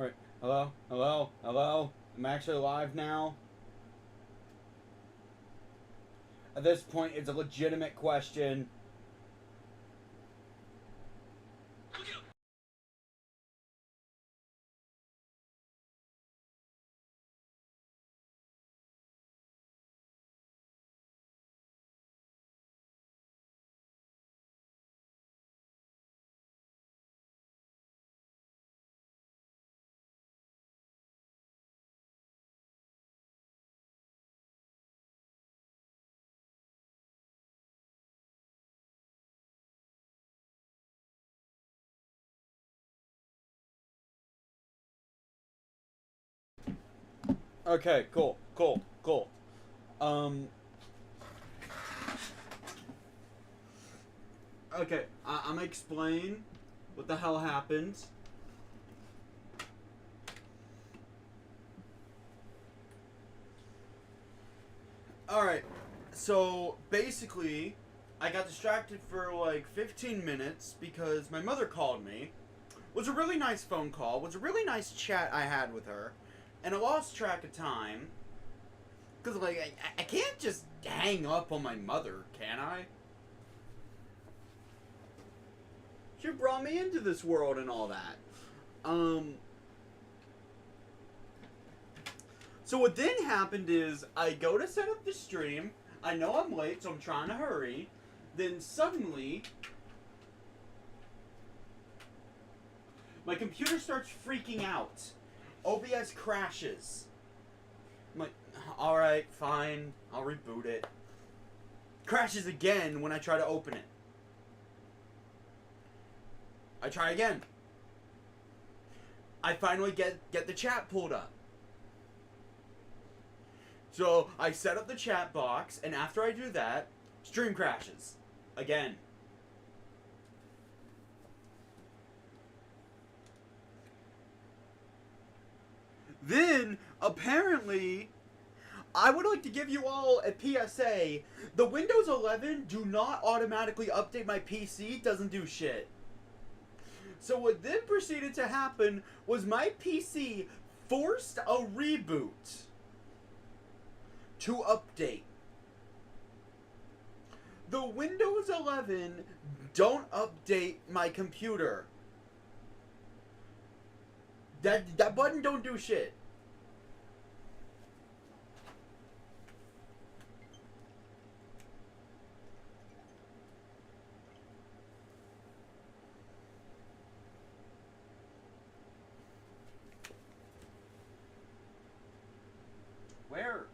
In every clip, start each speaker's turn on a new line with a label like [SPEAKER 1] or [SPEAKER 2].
[SPEAKER 1] Alright. Hello? Hello? Hello? I'm actually live now. At this point, it's a legitimate question. Okay, cool. Um. Okay, I'm gonna explain what the hell happened. Alright, so basically, I got distracted for like 15 minutes because my mother called me. It was a really nice phone call, it was a really nice chat I had with her, and I lost track of time. Because, like, I can't just hang up on my mother, can I? She brought me into this world and all that. So what then happened is, I go to set up the stream, I know I'm late, so I'm trying to hurry, then suddenly, my computer starts freaking out. OBS crashes. I'm like, alright, fine, I'll reboot it. Crashes again when I try to open it. I try again. I finally get the chat pulled up. So I set up the chat box, and after I do that, stream crashes. Again. Then, apparently, I would like to give you all a PSA. The Windows 11 do not automatically update my PC, doesn't do shit. So what then proceeded to happen was my PC forced a reboot to update. The Windows 11 don't update my computer. That button don't do shit. Where?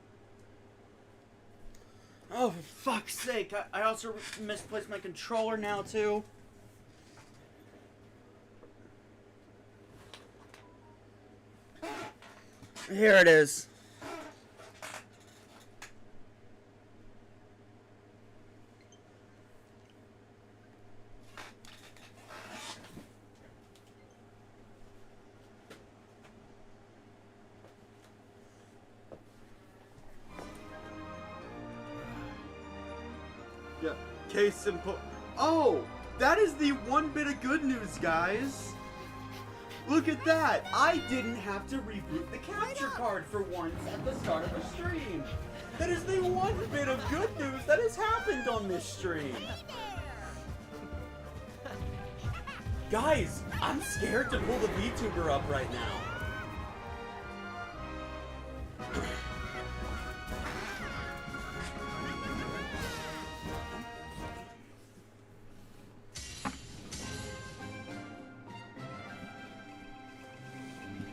[SPEAKER 1] Oh, for fuck's sake. I also misplaced my controller now, too. Here it is. Yeah, case in point. Oh, that is the one bit of good news, guys. Look at that! I didn't have to reboot the capture card for once at the start of a stream. That is the one bit of good news that has happened on this stream. Guys, I'm scared to pull the VTuber up right now.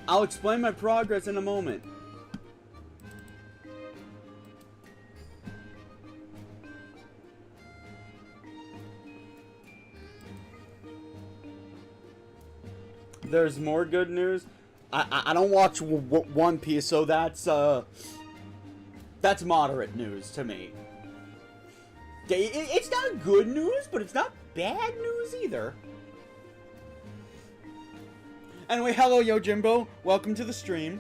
[SPEAKER 1] I'll explain my progress in a moment. There's more good news. I don't watch One Piece, so that's moderate news to me. It's not good news, but it's not bad news either. Anyway, hello Yojimbo, welcome to the stream.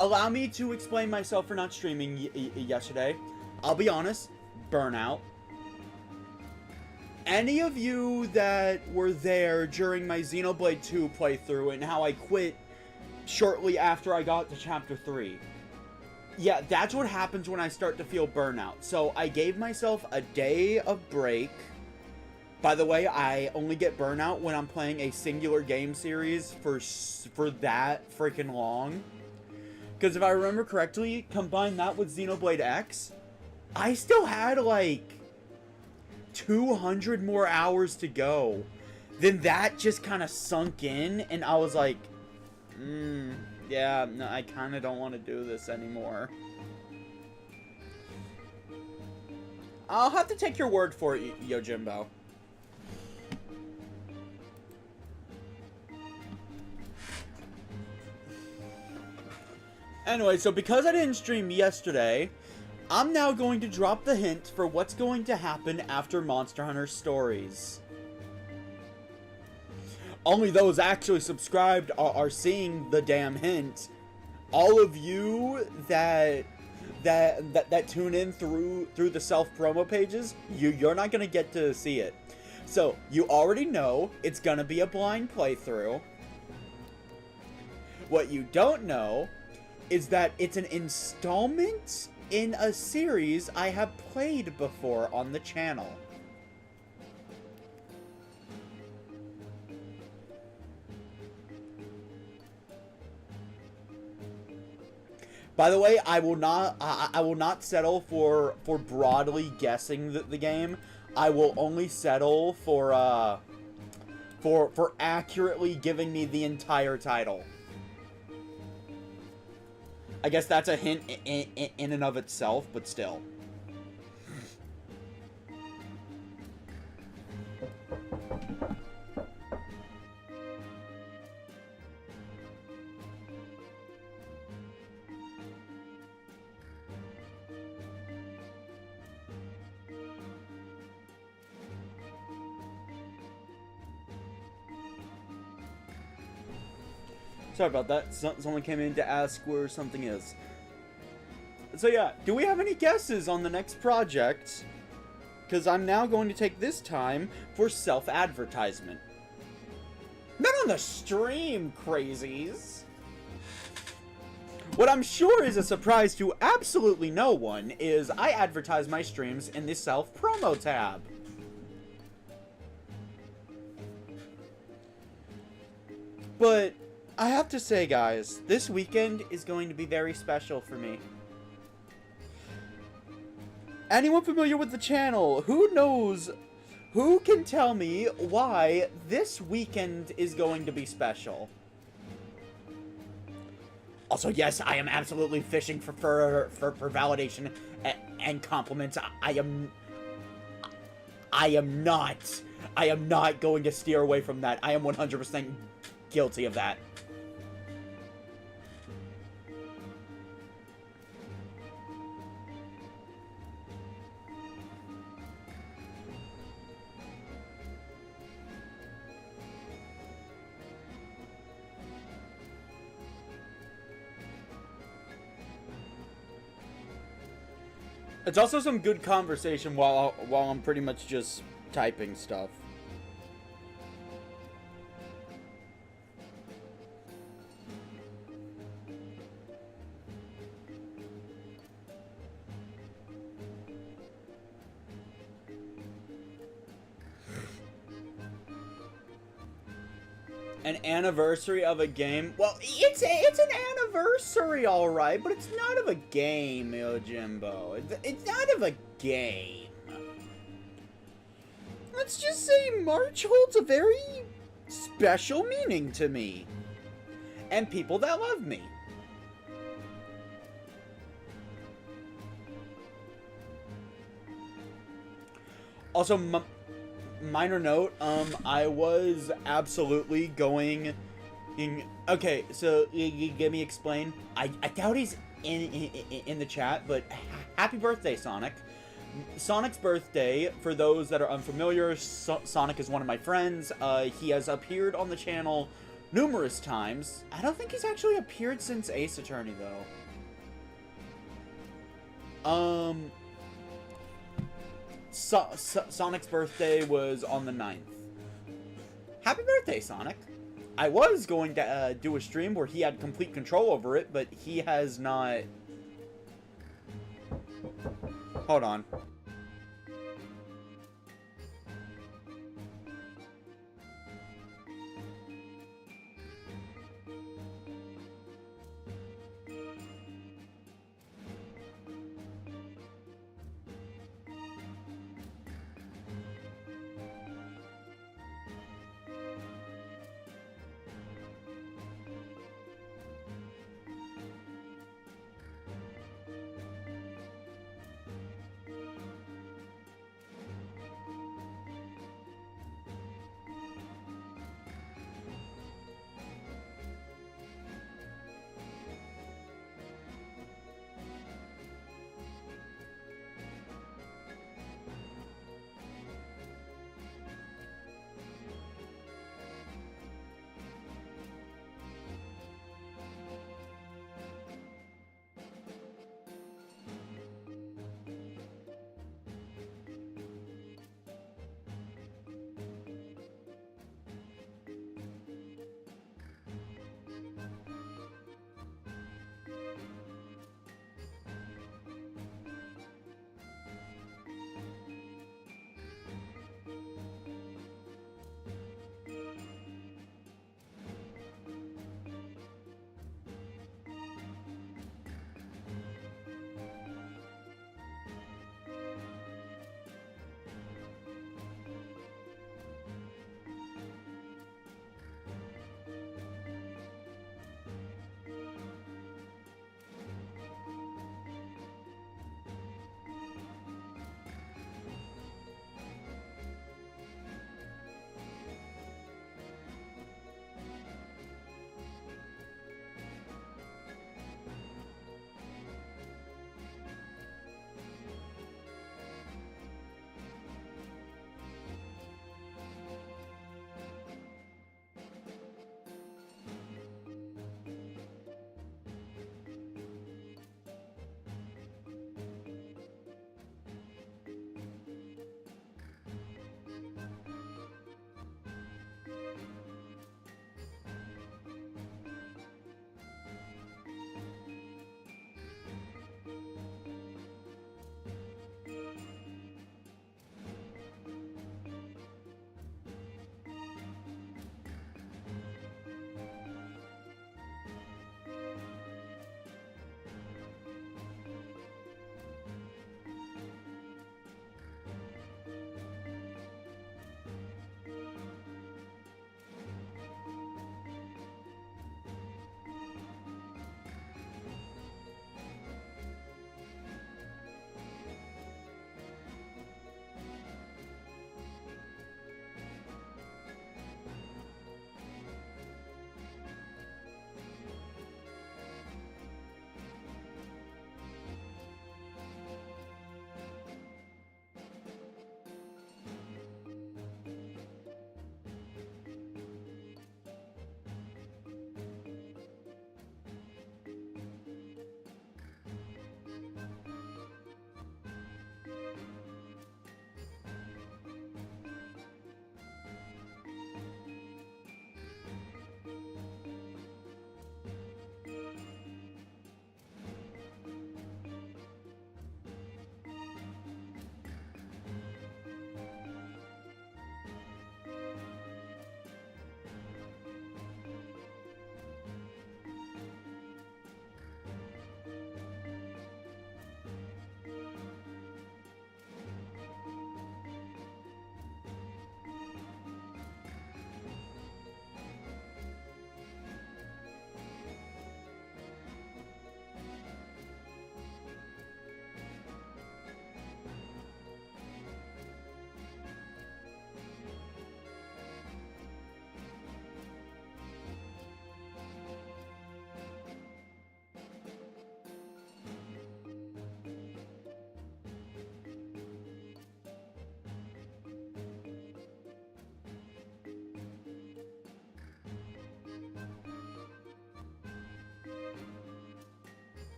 [SPEAKER 1] Allow me to explain myself for not streaming yesterday. I'll be honest, burnout. Any of you that were there during my Xenoblade 2 playthrough and how I quit shortly after I got to chapter 3. Yeah, that's what happens when I start to feel burnout. So I gave myself a day of break. By the way, I only get burnout when I'm playing a singular game series for that freaking long. Because if I remember correctly, combine that with Xenoblade X, I still had like 200 more hours to go. Then that just kind of sunk in, and I was like, yeah, no, I kind of don't want to do this anymore. I'll have to take your word for it, Yojimbo. Anyway, so because I didn't stream yesterday, I'm now going to drop the hint for what's going to happen after Monster Hunter Stories. Only those actually subscribed are seeing the damn hint. All of you that tune in through the self-promo pages, you're not gonna get to see it. So you already know it's gonna be a blind playthrough. What you don't know is that it's an installment in a series I have played before on the channel. By the way, I will not settle for broadly guessing the game. I will only settle for accurately giving me the entire title. I guess that's a hint in and of itself, but still. Sorry about that. Someone came in to ask where something is. So yeah, do we have any guesses on the next project? Because I'm now going to take this time for self-advertisement. Not on the stream, crazies! What I'm sure is a surprise to absolutely no one is I advertise my streams in the self-promo tab. But I have to say, guys, this weekend is going to be very special for me. Anyone familiar with the channel, who can tell me why this weekend is going to be special? Also, yes, I am absolutely fishing for validation and compliments. I am not going to steer away from that. I am 100% guilty of that. It's also some good conversation while I'm pretty much just typing stuff. An anniversary of a game? Well, it's an anniversary, alright, but it's not of a game, Yojimbo. It's not of a game. Let's just say March holds a very special meaning to me. And people that love me. Also, minor note, I was absolutely going in... Okay, so, let me explain. I doubt he's in the chat, but happy birthday, Sonic. Sonic's birthday, for those that are unfamiliar, Sonic is one of my friends. He has appeared on the channel numerous times. I don't think he's actually appeared since Ace Attorney, though. Sonic's birthday was on the 9th. Happy birthday, Sonic. I was going to do a stream where he had complete control over it, but he has not. Hold on.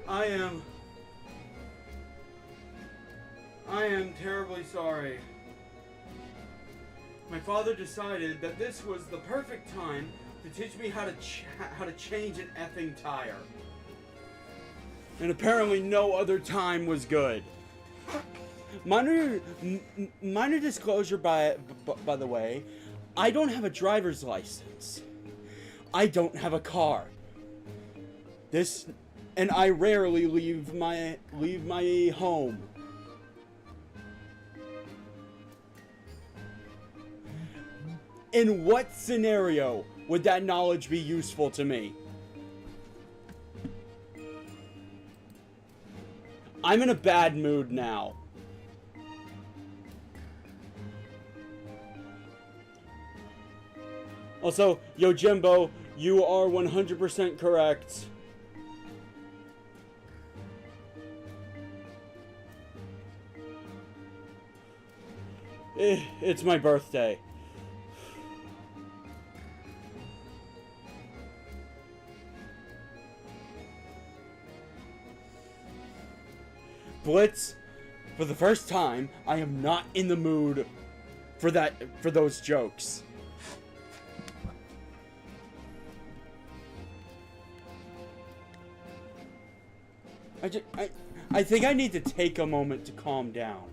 [SPEAKER 1] I am terribly sorry. My father decided that this was the perfect time to teach me how to change an effing tire. And apparently no other time was good. Minor disclosure by the way, I don't have a driver's license. I don't have a car. And I rarely leave my home. In what scenario would that knowledge be useful to me? I'm in a bad mood now. Also, Yojimbo, you are 100% correct. It's my birthday. Blitz, for the first time, I am not in the mood for those jokes. I think I need to take a moment to calm down.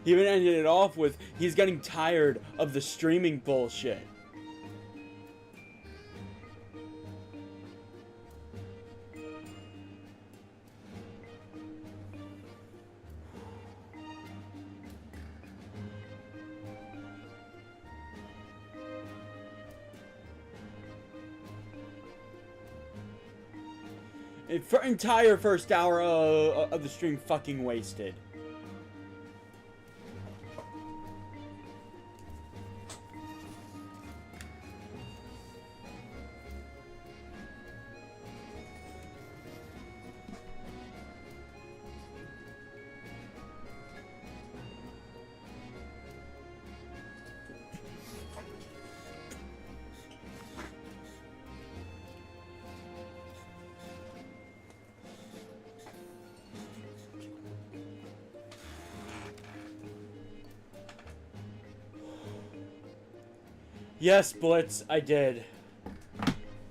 [SPEAKER 1] He even ended it off with, he's getting tired of the streaming bullshit. Entire first hour of the stream fucking wasted. Yes, Blitz, I did.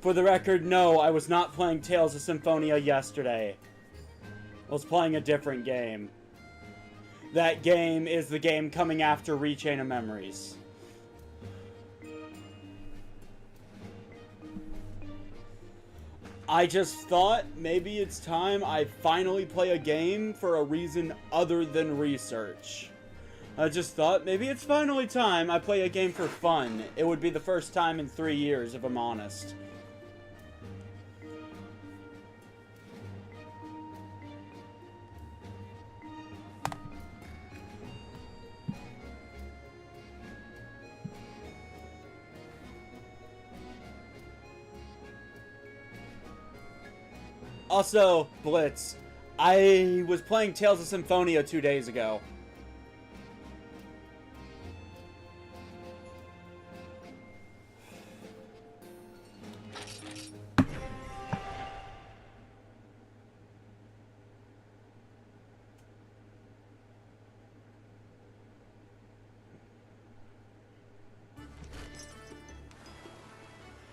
[SPEAKER 1] For the record, no, I was not playing Tales of Symphonia yesterday. I was playing a different game. That game is the game coming after Rechain of Memories. I just thought maybe it's time I finally play a game for a reason other than research. I just thought maybe it's finally time I play a game for fun. It would be the first time in 3 years, if I'm honest. Also, Blitz, I was playing Tales of Symphonia 2 days ago.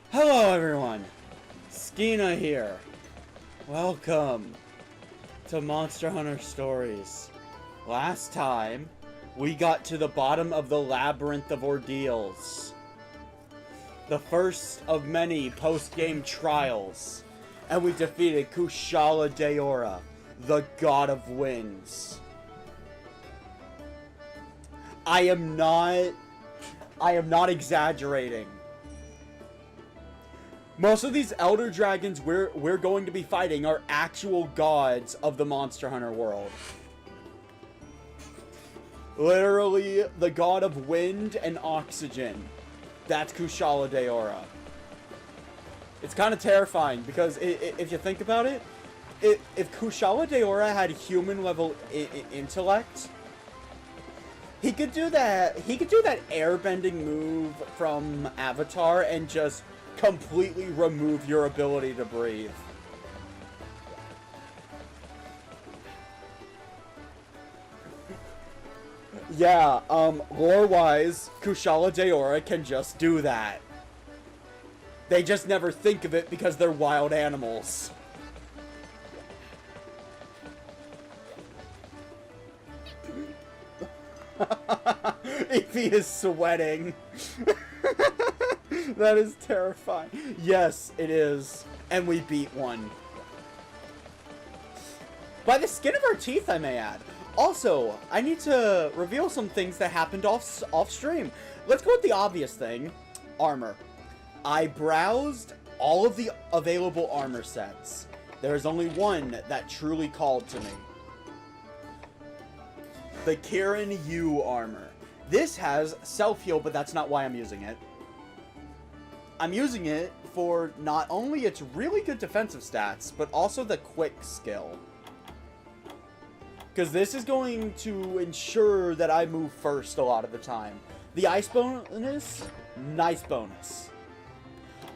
[SPEAKER 1] Hello everyone, Skena here. Welcome to Monster Hunter Stories. Last time, we got to the bottom of the Labyrinth of Ordeals. The first of many post-game trials. And we defeated Kushala Daora, the God of Winds. I am not exaggerating. Most of these Elder Dragons we're going to be fighting are actual gods of the Monster Hunter world. Literally, the god of wind and oxygen. That's Kushala Daora. It's kind of terrifying, because if you think about it, if Kushala Daora had human-level intellect, He could do that. He could do that airbending move from Avatar and just completely remove your ability to breathe. Yeah, lore-wise, Kushala Daora can just do that. They just never think of it because they're wild animals. Ify is sweating. That is terrifying. Yes, it is. And we beat one. By the skin of our teeth, I may add. Also, I need to reveal some things that happened off stream. Let's go with the obvious thing. Armor. I browsed all of the available armor sets. There is only one that truly called to me. The Kirin U armor. This has self-heal, but that's not why I'm using it. I'm using it for not only its really good defensive stats, but also the quick skill. Because this is going to ensure that I move first a lot of the time. The ice bonus, nice bonus.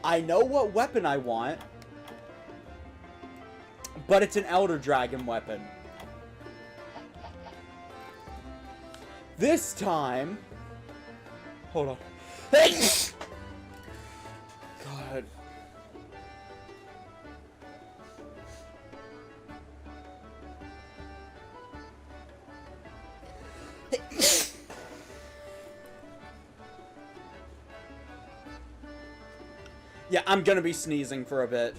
[SPEAKER 1] I know what weapon I want, but it's an Elder Dragon weapon. This time... Hold on. God. Yeah, I'm gonna be sneezing for a bit.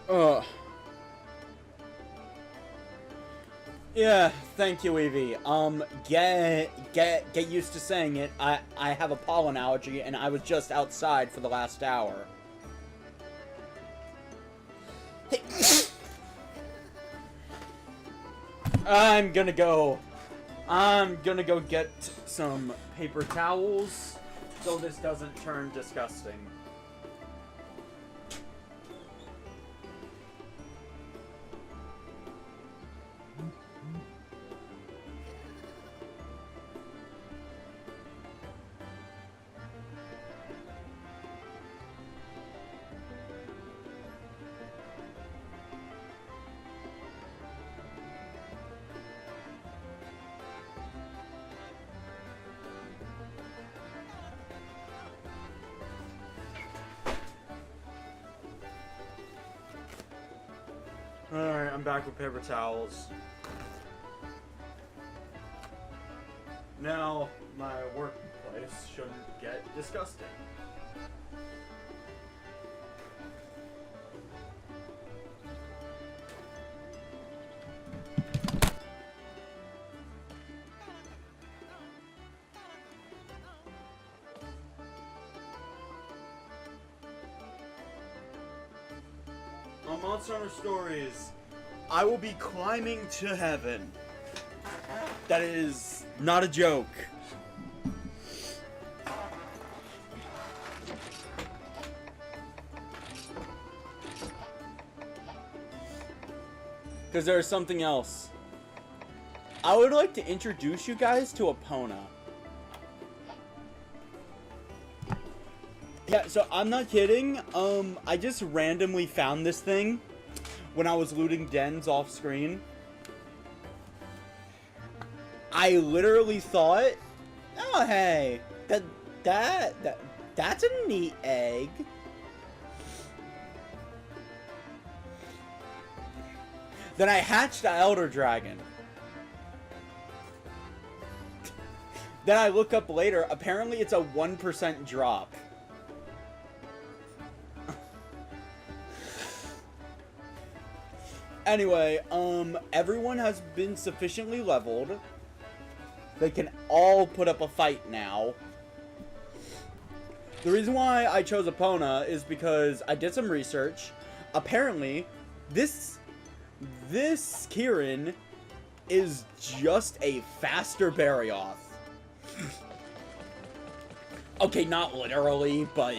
[SPEAKER 1] Ugh. Yeah, thank you, Evie. Get used to saying it. I have a pollen allergy, and I was just outside for the last hour. I'm gonna go get some paper towels so this doesn't turn disgusting. Alright, I'm back with paper towels. Now, my workplace shouldn't get disgusting. On Monster Hunter Stories, I will be climbing to heaven. That is not a joke. Because there is something else. I would like to introduce you guys to Epona. Yeah, so I'm not kidding. I just randomly found this thing when I was looting dens off screen. I literally thought, oh hey, that's a neat egg. Then I hatched an Elder Dragon. Then I look up later, apparently it's a 1% drop. Anyway, everyone has been sufficiently leveled. They can all put up a fight now. The reason why I chose Epona is because I did some research. Apparently, this Kirin is just a faster Barioth. Okay, not literally, but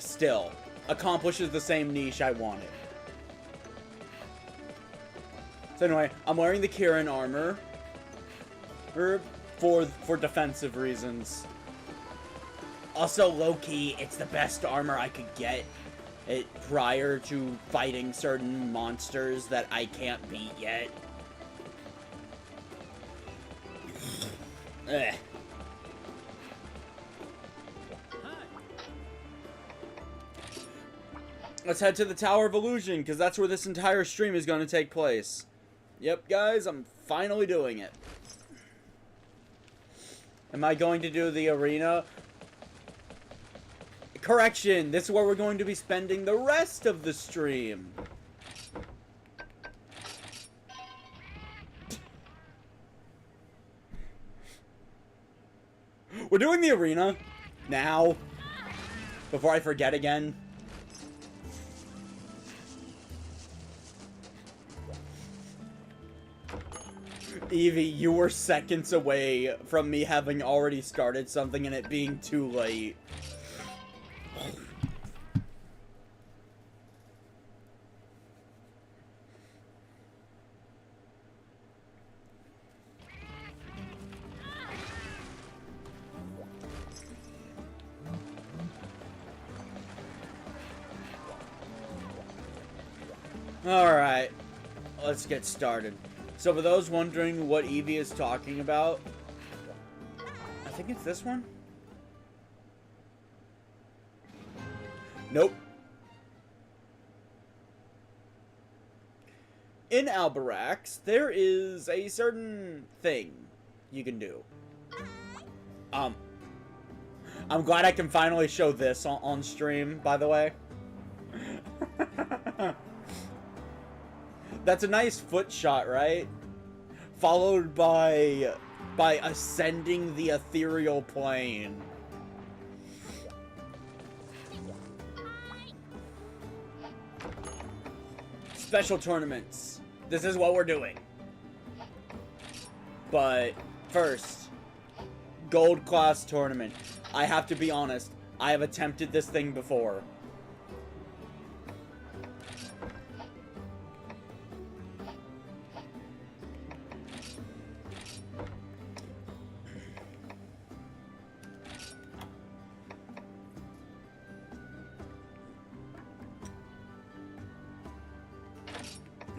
[SPEAKER 1] still accomplishes the same niche I wanted. So anyway, I'm wearing the Kieran armor for defensive reasons. Also, low-key, it's the best armor I could get prior to fighting certain monsters that I can't beat yet. Ugh. Let's head to the Tower of Illusion, because that's where this entire stream is going to take place. Yep, guys, I'm finally doing it. Am I going to do the arena? Correction, this is where we're going to be spending the rest of the stream. We're doing the arena now, before I forget again. Evie, you were seconds away from me having already started something and it being too late. Alright, let's get started. So for those wondering what Evie is talking about, I think it's this one? Nope. In Alberax, there is a certain thing you can do. I'm glad I can finally show this on stream, by the way. That's a nice foot shot, right? Followed by ascending the ethereal plane. Special tournaments. This is what we're doing. But first, gold class tournament. I have to be honest, I have attempted this thing before.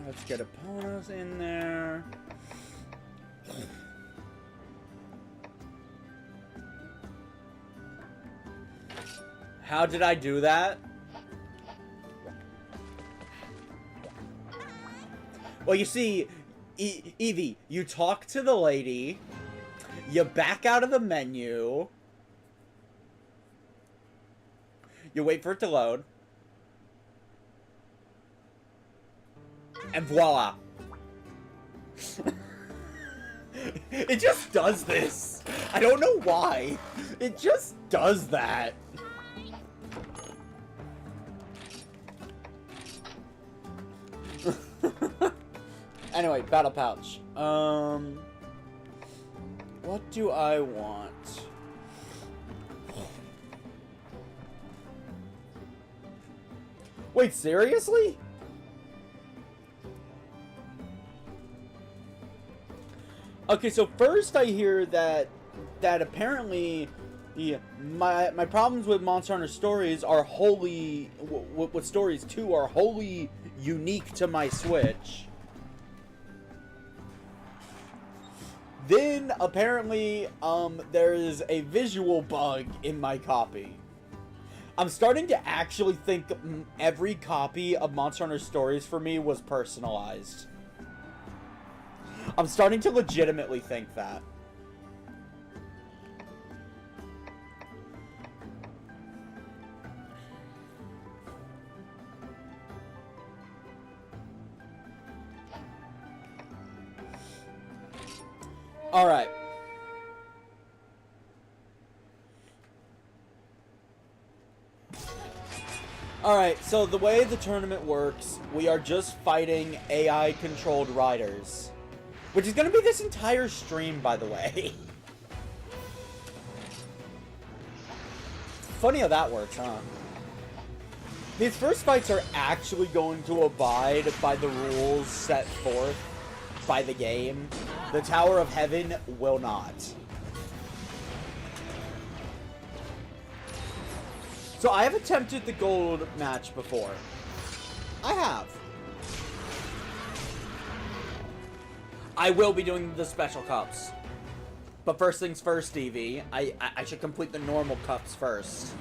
[SPEAKER 1] Let's get opponents in there. How did I do that? Well, you see, Evie, you talk to the lady, you back out of the menu, you wait for it to load, and voila. It just does this. I don't know why. It just does that. Anyway, battle pouch. What do I want? Wait, seriously? Okay, so first I hear that apparently my problems with Monster Hunter Stories are wholly with Stories 2 are wholly unique to my Switch. Then apparently there's a visual bug in my copy. I'm starting to actually think every copy of Monster Hunter Stories for me was personalized. I'm starting to legitimately think that. All right. Alright, so the way the tournament works, we are just fighting AI-controlled riders. Which is going to be this entire stream, by the way. Funny how that works, huh? These first fights are actually going to abide by the rules set forth by the game. The Tower of Heaven will not. So I have attempted the gold match before. I have. I will be doing the special cups. But first things first, Stevie. I should complete the normal cups first.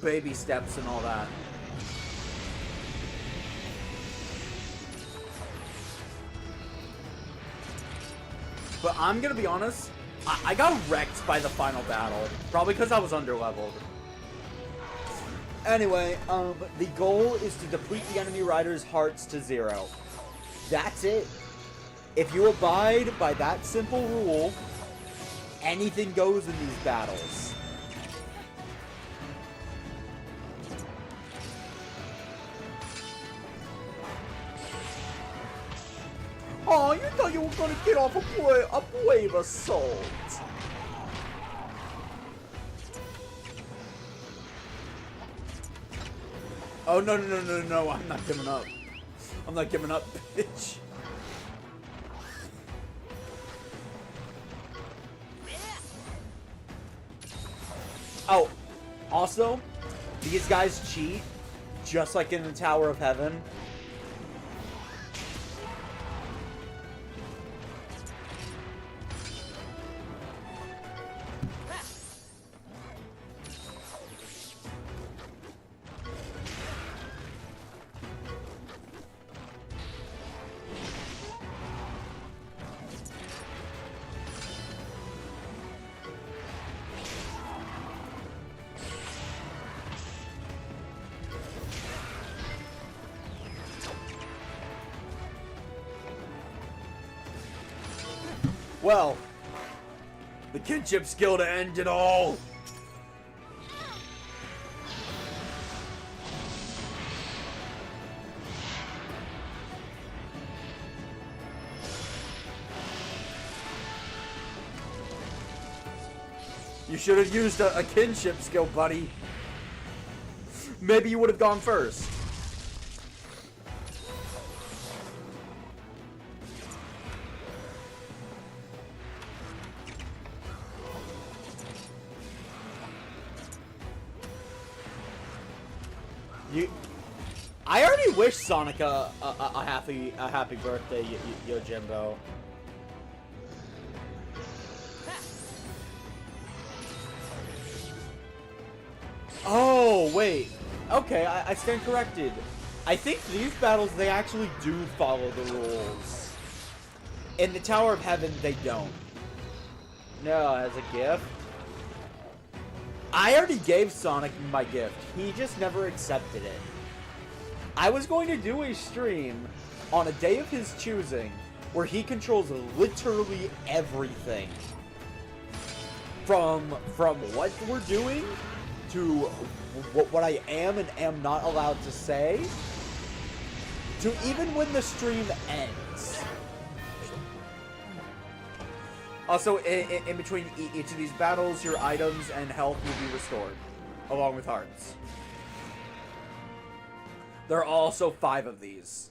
[SPEAKER 1] Baby steps and all that. But I'm gonna be honest, I got wrecked by the final battle. Probably because I was underleveled. Anyway, the goal is to deplete the enemy rider's hearts to 0. That's it. If you abide by that simple rule, anything goes in these battles. Oh, you thought you were gonna get off a brave assault. Oh, no, I'm not giving up. I'm not giving up, bitch. Oh, also, these guys cheat, just like in the Tower of Heaven. Well, the kinship skill to end it all. You should have used a kinship skill, buddy. Maybe you would have gone first. I already wish Sonic a happy birthday, Yojimbo. Oh wait, okay, I stand corrected. I think these battles they actually do follow the rules. In the Tower of Heaven, they don't. No, as a gift. I already gave Sonic my gift. He just never accepted it. I was going to do a stream on a day of his choosing where he controls literally everything. From what we're doing to what I am and am not allowed to say to even when the stream ends. Also, in between each of these battles, your items and health will be restored, along with hearts. There are also 5 of these.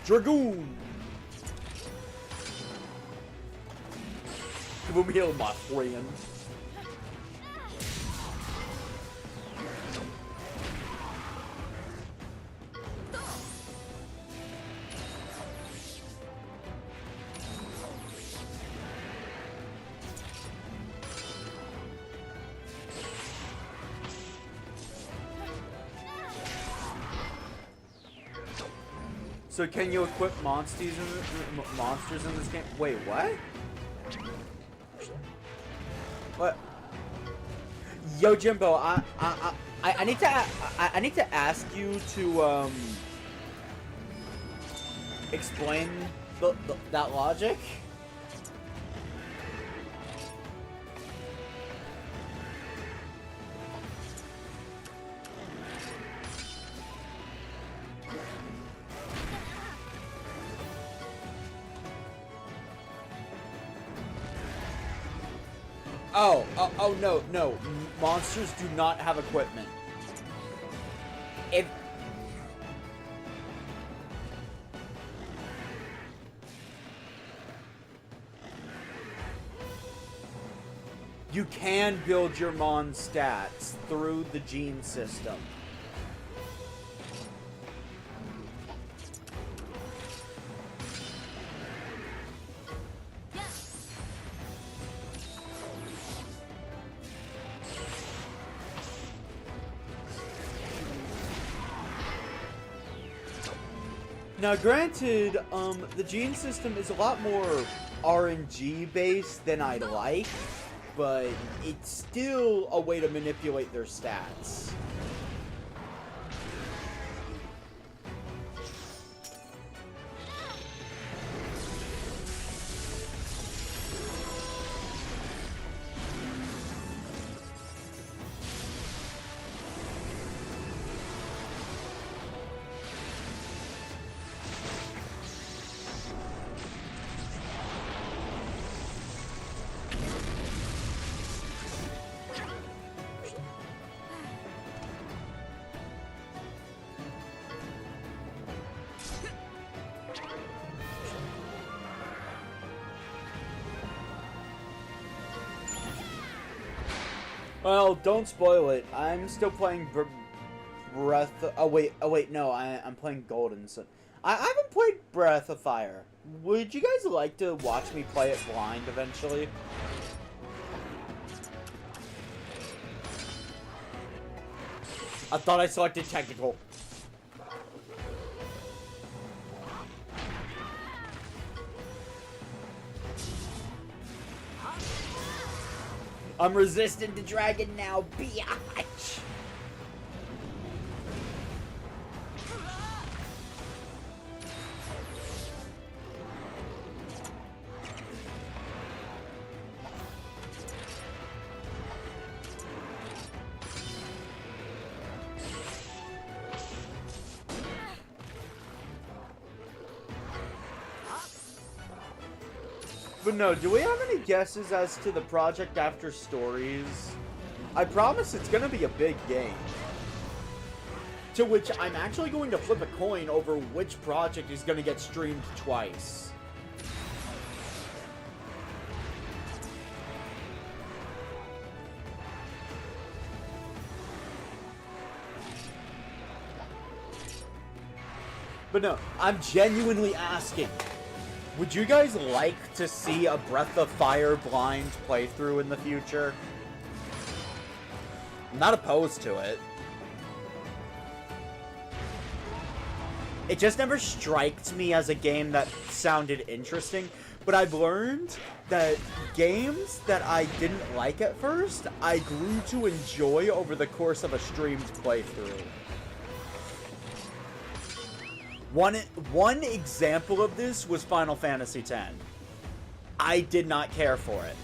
[SPEAKER 1] Dragoon! Give me heal, my friend. So can you equip monsters in this game? Wait, what? What? Yo, Jimbo, I need to ask you to explain that logic. Oh, no. Monsters do not have equipment. If... You can build your Mon stats through the gene system. Now, granted, the gene system is a lot more RNG based than I'd like, but it's still a way to manipulate their stats. Well, don't spoil it. I'm still playing Breath... Oh, wait, no. I'm playing Golden Sun. I haven't played Breath of Fire. Would you guys like to watch me play it blind eventually? I thought I selected technical. I'm resistant to dragon now, biatch! But no, do we have any guesses as to the project after Stories? I promise it's gonna be a big game. To which I'm actually going to flip a coin over which project is gonna get streamed twice. But no, I'm genuinely asking. Would you guys like to see a Breath of Fire blind playthrough in the future? I'm not opposed to it. It just never striked me as a game that sounded interesting, but I've learned that games that I didn't like at first, I grew to enjoy over the course of a streamed playthrough. One example of this was Final Fantasy X. I did not care for it.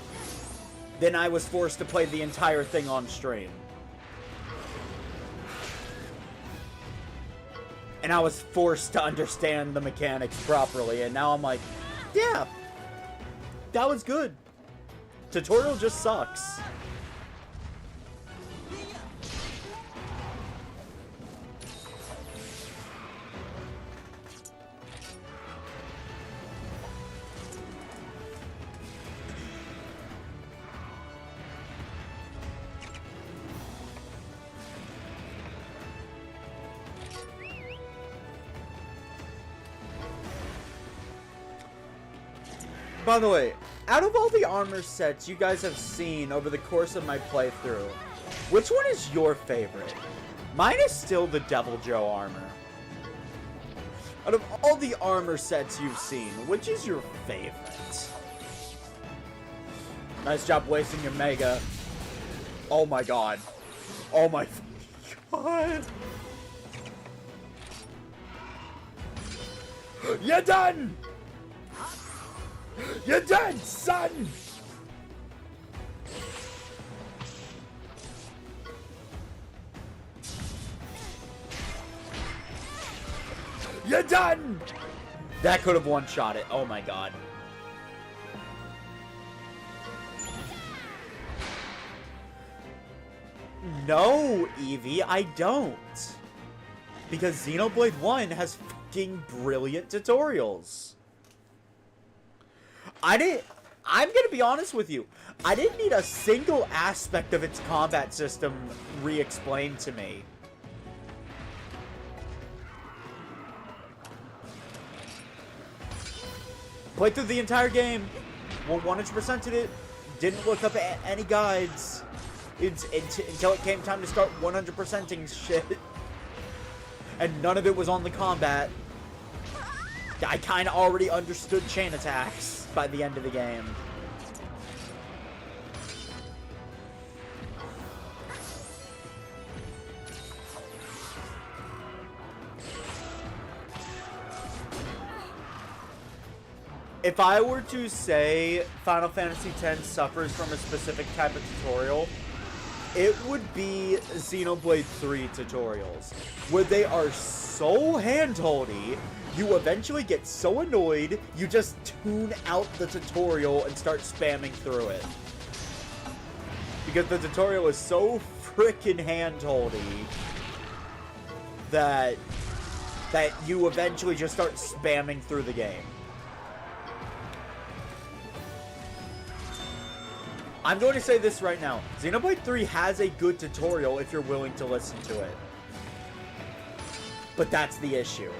[SPEAKER 1] Then I was forced to play the entire thing on stream. And I was forced to understand the mechanics properly, and now I'm like, yeah, that was good. Tutorial just sucks. By the way, out of all the armor sets you guys have seen over the course of my playthrough, which one is your favorite? Mine is still the Devil Joe armor. Out of all the armor sets you've seen, which is your favorite? Nice job wasting your Mega. Oh my god. Oh my god. You're done! You're dead, son! You're done! That could have one-shot it. Oh my god. No, Evie, I don't. Because Xenoblade 1 has fucking brilliant tutorials. I'm gonna be honest with you. I didn't need a single aspect of its combat system re-explained to me. Played through the entire game. 100%ed it. Didn't look up any guides. Until it came time to start 100%ing shit. And none of it was on the combat. I kind of already understood chain attacks by the end of the game. If I were to say Final Fantasy X suffers from a specific type of tutorial, it would be Xenoblade 3 tutorials, where they are so handholdy, you eventually get so annoyed, you just tune out the tutorial and start spamming through it. Because the tutorial is so frickin' handholdy that you eventually just start spamming through the game. I'm going to say this right now. Xenoblade 3 has a good tutorial if you're willing to listen to it. But that's the issue.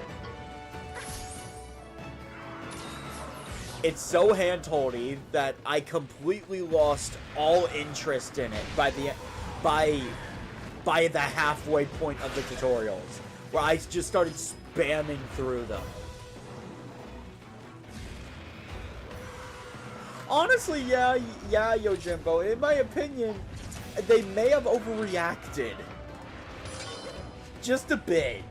[SPEAKER 1] It's so handholdy that I completely lost all interest in it by the halfway point of the tutorials, where I just started spamming through them. Honestly, yeah, Yojimbo. In my opinion, they may have overreacted. Just a bit.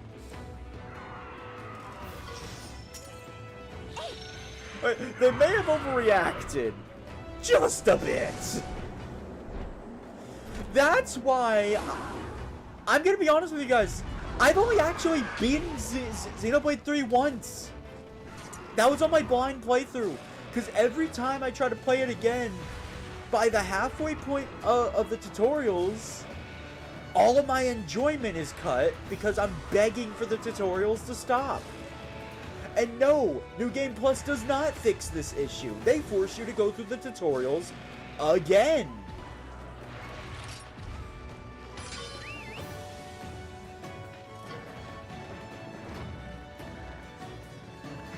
[SPEAKER 1] They may have overreacted. Just a bit. That's why I'm gonna be honest with you guys. I've only actually beaten Xenoblade 3 once. That was on my blind playthrough. Because every time I try to play it again, by the halfway point of the tutorials, all of my enjoyment is cut because I'm begging for the tutorials to stop. And no, New Game Plus does not fix this issue. They force you to go through the tutorials again.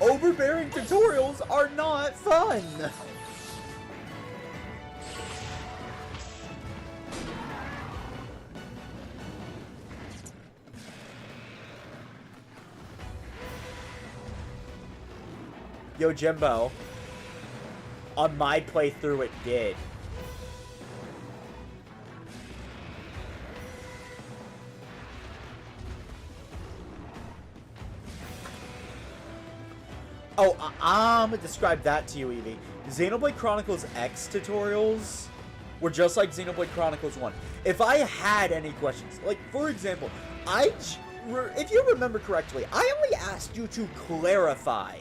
[SPEAKER 1] Overbearing tutorials are not fun. Yo, Jimbo. On my playthrough, it did. Oh, I'm gonna describe that to you, Evie. Xenoblade Chronicles X tutorials were just like Xenoblade Chronicles 1. If I had any questions, like, for example, if you remember correctly, I only asked you to clarify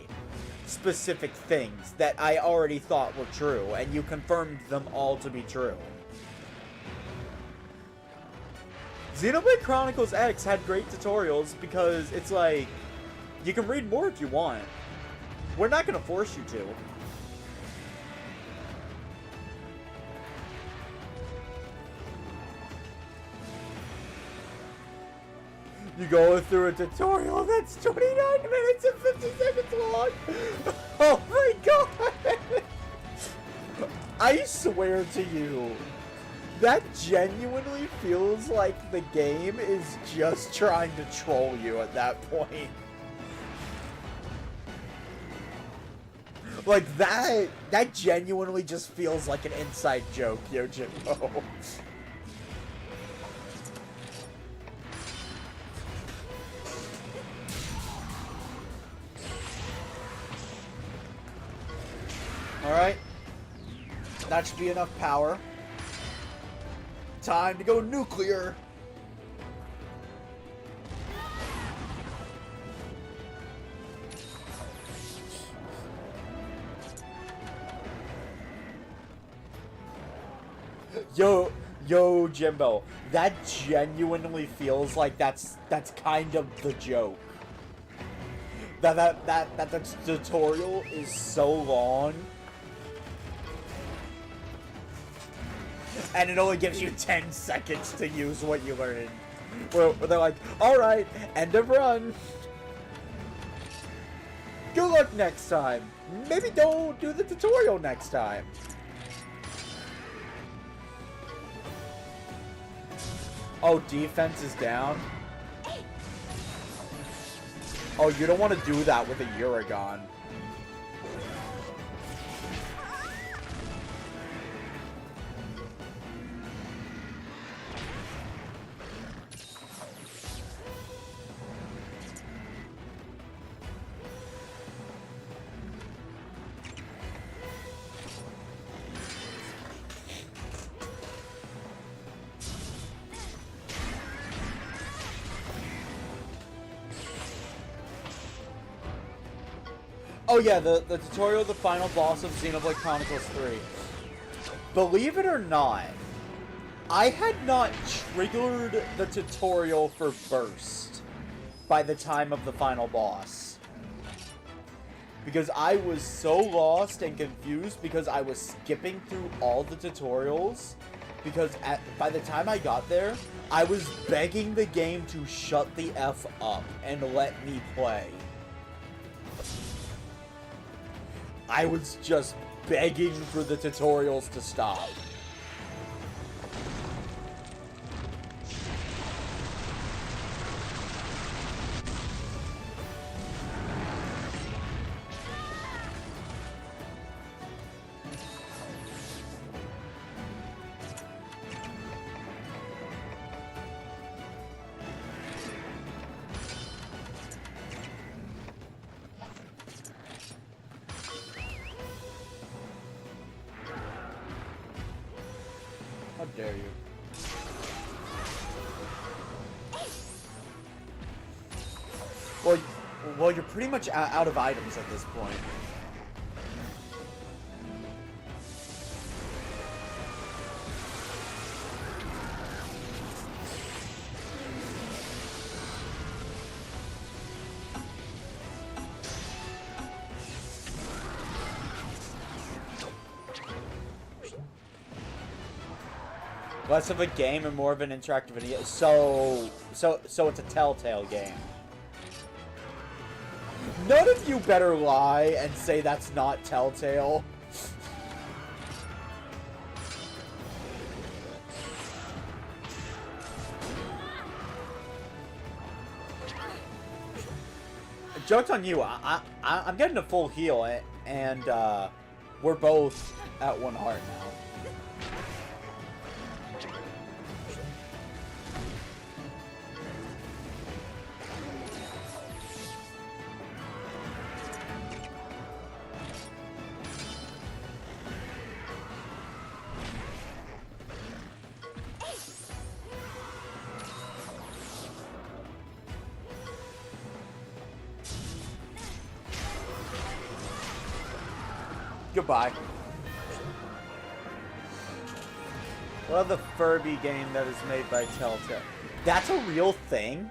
[SPEAKER 1] specific things that I already thought were true, and you confirmed them all to be true. Xenoblade Chronicles X had great tutorials because it's like, you can read more if you want. We're not going to force you to. You go through a tutorial that's 29 minutes and 50 seconds long. Oh my god. I swear to you, that genuinely feels like the game is just trying to troll you at that point. Like, that genuinely just feels like an inside joke, Yojimbo. Alright. That should be enough power. Time to go nuclear. Yo, Jimbo, that genuinely feels like that's kind of the joke. That the tutorial is so long, and it only gives you 10 seconds to use what you learned. Where they're like, alright, end of run. Good luck next time. Maybe don't do the tutorial next time. Oh, defense is down? Oh, you don't want to do that with a Uragon. Oh yeah, the tutorial of the final boss of Xenoblade Chronicles 3. Believe it or not, I had not triggered the tutorial for Burst by the time of the final boss. Because I was so lost and confused because I was skipping through all the tutorials. Because by the time I got there, I was begging the game to shut the F up and let me play. I was just begging for the tutorials to stop. How dare you? Well, you're pretty much out of items at this point. Less of a game and more of an interactive video. So it's a Telltale game. None of you better lie and say that's not Telltale. Joke's on you. I'm getting a full heal, and we're both at 1 heart now. Goodbye. What other Furby game that is made by Telltale? That's a real thing?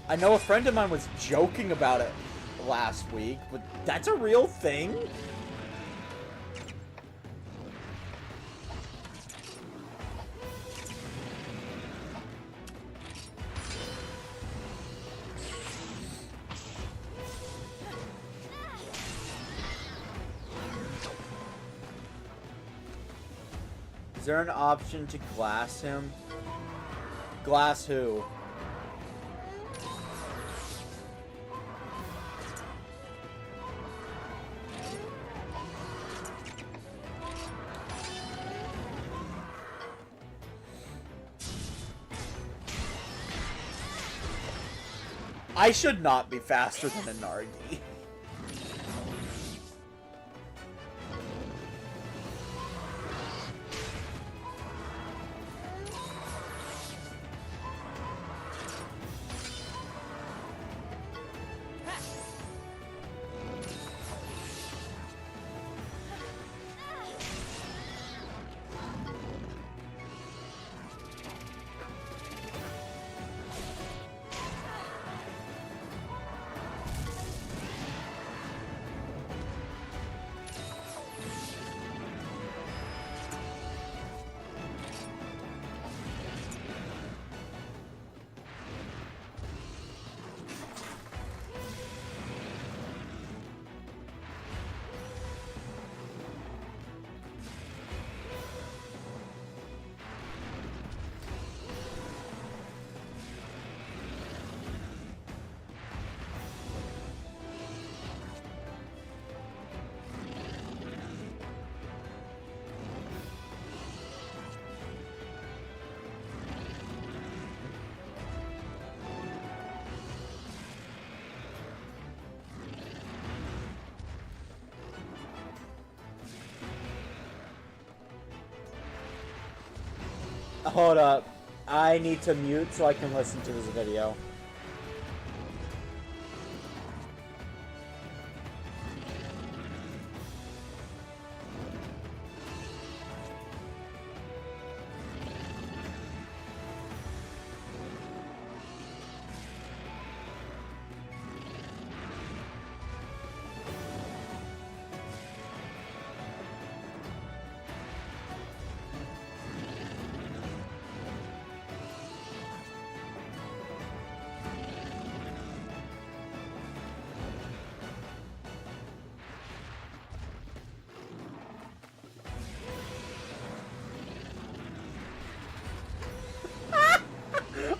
[SPEAKER 1] I know a friend of mine was joking about it last week, but that's a real thing? Is there an option to glass him? Glass who? I should not be faster than a Nargi.
[SPEAKER 2] Hold up. I need to mute so I can listen to this video.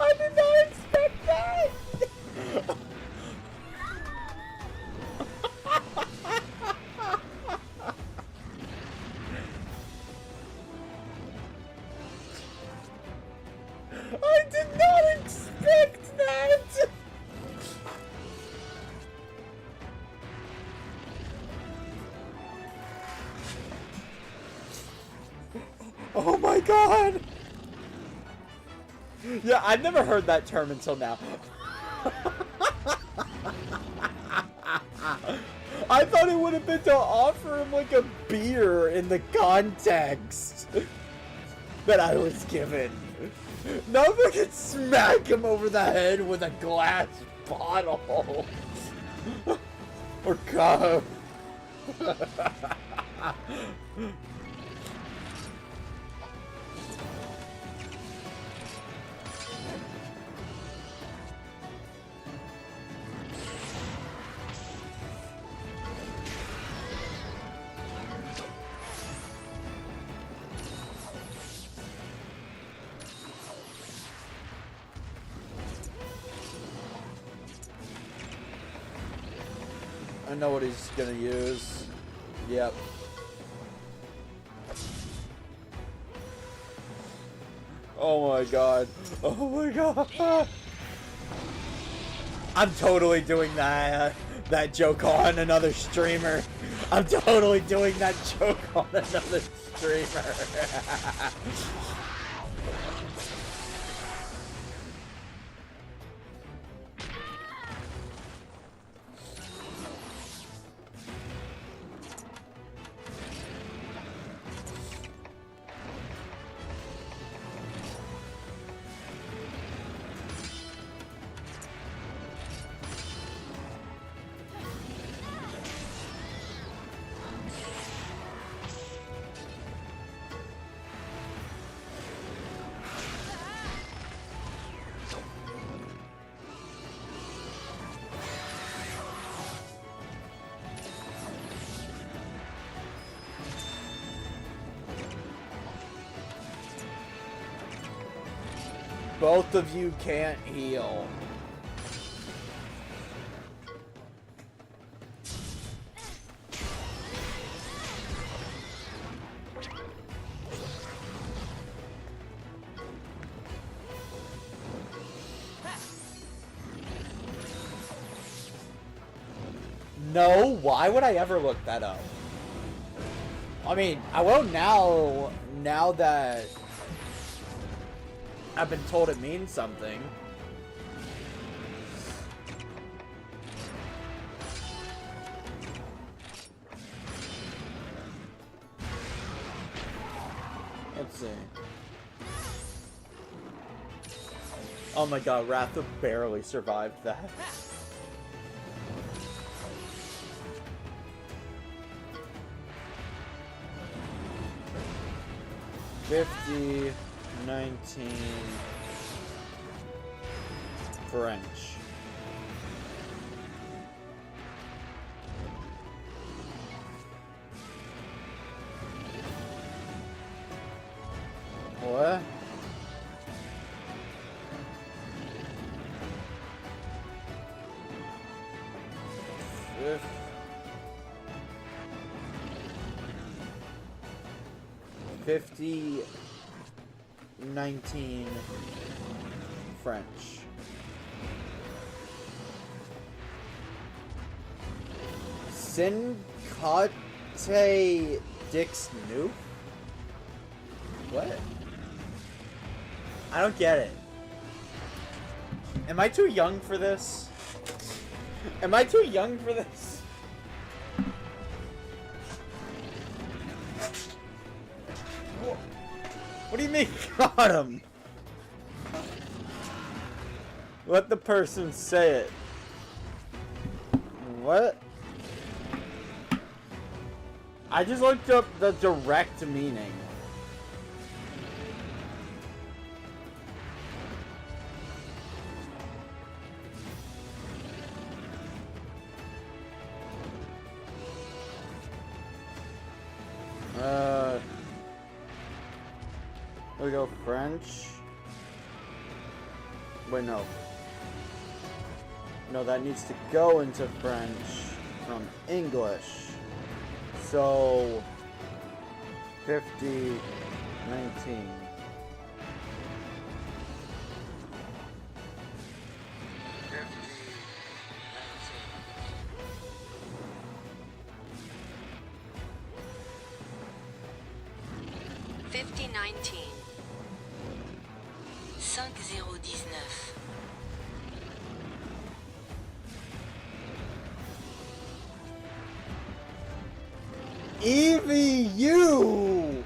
[SPEAKER 2] I did not expect that! I did not expect that! Oh my god! Yeah, I've never heard that term until now. I thought it would have been to offer him like a beer in the context that I was given. Now if I could smack him over the head with a glass bottle or cup. I know what he's gonna use. Yep. Oh my god. Oh my god. I'm totally doing that joke on another streamer. I'm totally doing that joke on another streamer. Both of you can't heal. No, why would I ever look that up? I mean, I will now that I've been told it means something. Let's see. Oh my god, Ratha barely survived that. $50, 19, French. What? $50, 19 French. Sincate Dix Noof? What? I don't get it. Am I too young for this? Am I too young for this? What do you mean, got him? Let the person say it. What? I just looked up the direct meaning. We go French. Wait, no. No, that needs to go into French from English. So 50, 19. Evie, you!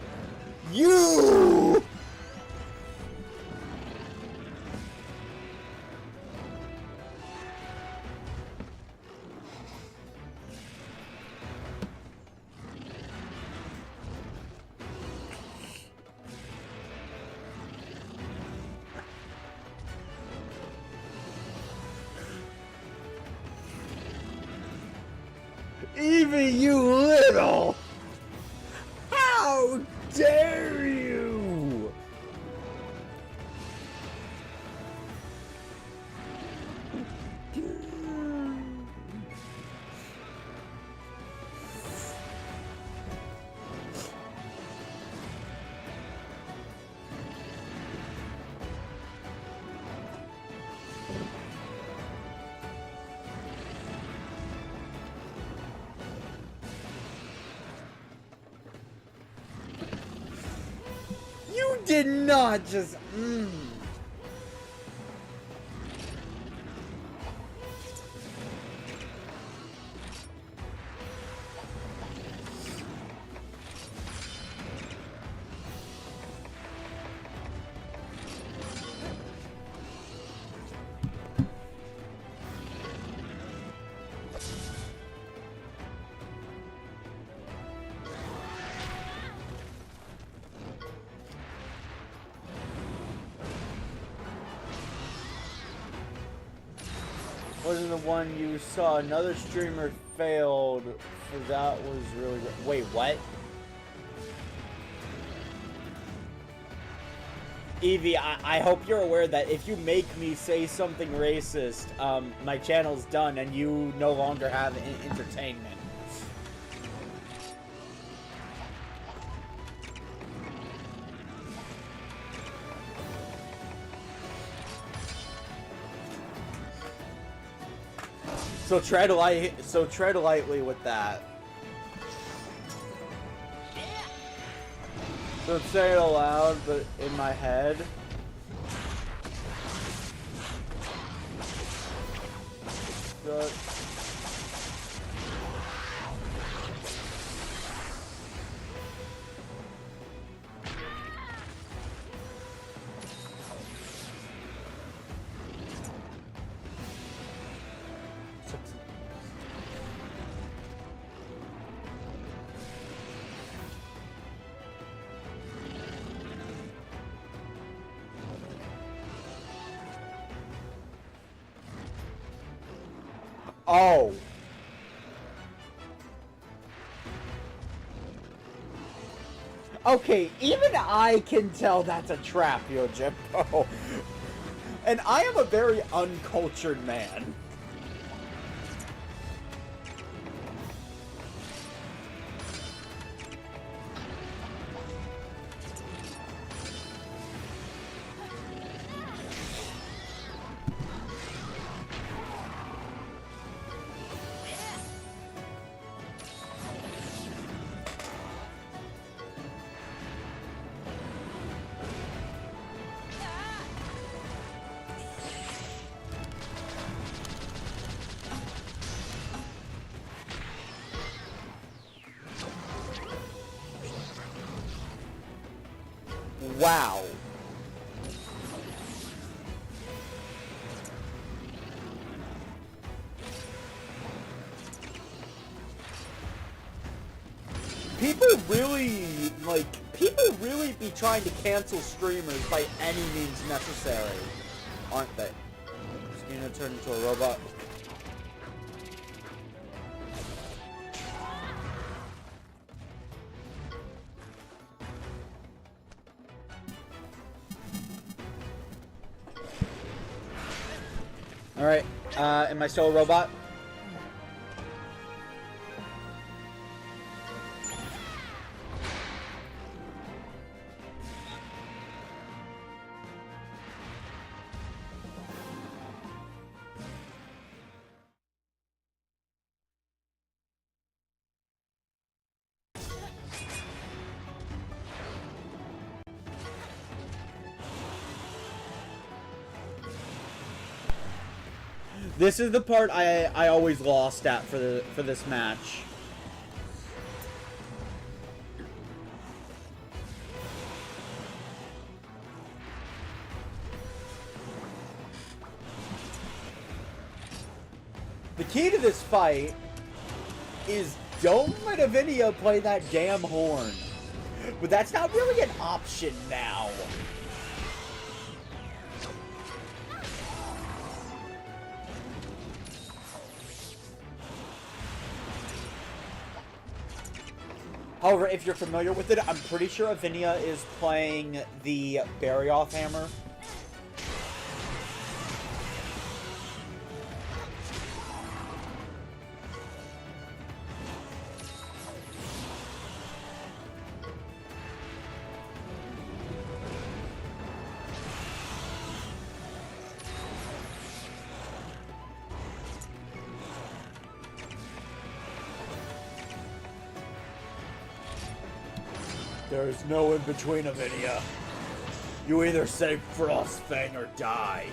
[SPEAKER 2] Evie, you little! How dare you! You did not just. Wasn't the one you saw another streamer failed, for that was really good. Wait, what? Evie, I hope you're aware that if you make me say something racist, my channel's done and you no longer have entertainment. So tread lightly with that. Don't say it aloud, but in my head. But oh. Okay, even I can tell that's a trap, Yojimbo. And I am a very uncultured man. Wow. People really be trying to cancel streamers by any means necessary, aren't they? Is he gonna turn into a robot? Alright, am I still a robot? This is the part I always lost at for this match. The key to this fight is don't let Avinia play that damn horn. But that's not really an option now. However, if you're familiar with it, I'm pretty sure Avinia is playing the Barrioff hammer. There's no in-between, Avinia. You either say Frostfang or die.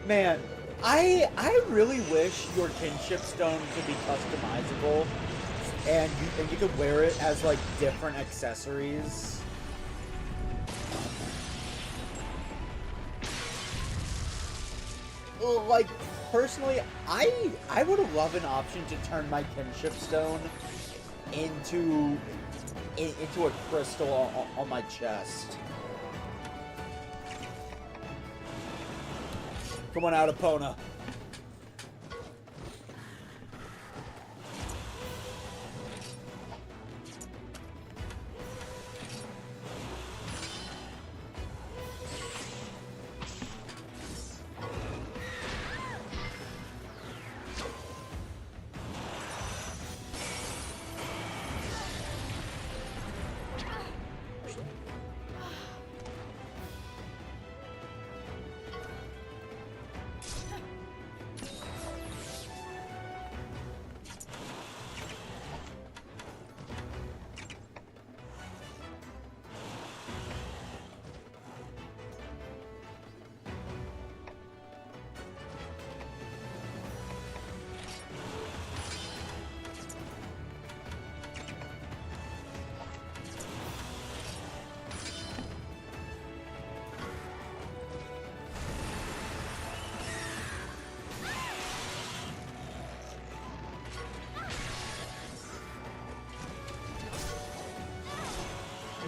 [SPEAKER 2] Man, I really wish your kinship stone could be customizable, and you could wear it as like different accessories. Well, like personally, I would love an option to turn my kinship stone into a crystal on my chest. Come on out, Epona.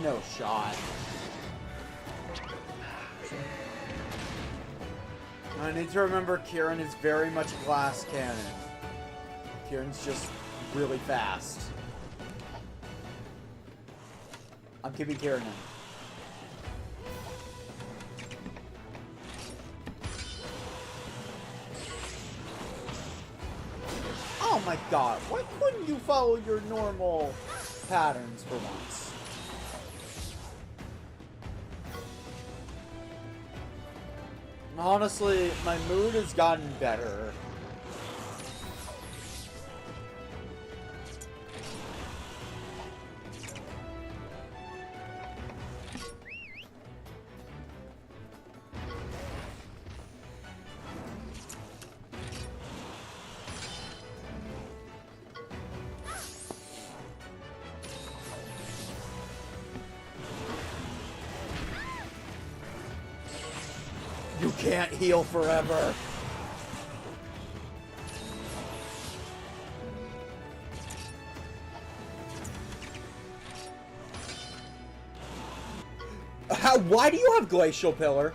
[SPEAKER 2] No shot.
[SPEAKER 1] I need to remember Kieran is very much a glass cannon. Kieran's just really fast. I'm keeping Kieran in. Oh my god, why couldn't you follow your normal patterns for once? Honestly, my mood has gotten better. You can't heal forever. Why do you have Glacial Pillar?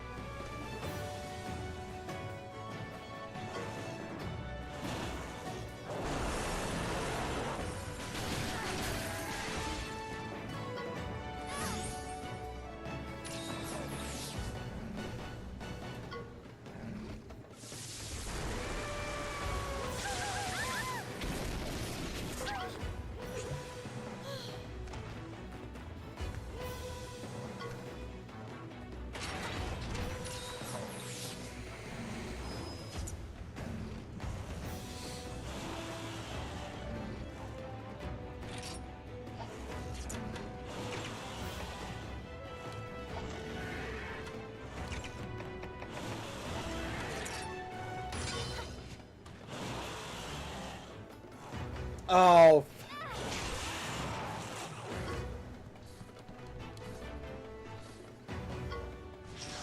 [SPEAKER 1] Oh.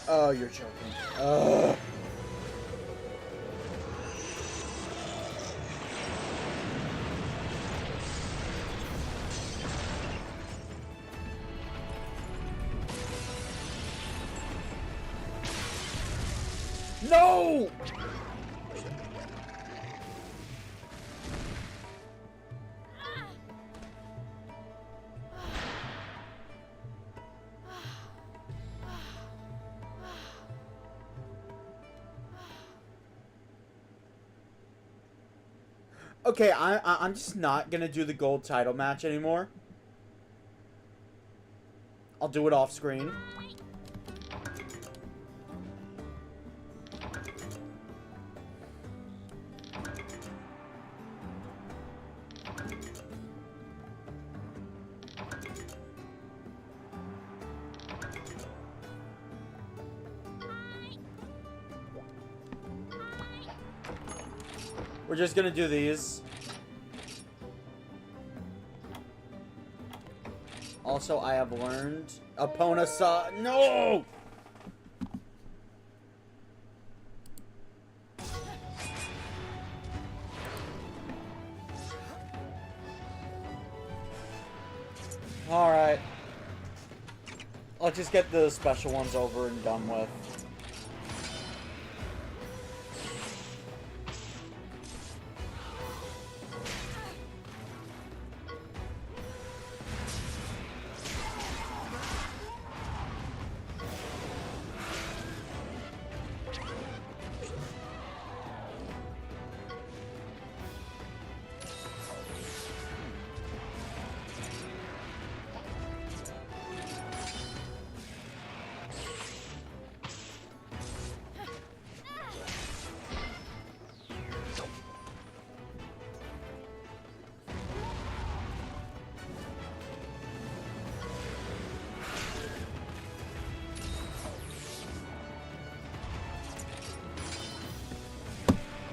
[SPEAKER 1] Oh, you're joking. Ugh. No! Okay, I'm just not gonna do the gold title match anymore. I'll do it off screen. We're just gonna do these. Also, I have learned Epona saw. No! Alright. I'll just get the special ones over and done with.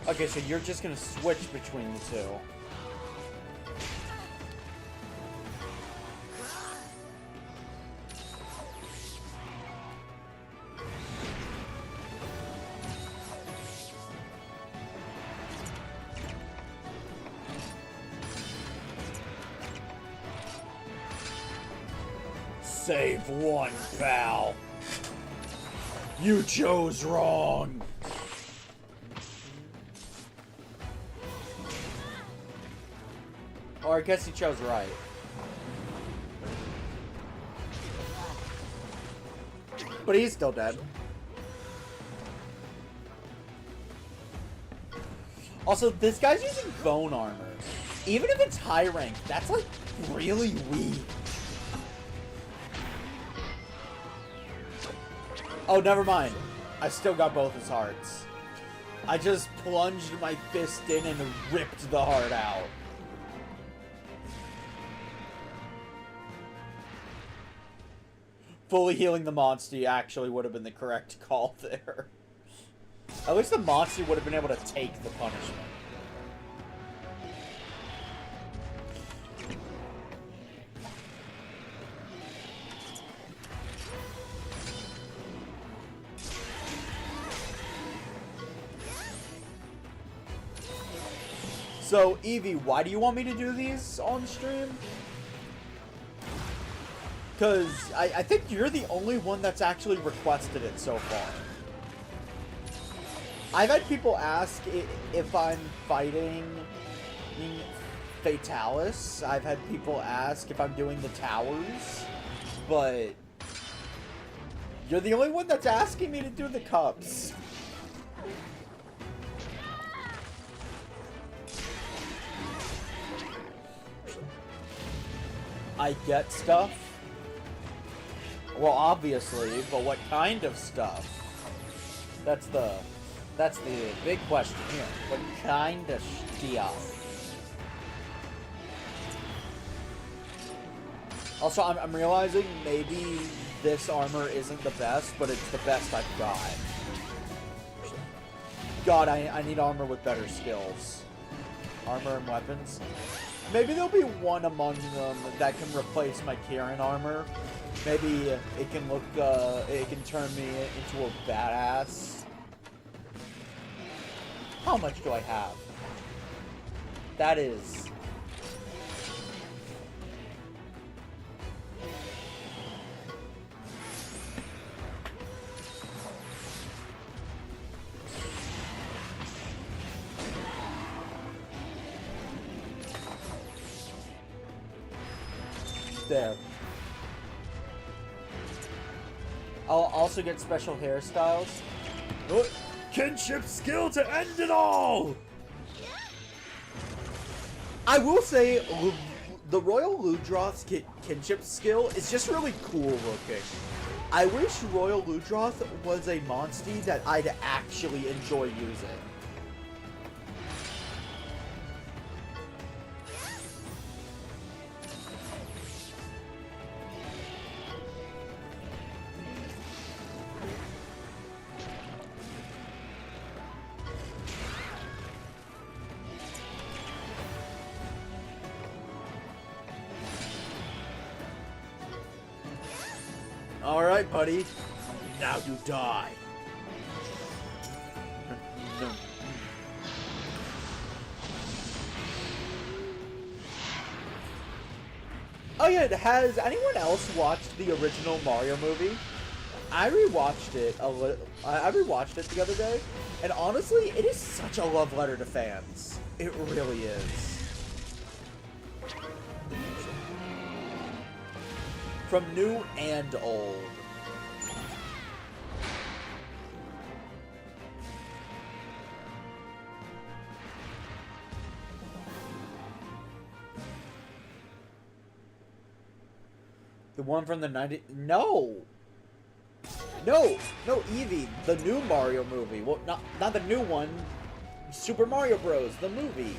[SPEAKER 1] Okay, so you're just gonna switch between the two. Save one, pal. You chose wrong.
[SPEAKER 2] Or I guess he chose right. But he's still dead. Also, this guy's using bone armor. Even if it's high rank, that's like really weak. Oh, never mind. I still got both his hearts. I just plunged my fist in and ripped the heart out. Fully healing the monster actually would have been the correct call there. At least the monster would have been able to take the punishment. So, Evie, why do you want me to do these on stream? Because I think you're the only one that's actually requested it so far. I've had people ask if I'm fighting Fatalis. I've had people ask if I'm doing the towers. But you're the only one that's asking me to do the cups. I get stuff. Well, obviously, but what kind of stuff? That's the big question here. What kind of stuff? Also, I'm realizing maybe this armor isn't the best, but it's the best I've got. God, I need armor with better skills. Armor and weapons. Maybe there'll be one among them that can replace my Kieran armor. Maybe it can look, it can turn me into a badass. How much do I have? That is... There. I'll also get special hairstyles. Oh, kinship skill to end it all! I will say, the Royal Ludroth's kinship skill is just really cool looking. I wish Royal Ludroth was a monstie that I'd actually enjoy using. Alright, buddy. Now you die. No. Oh yeah, has anyone else watched the original Mario movie? I rewatched it I rewatched it the other day, and honestly, it is such a love letter to fans. It really is. From new and old. The one from the 90s? No! No! No, Eevee, the new Mario movie. Well, not the new one. Super Mario Bros., the movie.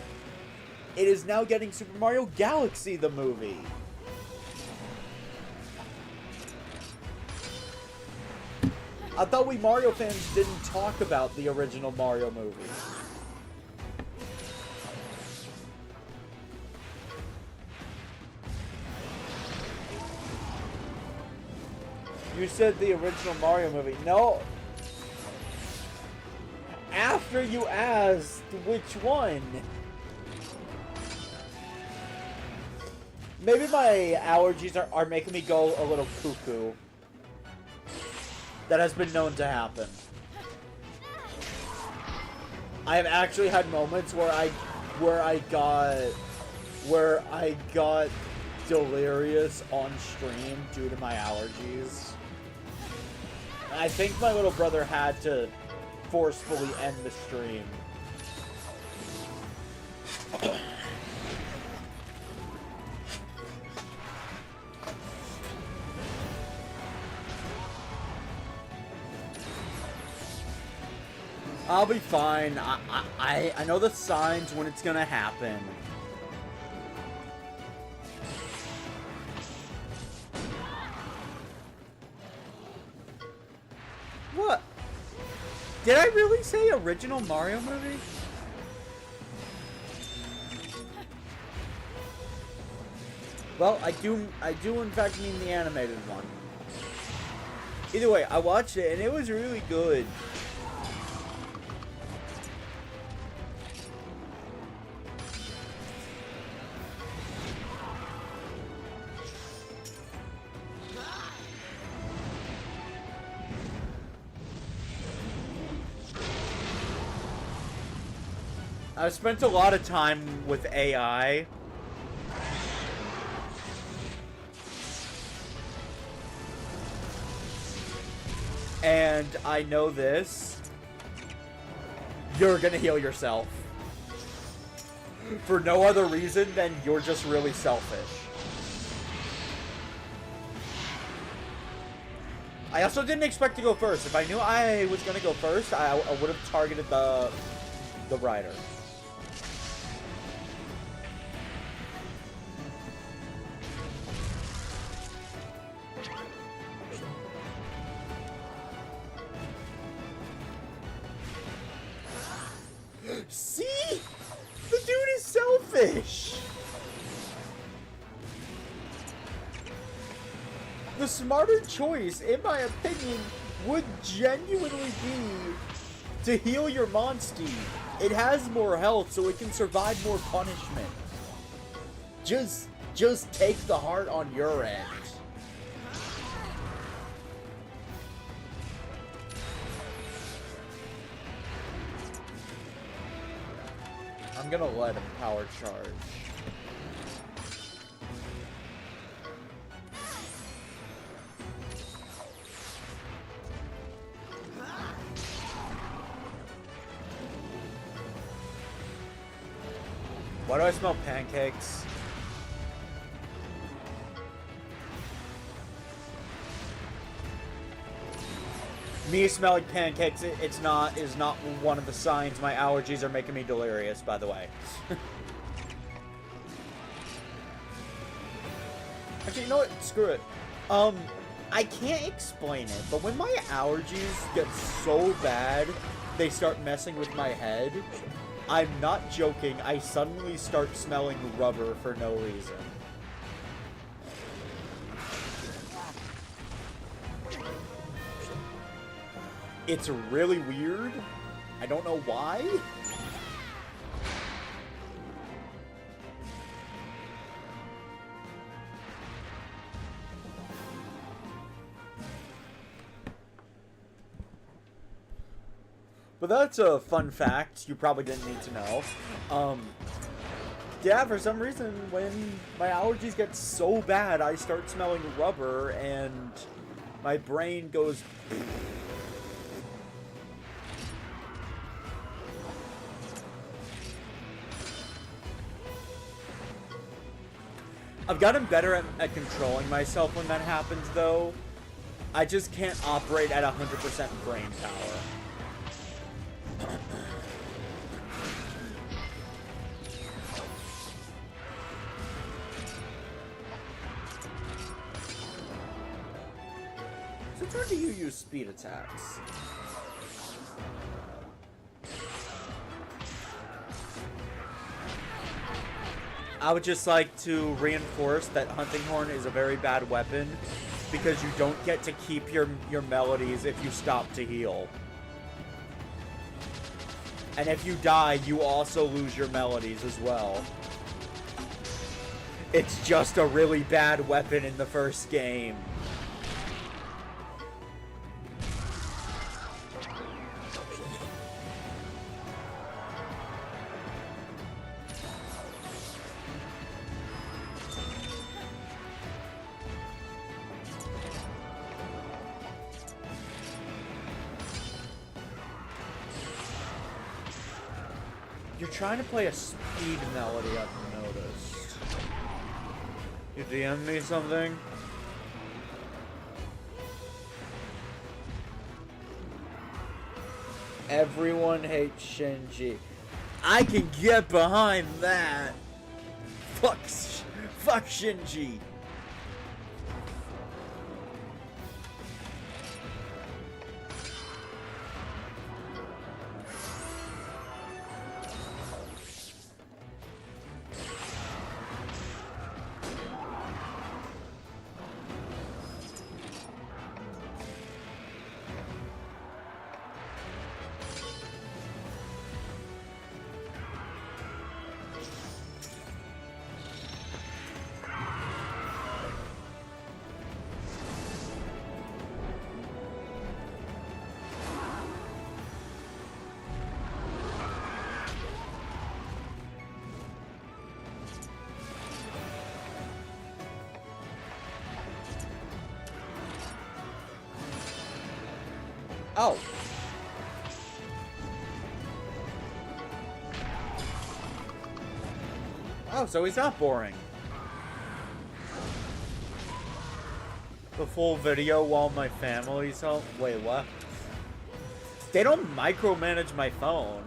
[SPEAKER 2] It is now getting Super Mario Galaxy, the movie. I thought we Mario fans didn't talk about the original Mario movie. You said the original Mario movie. No. After you asked which one. Maybe my allergies are making me go a little cuckoo. That has been known to happen. I have actually had moments where I got where I got delirious on stream due to my allergies. I think my little brother had to forcefully end the stream. I'll be fine. I know the signs when it's gonna happen. What? Did I really say original Mario movie? Well, I do in fact mean the animated one. Either way, I watched it and it was really good. I've spent a lot of time with AI. And I know this. You're gonna heal yourself. For no other reason than you're just really selfish. I also didn't expect to go first. If I knew I was gonna go first, I would have targeted the rider. See? The dude is selfish! The smarter choice, in my opinion, would genuinely be to heal your Monstie. It has more health, so it can survive more punishment. Just take the heart on your end. I'm gonna let him power charge. Why do I smell pancakes? Me smelling pancakes is not one of the signs my allergies are making me delirious, by the way. Actually, you know what? Screw it. I can't explain it, but when my allergies get so bad, they start messing with my head. I'm not joking, I suddenly start smelling rubber for no reason. It's really weird. I don't know why. But that's a fun fact you probably didn't need to know. Yeah, for some reason, when my allergies get so bad, I start smelling rubber, and my brain goes... I've gotten better at controlling myself when that happens, though. I just can't operate at 100% brain power. So where do you use speed attacks? I would just like to reinforce that Hunting Horn is a very bad weapon because you don't get to keep your melodies if you stop to heal. And if you die, you also lose your melodies as well. It's just a really bad weapon in the first game. You're trying to play a speed melody, I've noticed. You DM me something? Everyone hates Shinji. I can get behind that. Fuck Shinji. Oh. Oh, so he's not boring. The full video while my family's home? Wait, what? They don't micromanage my phone.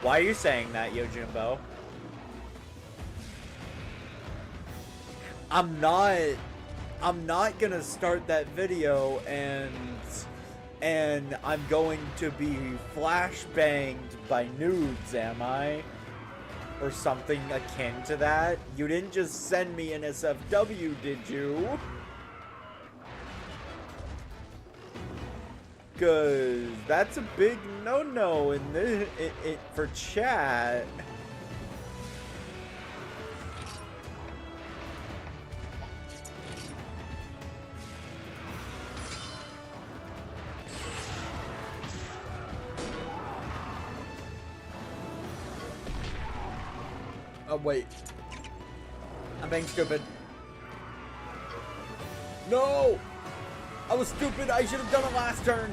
[SPEAKER 2] Why are you saying that, Yojimbo? I'm not gonna start that video and I'm going to be flashbanged by nudes, am I? Or something akin to that? You didn't just send me an SFW, did you? 'Cause that's a big no-no in this, for chat. Oh, wait. I'm being stupid. No! I was stupid. I should have done it last turn.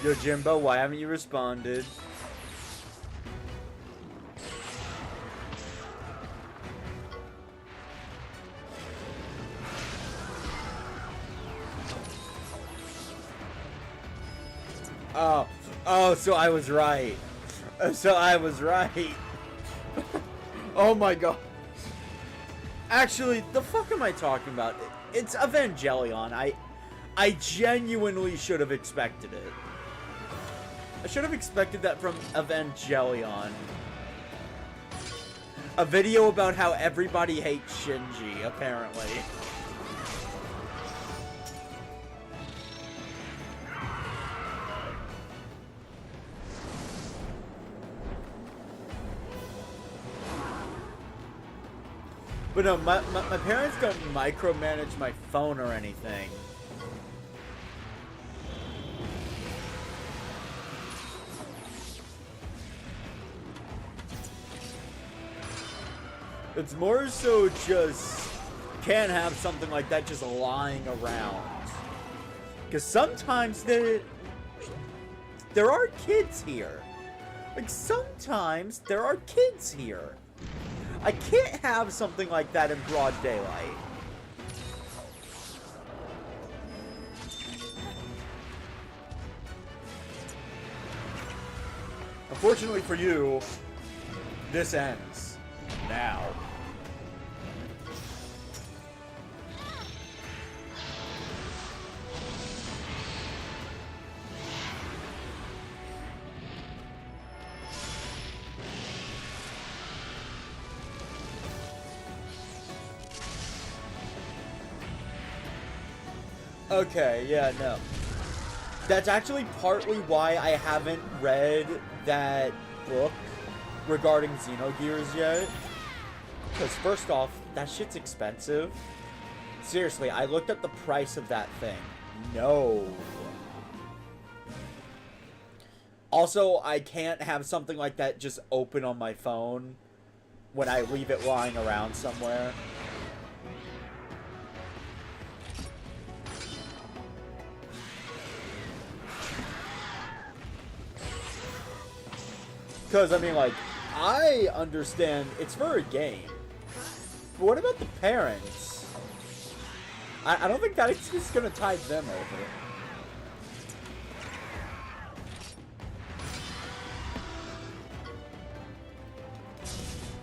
[SPEAKER 2] Yo, Jimbo, why haven't you responded? Oh, so I was right. So I was right. Oh my god. Actually, the fuck am I talking about? It's Evangelion. I genuinely should have expected it. I should have expected that from Evangelion. A video about how everybody hates Shinji, apparently. But no, my parents don't micromanage my phone or anything. It's more so just can't have something like that just lying around. Because sometimes there are kids here. Like, sometimes there are kids here. I can't have something like that in broad daylight. Unfortunately for you, this ends now. Okay, yeah, no. That's actually partly why I haven't read that book regarding Xenogears yet. Because first off, that shit's expensive. Seriously, I looked up the price of that thing. No. Also, I can't have something like that just open on my phone when I leave it lying around somewhere. Because, I mean, like, I understand it's for a game. But what about the parents? I don't think that it's just going to tide them over.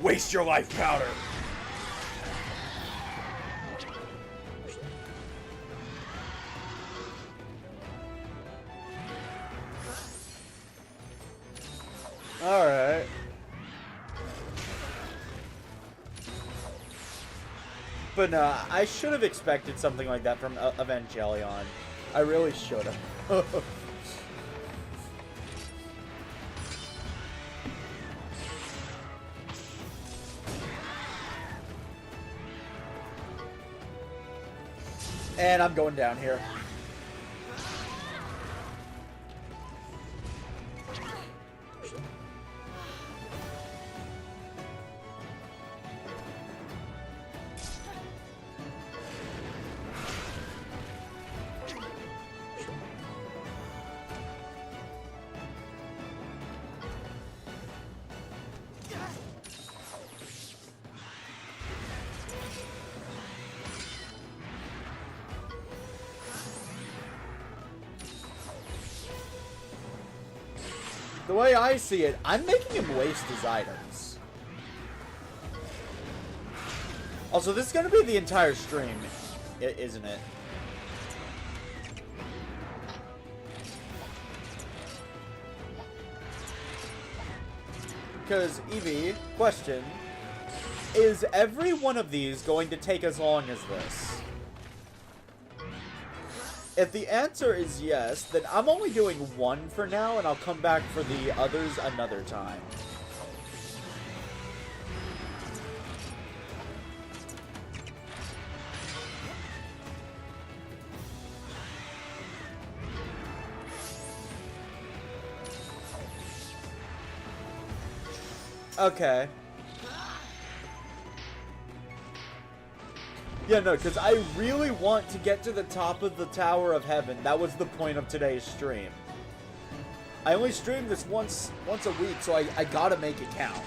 [SPEAKER 2] Waste your life powder! Alright. But no, I should have expected something like that from Evangelion. I really should have. And I'm going down here. The way I see it, I'm making him waste his items. Also, this is going to be the entire stream, isn't it? Because, Evie, question, is every one of these going to take as long as this? If the answer is yes, then I'm only doing one for now, and I'll come back for the others another time. Okay. Yeah, no, because I really want to get to the top of the Tower of Heaven. That was the point of today's stream. I only stream this once a week, so I gotta make it count.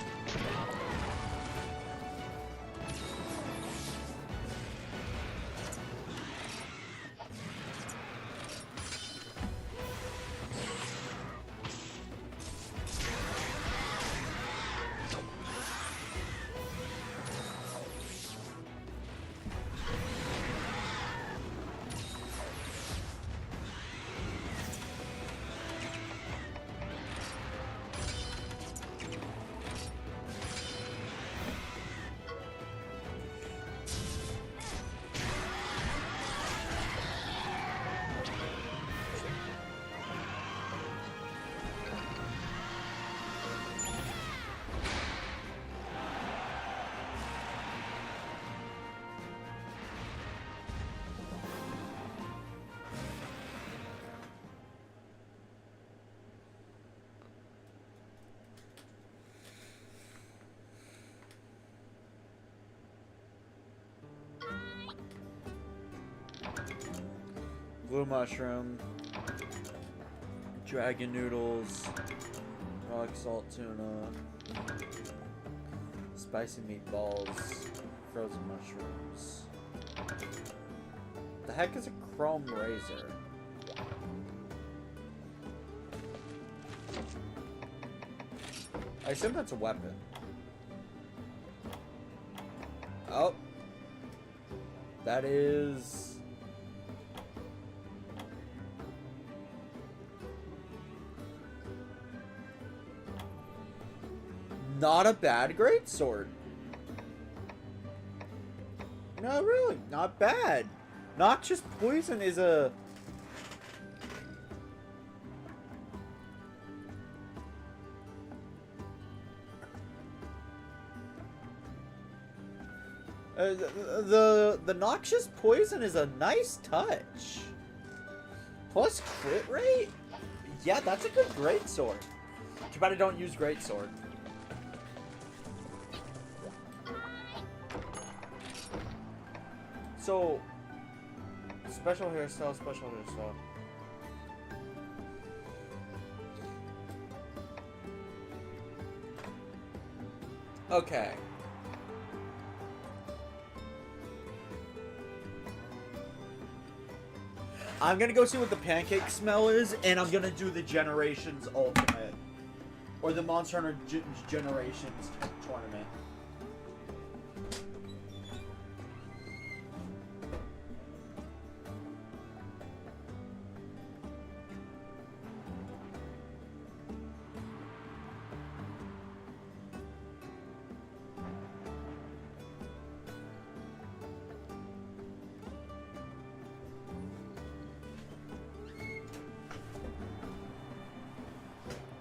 [SPEAKER 2] Blue mushroom, dragon noodles, rock salt tuna, spicy meatballs, frozen mushrooms. The heck is a chrome razor? I assume that's a weapon. Oh. That is... not a bad greatsword. No, really, not bad. Noxious poison is a... the noxious poison is a nice touch. Plus crit rate? Yeah, that's a good greatsword. Too bad I don't use greatsword. So, special hairstyle, special hairstyle. Okay. I'm gonna go see what the pancake smell is, and I'm gonna do the Generations Ultimate. Or the Monster Hunter Generations tournament.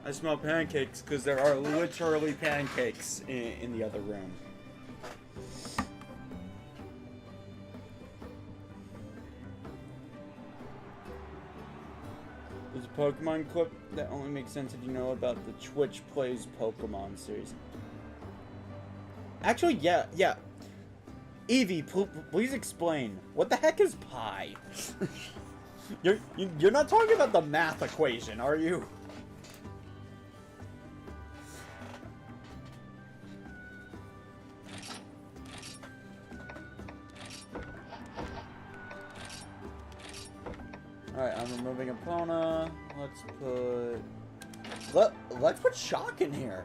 [SPEAKER 2] I smell pancakes because there are literally pancakes in the other room. There's a Pokemon clip that only makes sense if you know about the Twitch Plays Pokemon series. Actually, yeah. Evie, please explain. What the heck is pi? You're not talking about the math equation, are you? Alright, I'm removing Epona. Let's put Shock in here.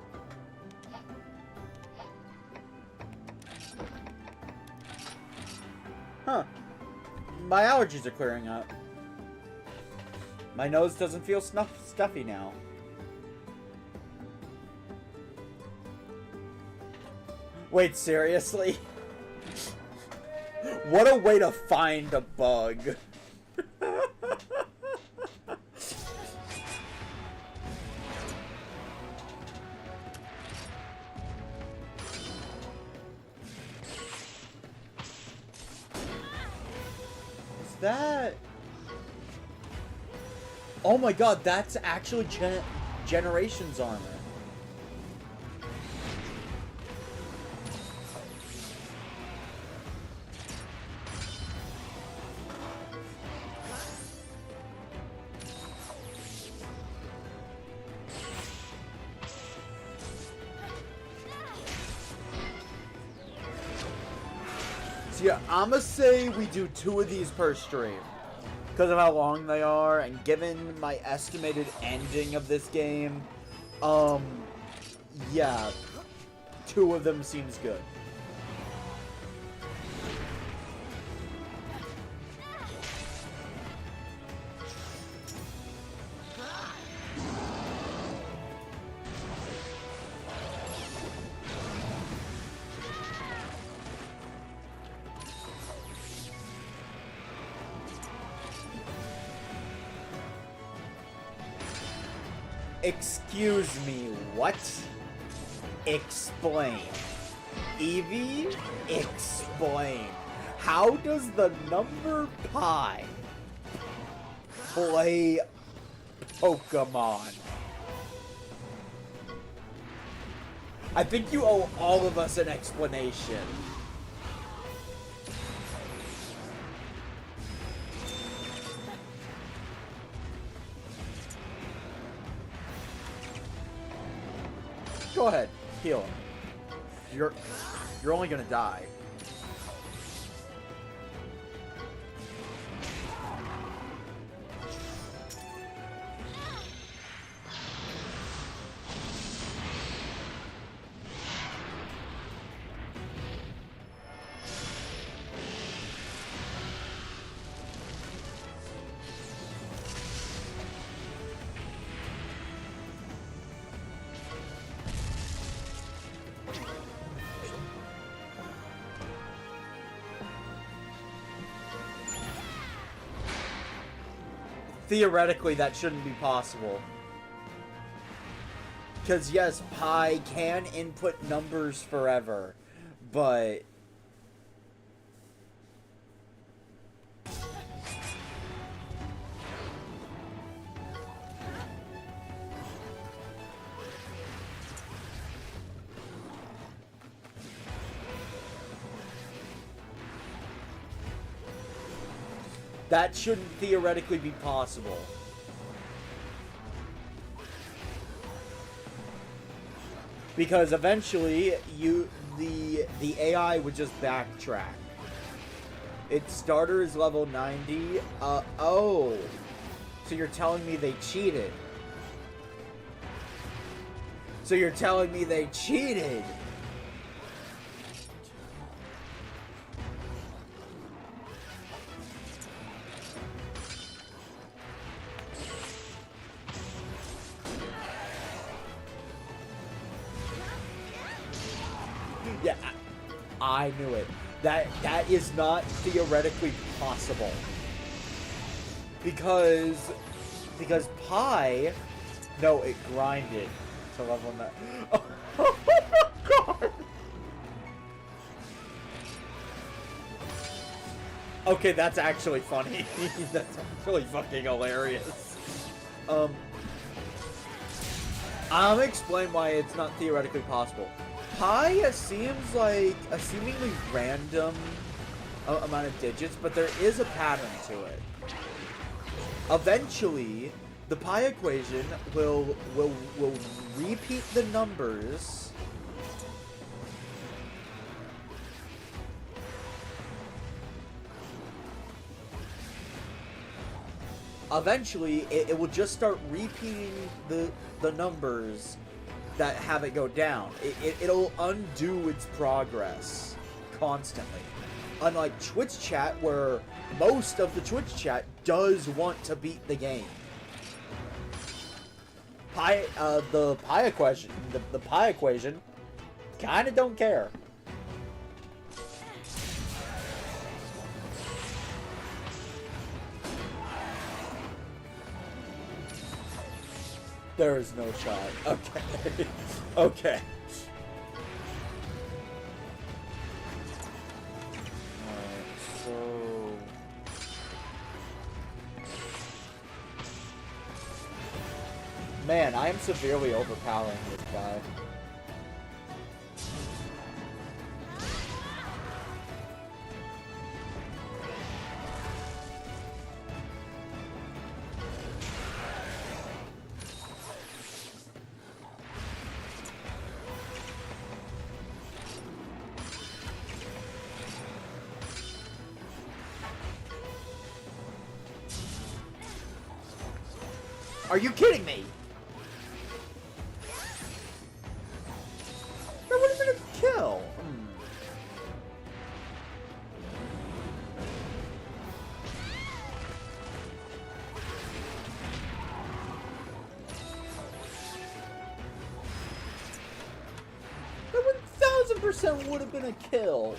[SPEAKER 2] Huh. My allergies are clearing up. My nose doesn't feel stuffy now. Wait, seriously? What a way to find a bug. That... Oh my god, that's actually Generations armor. So yeah, I'ma say we do 2 of these per stream. Because of how long they are, and given my estimated ending of this game, yeah, 2 of them seems good. Excuse me, what? Explain. Evie, explain. How does the number pi play Pokemon? I think you owe all of us an explanation. Go ahead, heal him. You're only gonna die. theoretically, that shouldn't be possible. Because, yes, pi can input numbers forever, but... that shouldn't theoretically be possible. Because eventually, the AI would just backtrack. Its starter is level 90. Oh. So you're telling me they cheated. So you're telling me they cheated. Yeah, I knew it. That is not theoretically possible. Because pi, no, it grinded to level 9. Oh my god. Okay, that's actually funny. That's actually fucking hilarious. I'll explain why it's not theoretically possible. Pi seems like a seemingly random amount of digits, but there is a pattern to it. Eventually, the pi equation will repeat the numbers eventually it will just start repeating the numbers that have it go down. It'll undo its progress constantly. Unlike Twitch chat, where most of the Twitch chat does want to beat the game. The pi equation kinda don't care. There is no shot. Okay. Okay. Alright, so... man, I am severely overpowering this guy. Are you kidding me? That would have been a kill. That 1000% would have been a kill.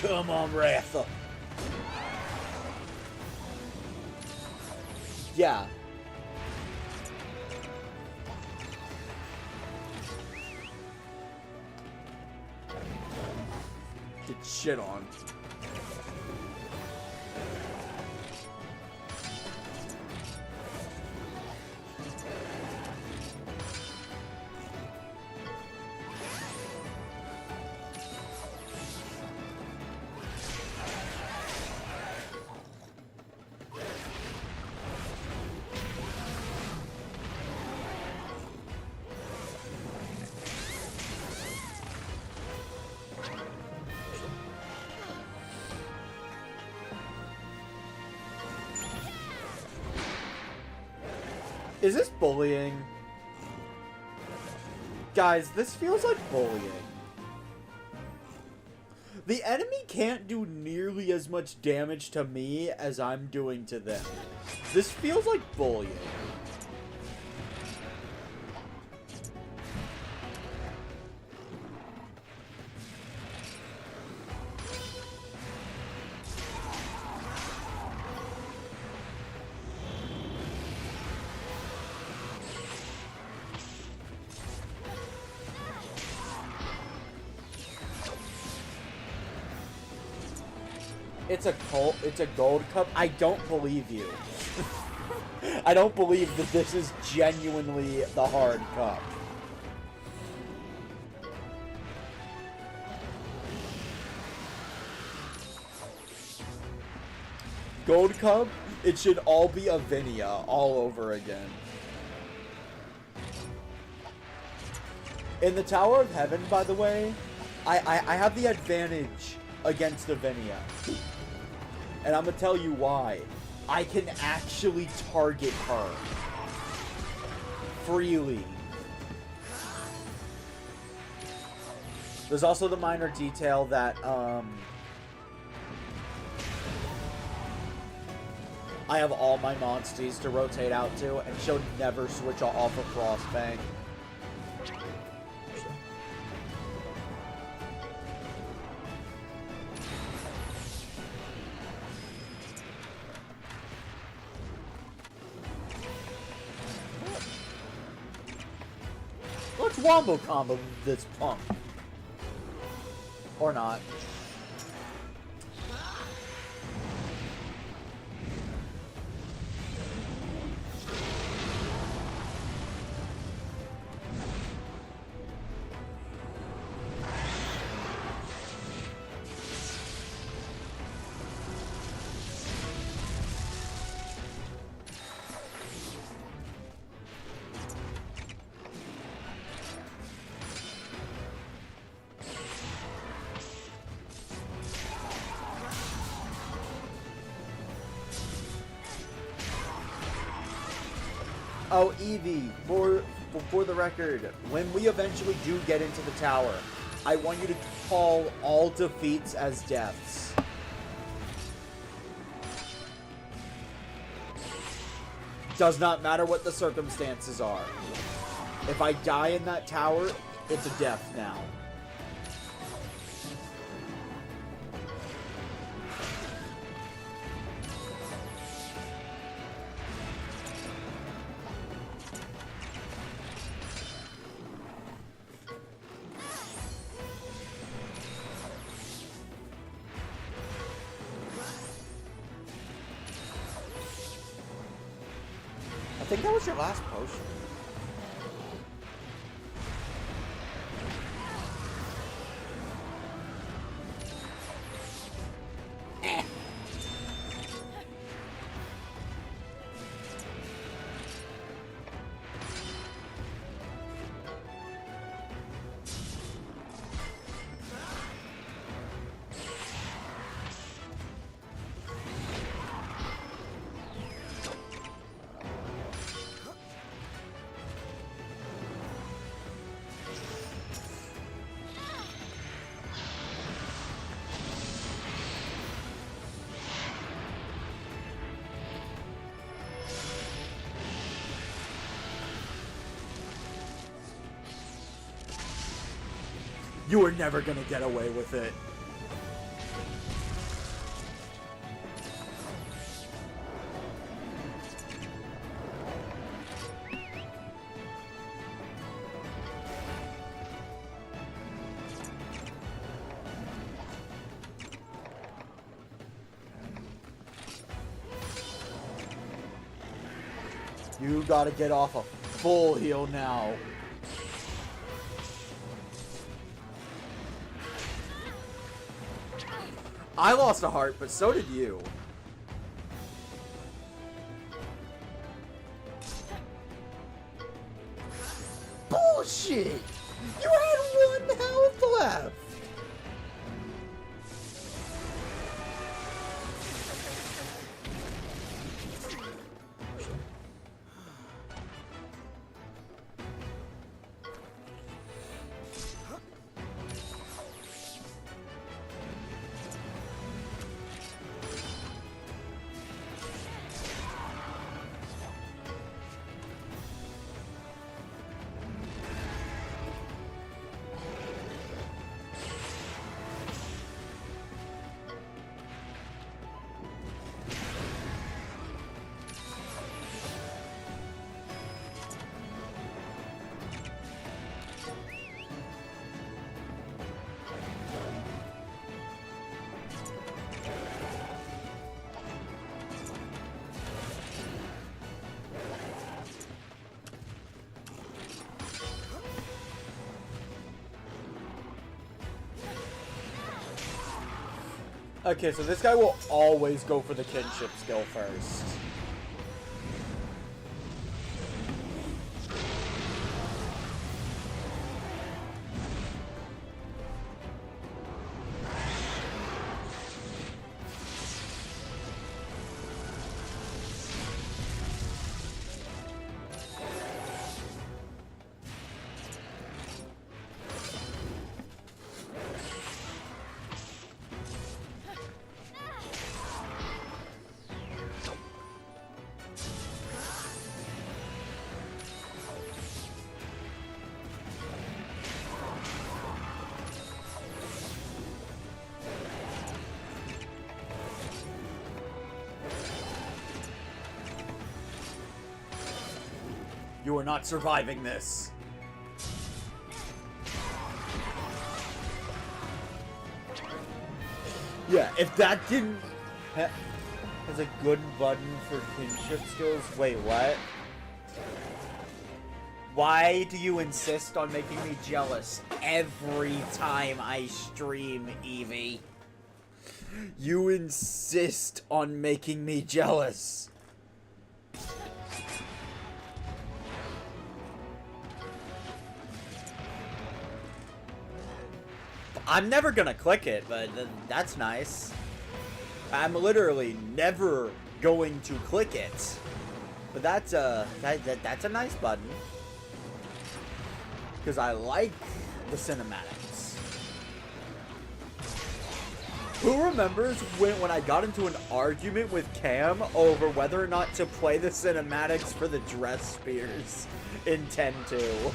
[SPEAKER 2] Come on, Ratha. Yeah. Get shit on. Is this bullying? Guys, this feels like bullying. The enemy can't do nearly as much damage to me as I'm doing to them. This feels like bullying. It's a gold cup. I don't believe you. I don't believe that this is genuinely the hard cup. Gold cup, it should all be a Vinia all over again. In the Tower of Heaven, by the way, I have the advantage against a Vinia. And I'm gonna tell you why. I can actually target her freely. There's also the minor detail that, I have all my monsties to rotate out to, and she'll never switch off of Frostbang. Let's wombo combo this punk. Or not. Oh, Evie, for the record, when we eventually do get into the tower, I want you to call all defeats as deaths. Does not matter what the circumstances are. If I die in that tower, it's a death now. I think that was your last potion. You were never gonna get away with it. You gotta get off a full heal now. I lost a heart, but so did you. Bullshit! You had 1 health left! Okay, so this guy will always go for the kinship skill first. You are not surviving this. Yeah, if that didn't has a good button for kinship skills. Wait, what? Why do you insist on making me jealous every time I stream, Evie? You insist on making me jealous. I'm never gonna click it, but that's nice. I'm literally never going to click it. But that's that's a nice button. Because I like the cinematics. Who remembers when I got into an argument with Cam over whether or not to play the cinematics for the dress spears in 10-2?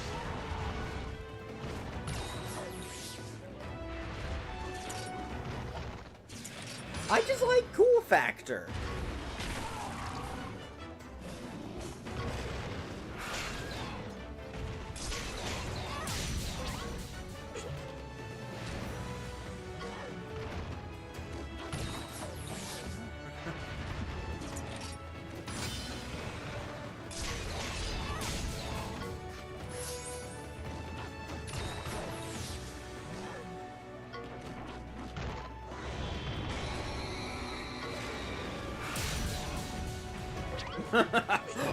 [SPEAKER 2] I just like cool factor.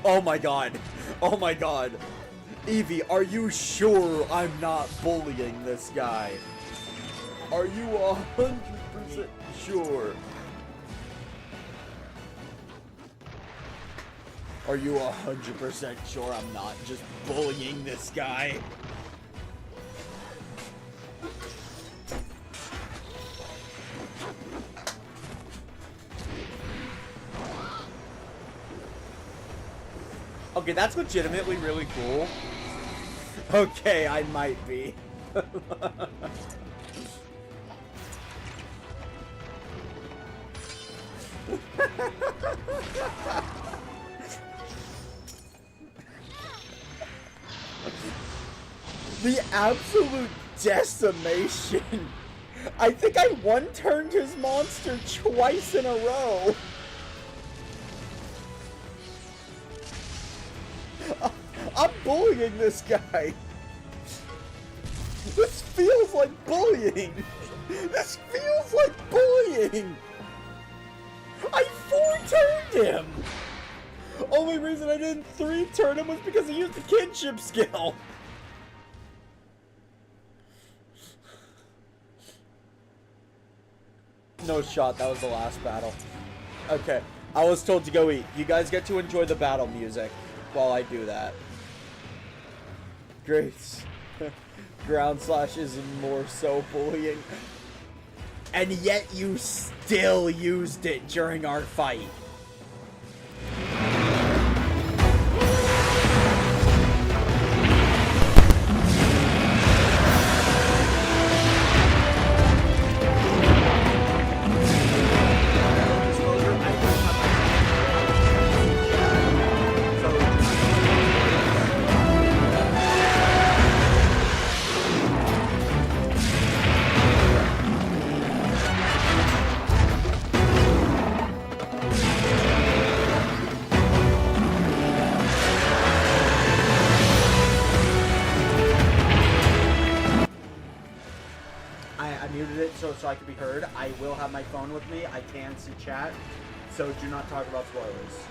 [SPEAKER 2] Oh my god. Oh my god. Evie, are you sure I'm not bullying this guy? Are you 100% sure? Are you 100% sure I'm not just bullying this guy? Okay, that's legitimately really cool. Okay, I might be. The absolute decimation. I think I one-turned his monster twice in a row. I'm bullying this guy. This feels like bullying. This feels like bullying. I 4-turned him. Only reason I didn't 3-turn him was because he used the kinship skill. No shot, that was the last battle. Okay, I was told to go eat. You guys get to enjoy the battle music while I do that. Great. Ground slash is more so bullying. And yet you still used it during our fight.
[SPEAKER 1] muted it so I could be heard. I will have my phone with me. I can see chat, so do not talk about spoilers.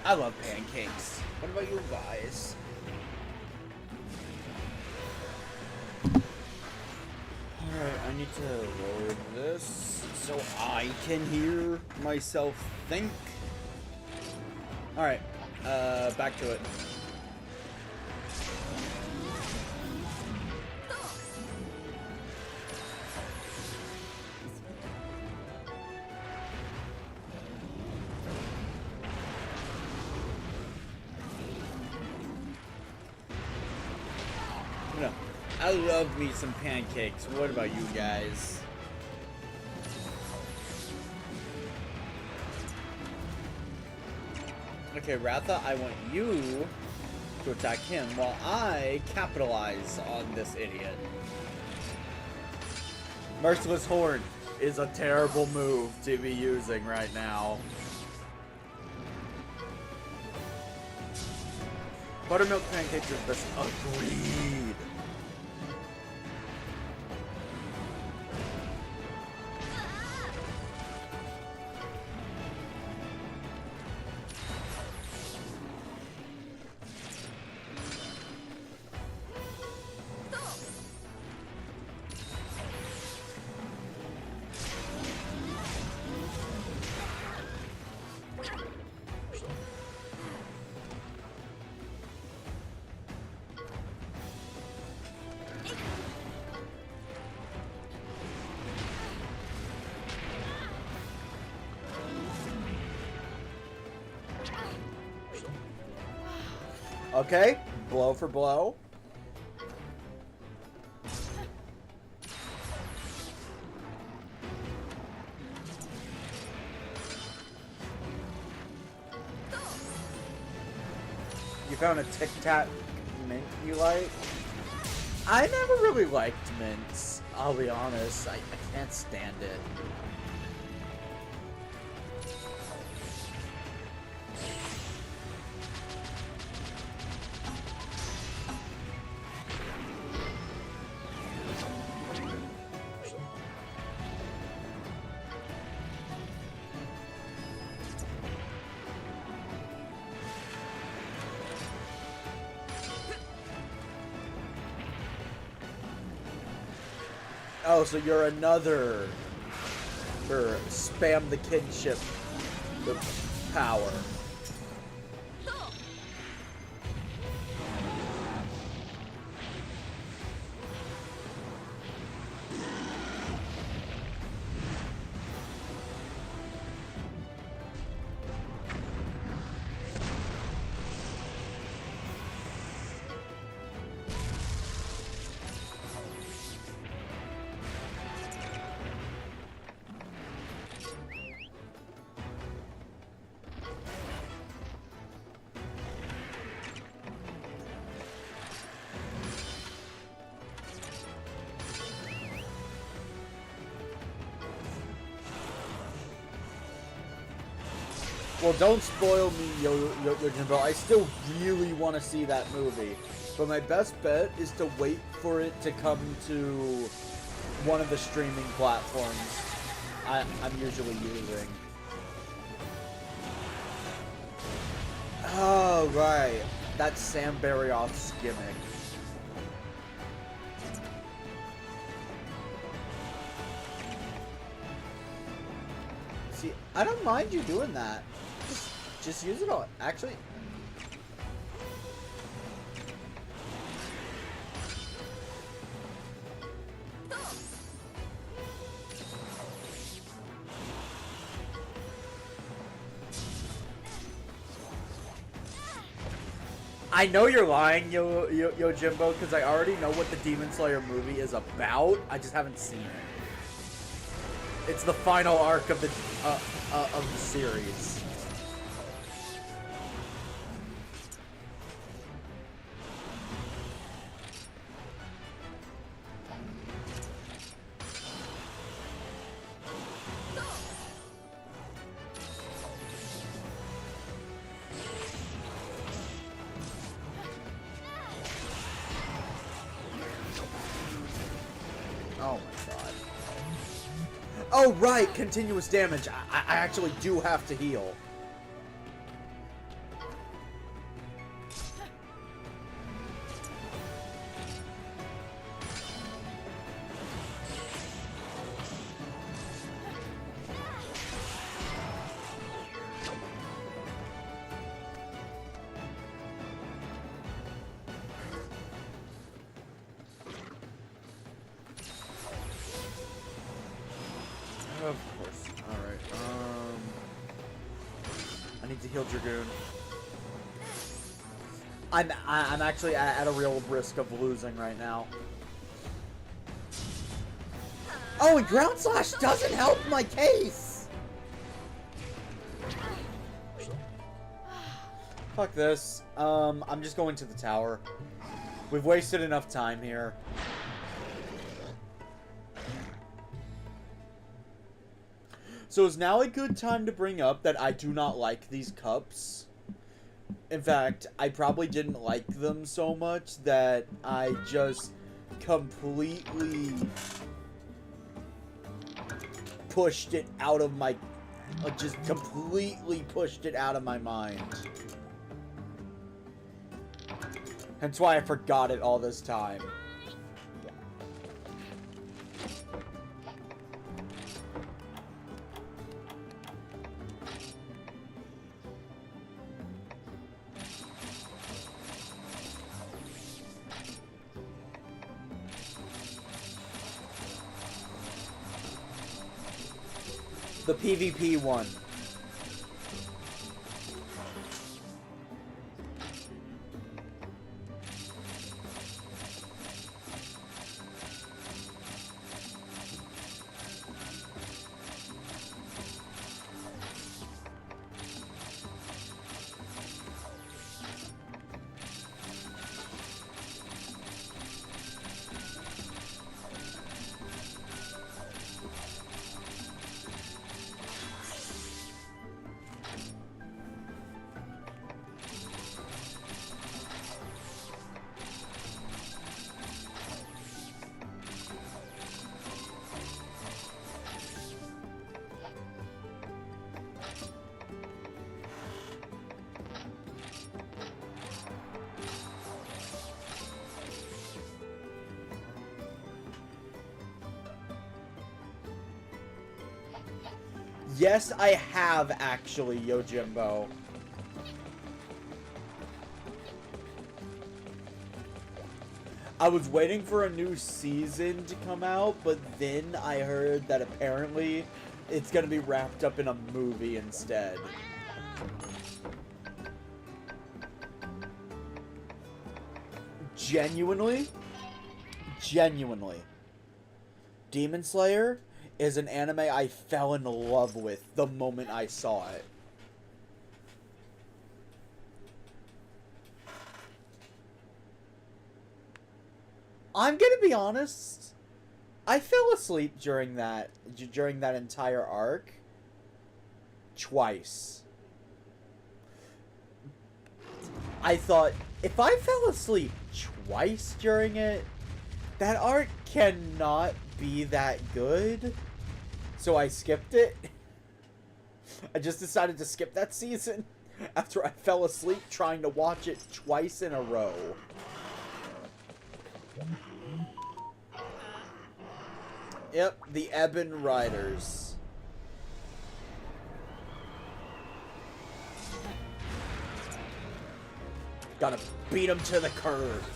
[SPEAKER 2] I love pancakes. What about you guys? Alright, I need to lower this so I can hear myself think. Alright, back to it. No, I love me some pancakes. What about you guys? Okay, Ratha, I want you to attack him while I capitalize on this idiot. Merciless Horn is a terrible move to be using right now. Buttermilk pancakes is best. Agreed. Okay, blow for blow. You found a Tic Tac mint you like? I never really liked mints, I'll be honest. I can't stand it. Oh, so you're another for spam the kinship the power. Well, don't spoil me, Yo Jimbo. I still really want to see that movie. But my best bet is to wait for it to come to one of the streaming platforms I'm usually using. Oh, right. That's Sam Barriott's gimmick. See, I don't mind you doing that. Just use it all. Actually, I know you're lying, Yo Jimbo, because I already know what the Demon Slayer movie is about. I just haven't seen it. It's the final arc of the series. Oh my god. Oh right, continuous damage. I actually do have to heal. I need to heal Dragoon. I'm actually at a real risk of losing right now. Oh, and Ground Slash doesn't help my case! Fuck this. I'm just going to the tower. We've wasted enough time here. So is now a good time to bring up that I do not like these cups? In fact, I probably didn't like them so much that I just completely pushed it out of my... just completely pushed it out of my mind. That's why I forgot it all this time. The PvP one. Yes, I have actually, Yojimbo. I was waiting for a new season to come out, but then I heard that apparently it's gonna be wrapped up in a movie instead. Genuinely, Demon Slayer is an anime I fell in love with the moment I saw it. I'm gonna be honest, I fell asleep during that entire arc twice. I thought, if I fell asleep twice during it, that arc cannot be that good. So I skipped it. I just decided to skip that season after I fell asleep trying to watch it twice in a row. Yep, the Ebon Riders. Gotta beat them to the curve.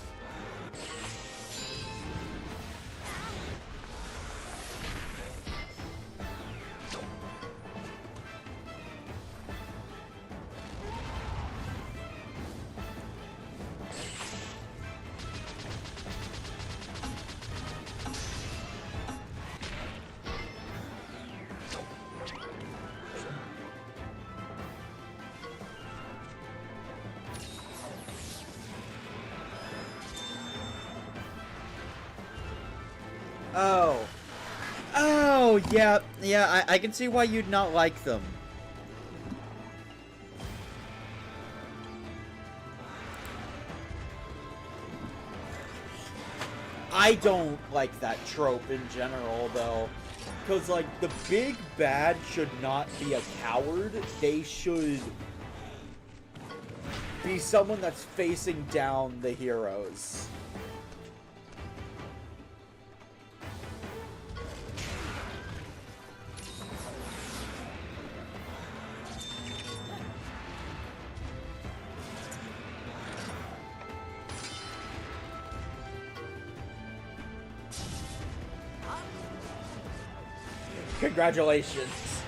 [SPEAKER 2] Oh, yeah, I can see why you'd not like them. I don't like that trope in general, though. Because, like, the big bad should not be a coward. They should be someone that's facing down the heroes. Congratulations.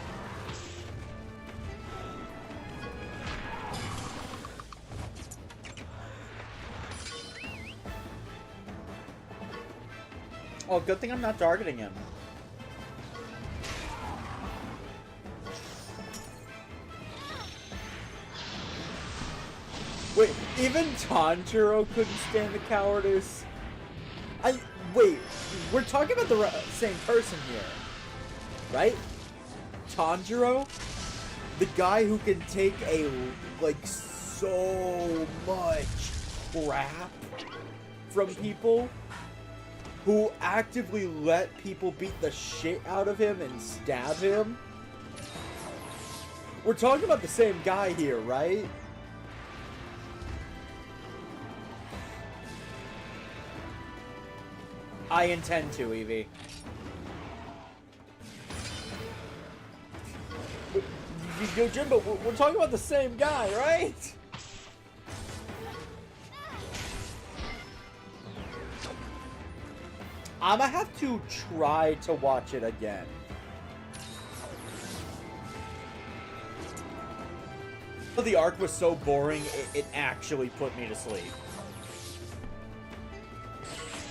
[SPEAKER 2] Oh, good thing I'm not targeting him. Wait, even Tanjiro couldn't stand the cowardice? Wait, we're talking about the same person here, right? Tanjiro? The guy who can take so much crap from people, who actively let people beat the shit out of him and stab him? We're talking about the same guy here, right? I intend to, Evie. Yo, Jimbo, we're talking about the same guy, right? I'ma have to try to watch it again. The arc was so boring, it actually put me to sleep.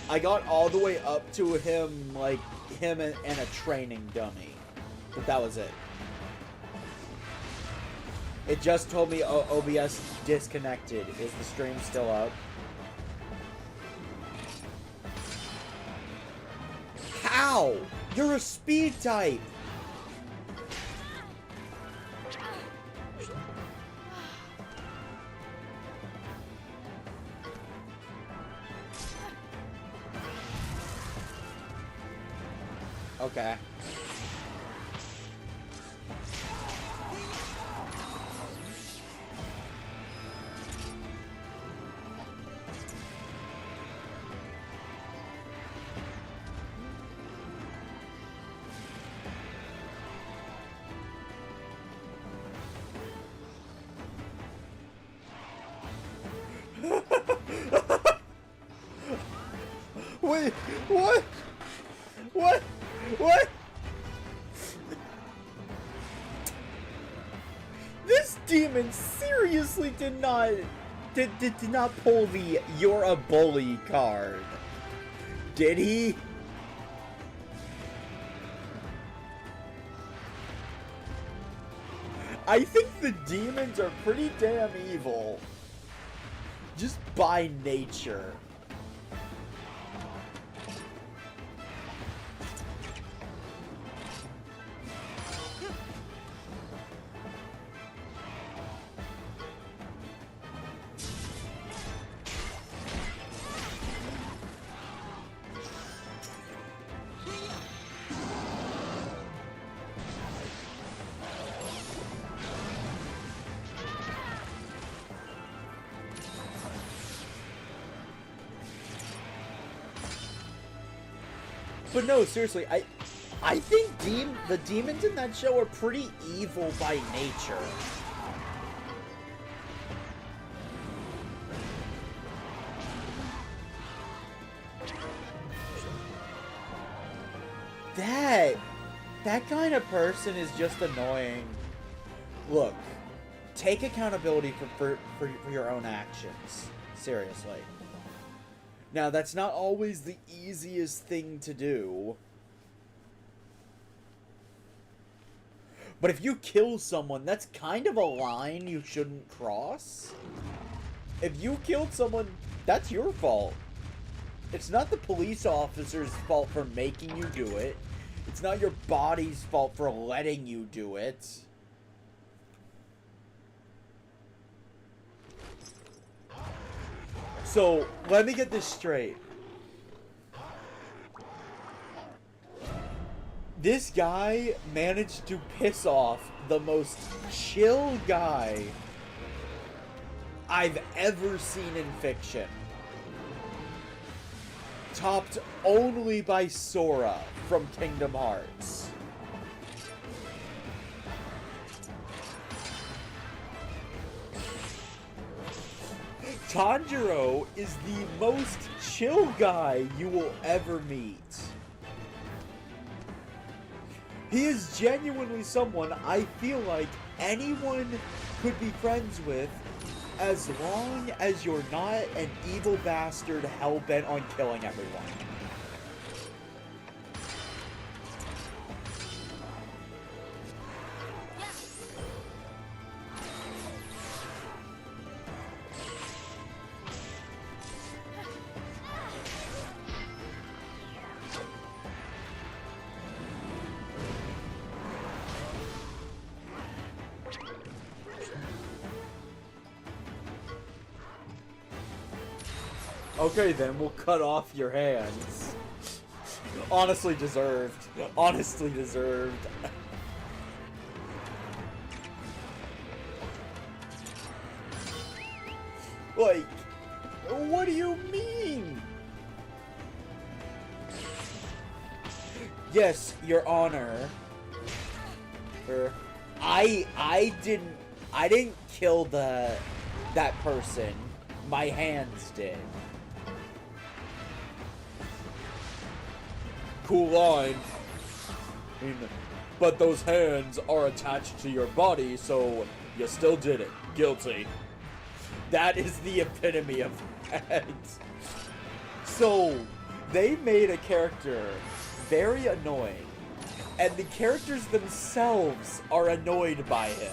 [SPEAKER 2] I got all the way up to him, him and a training dummy. But that was it. It just told me OBS disconnected. Is the stream still up? How? You're a speed type! Okay. Wait, what? What? What? This demon seriously did not pull the "you're a bully" card. Did he? I think the demons are pretty damn evil. Just by nature. But no, seriously, I think the demons in that show are pretty evil by nature. That kind of person is just annoying. Look, take accountability for your own actions. Seriously. Now, that's not always the easiest thing to do. But if you kill someone, that's kind of a line you shouldn't cross. If you killed someone, that's your fault. It's not the police officer's fault for making you do it. It's not your body's fault for letting you do it. So, let me get this straight. This guy managed to piss off the most chill guy I've ever seen in fiction. Topped only by Sora from Kingdom Hearts. Tanjiro is the most chill guy you will ever meet. He is genuinely someone I feel like anyone could be friends with as long as you're not an evil bastard hell-bent on killing everyone. Okay, then we'll cut off your hands. Honestly deserved. Honestly deserved. Like, what do you mean? Yes, Your Honor. I didn't kill that person. My hands did. Cool line. I mean, but those hands are attached to your body, so you still did it. Guilty. That is the epitome of that. So, they made a character very annoying, and the characters themselves are annoyed by him.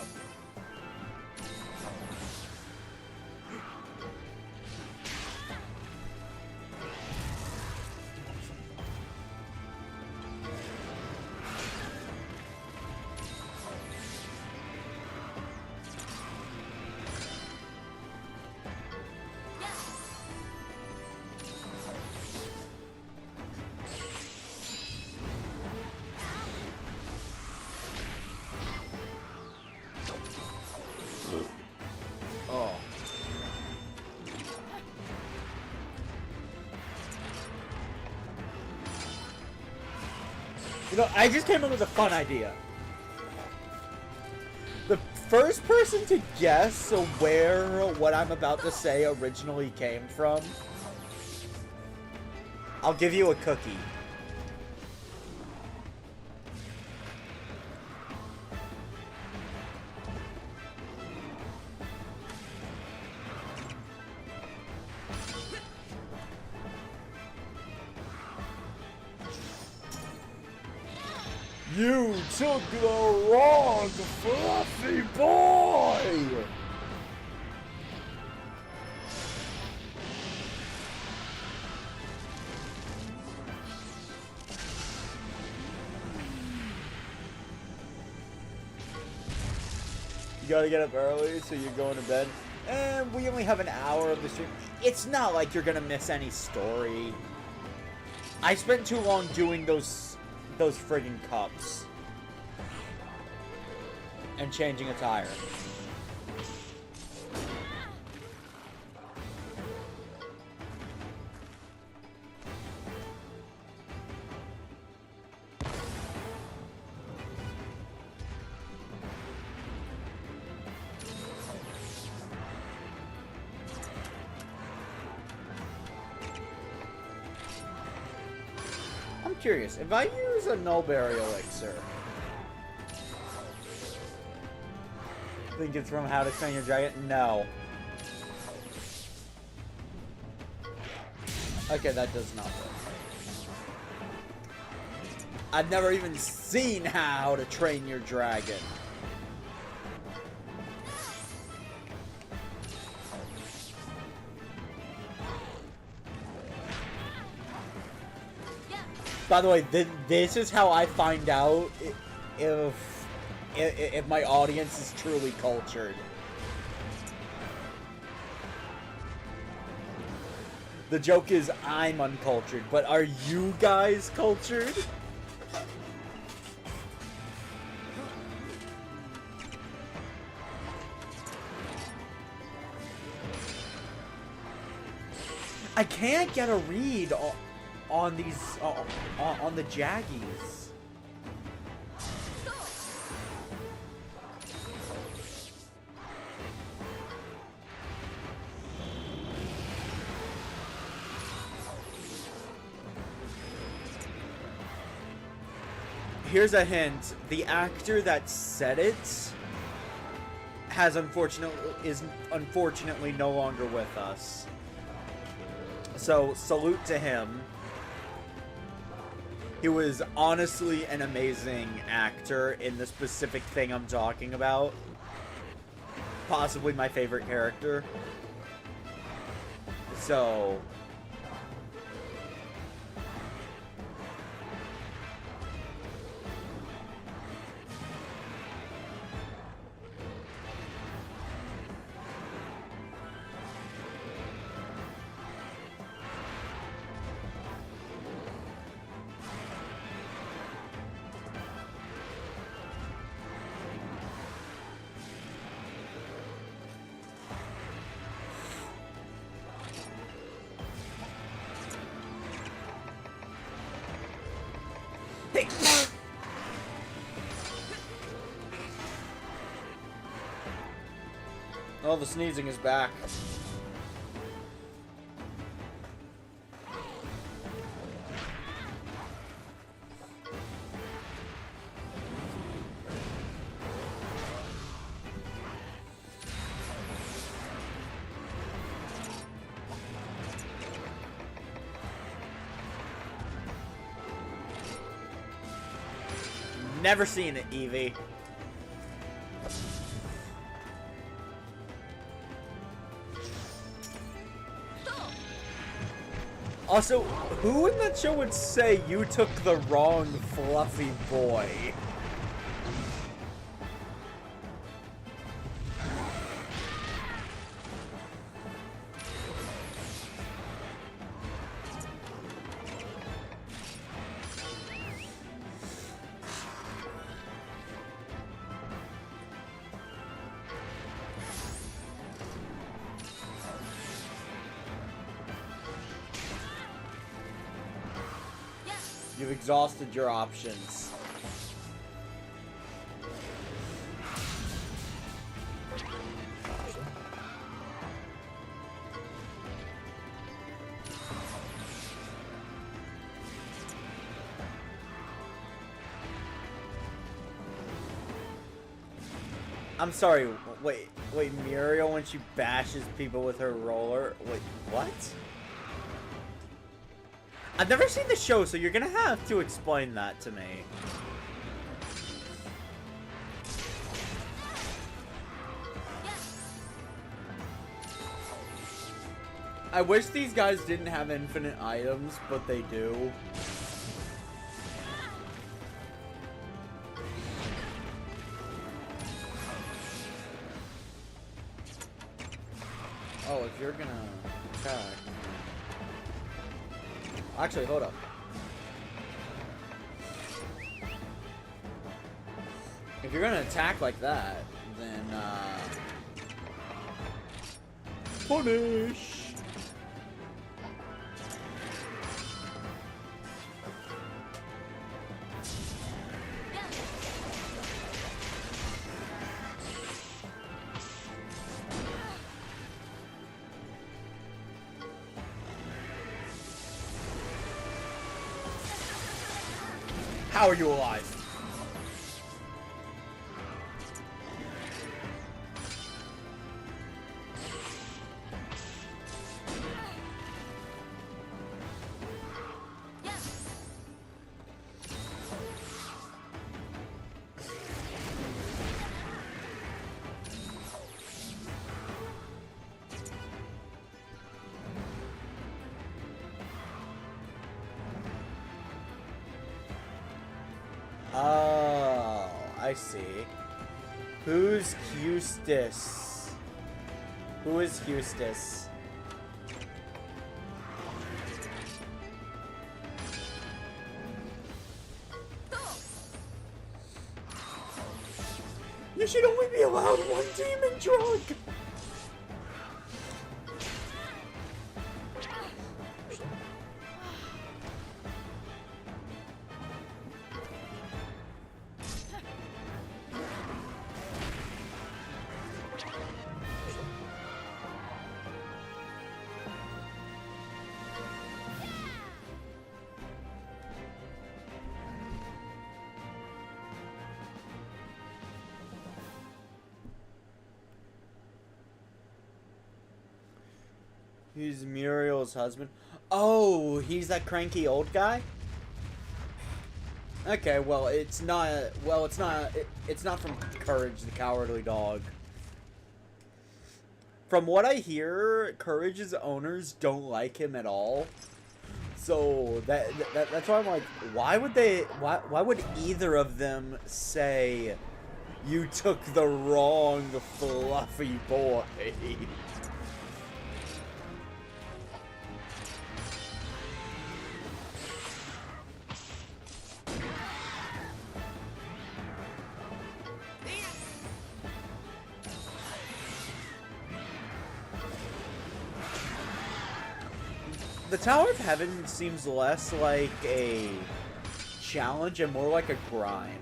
[SPEAKER 2] Oh. You know, I just came up with a fun idea. The first person to guess where what I'm about to say originally came from, I'll give you a cookie. You took the wrong fluffy boy! You gotta get up early, so you're going to bed. And we only have an hour of the stream. It's not like you're gonna miss any story. I spent too long doing those friggin' cups. And changing a tire. I'm curious, if I use a Nullberry elixir, think it's from How to Train Your Dragon? No. Okay, that does not work. I've never even seen How to Train Your Dragon. By the way, this is how I find out if my audience is truly cultured. The joke is I'm uncultured, but are you guys cultured? I can't get a read on these on the Jaggies. Here's a hint: the actor that said it is unfortunately no longer with us. So salute to him. He was honestly an amazing actor in the specific thing I'm talking about. Possibly my favorite character. So me! Oh, the sneezing is back. Never seen it, Evie. Also, who in that show would say you took the wrong fluffy boy? You've exhausted your options. I'm sorry, wait, Muriel when she bashes people with her roller? Wait, what? I've never seen the show, so you're gonna have to explain that to me. I wish these guys didn't have infinite items, but they do. Oh, if you're gonna attack... Actually, hold up. If you're gonna attack like that, then, punish! How are you alive? Oh, I see. Who's Eustace? Who is Eustace? You should only be allowed one demon drug! He's Muriel's husband. Oh, he's that cranky old guy? Okay, well, it's not from Courage the Cowardly Dog. From what I hear, Courage's owners don't like him at all. So that's why I'm like, why would either of them say you took the wrong fluffy boy? The Tower of Heaven seems less like a challenge and more like a grind.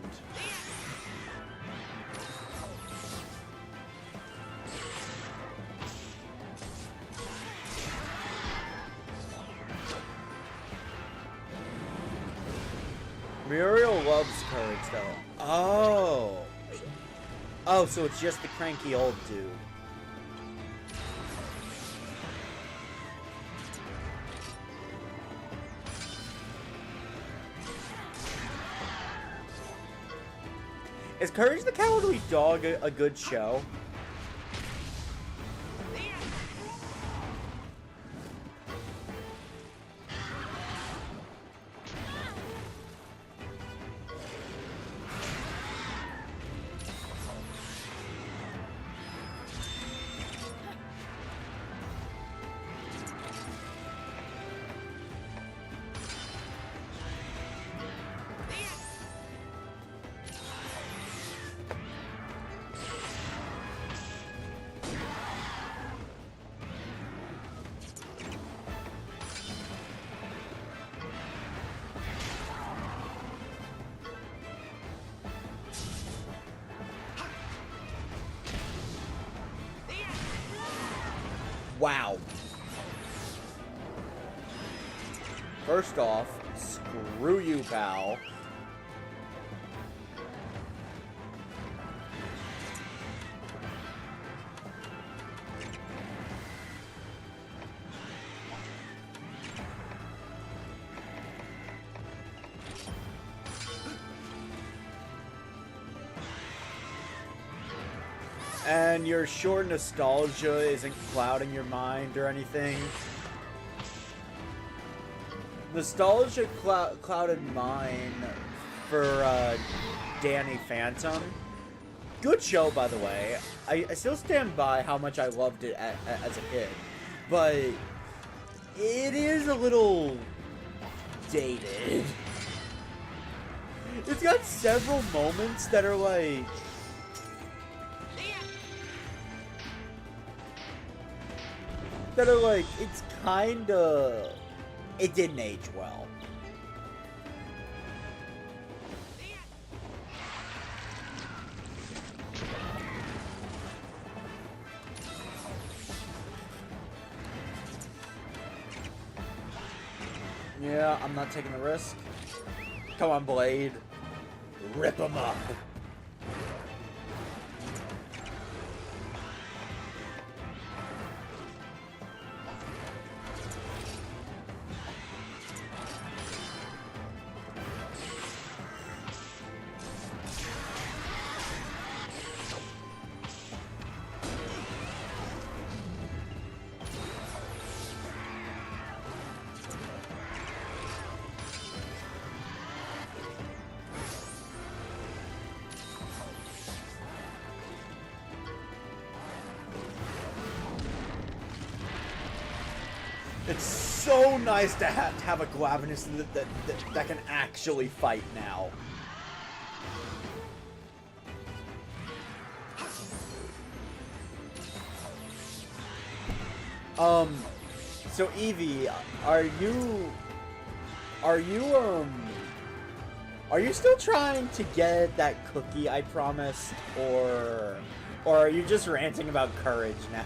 [SPEAKER 2] Muriel loves courage, though. Oh. Oh, so it's just the cranky old dude. Is Courage the Cowardly Dog a good show? Wow. First off, screw you, pal. And your short nostalgia isn't clouding your mind or anything? Nostalgia clouded mine for Danny Phantom. Good show, by the way. I still stand by how much I loved it as a kid. But it is a little dated. It's got several moments that are like... it's kinda... It didn't age well. Yeah, I'm not taking the risk. Come on, Blade. Rip him up. It's so nice to have a Glavenus that can actually fight now. So Evie, are you still trying to get that cookie I promised, or are you just ranting about courage now?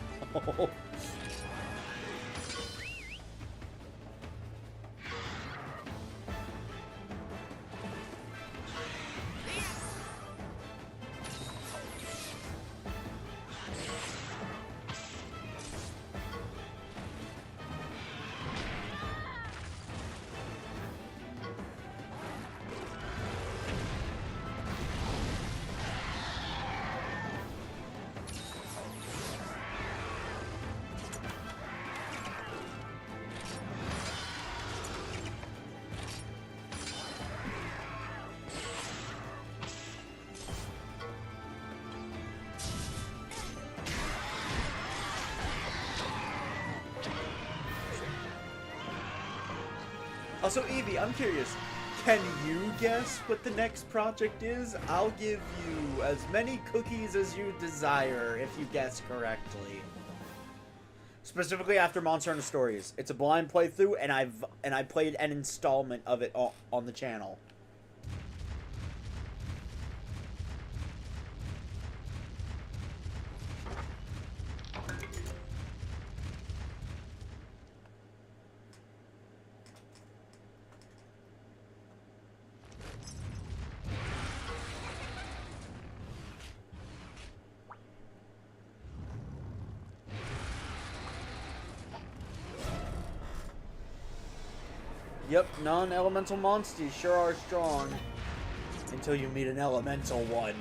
[SPEAKER 2] Also, Evie, I'm curious, can you guess what the next project is? I'll give you as many cookies as you desire if you guess correctly. Specifically after Monster Hunter Stories. It's a blind playthrough, and I played an installment of it on the channel. Yep, non-elemental monsters sure are strong. Until you meet an elemental one.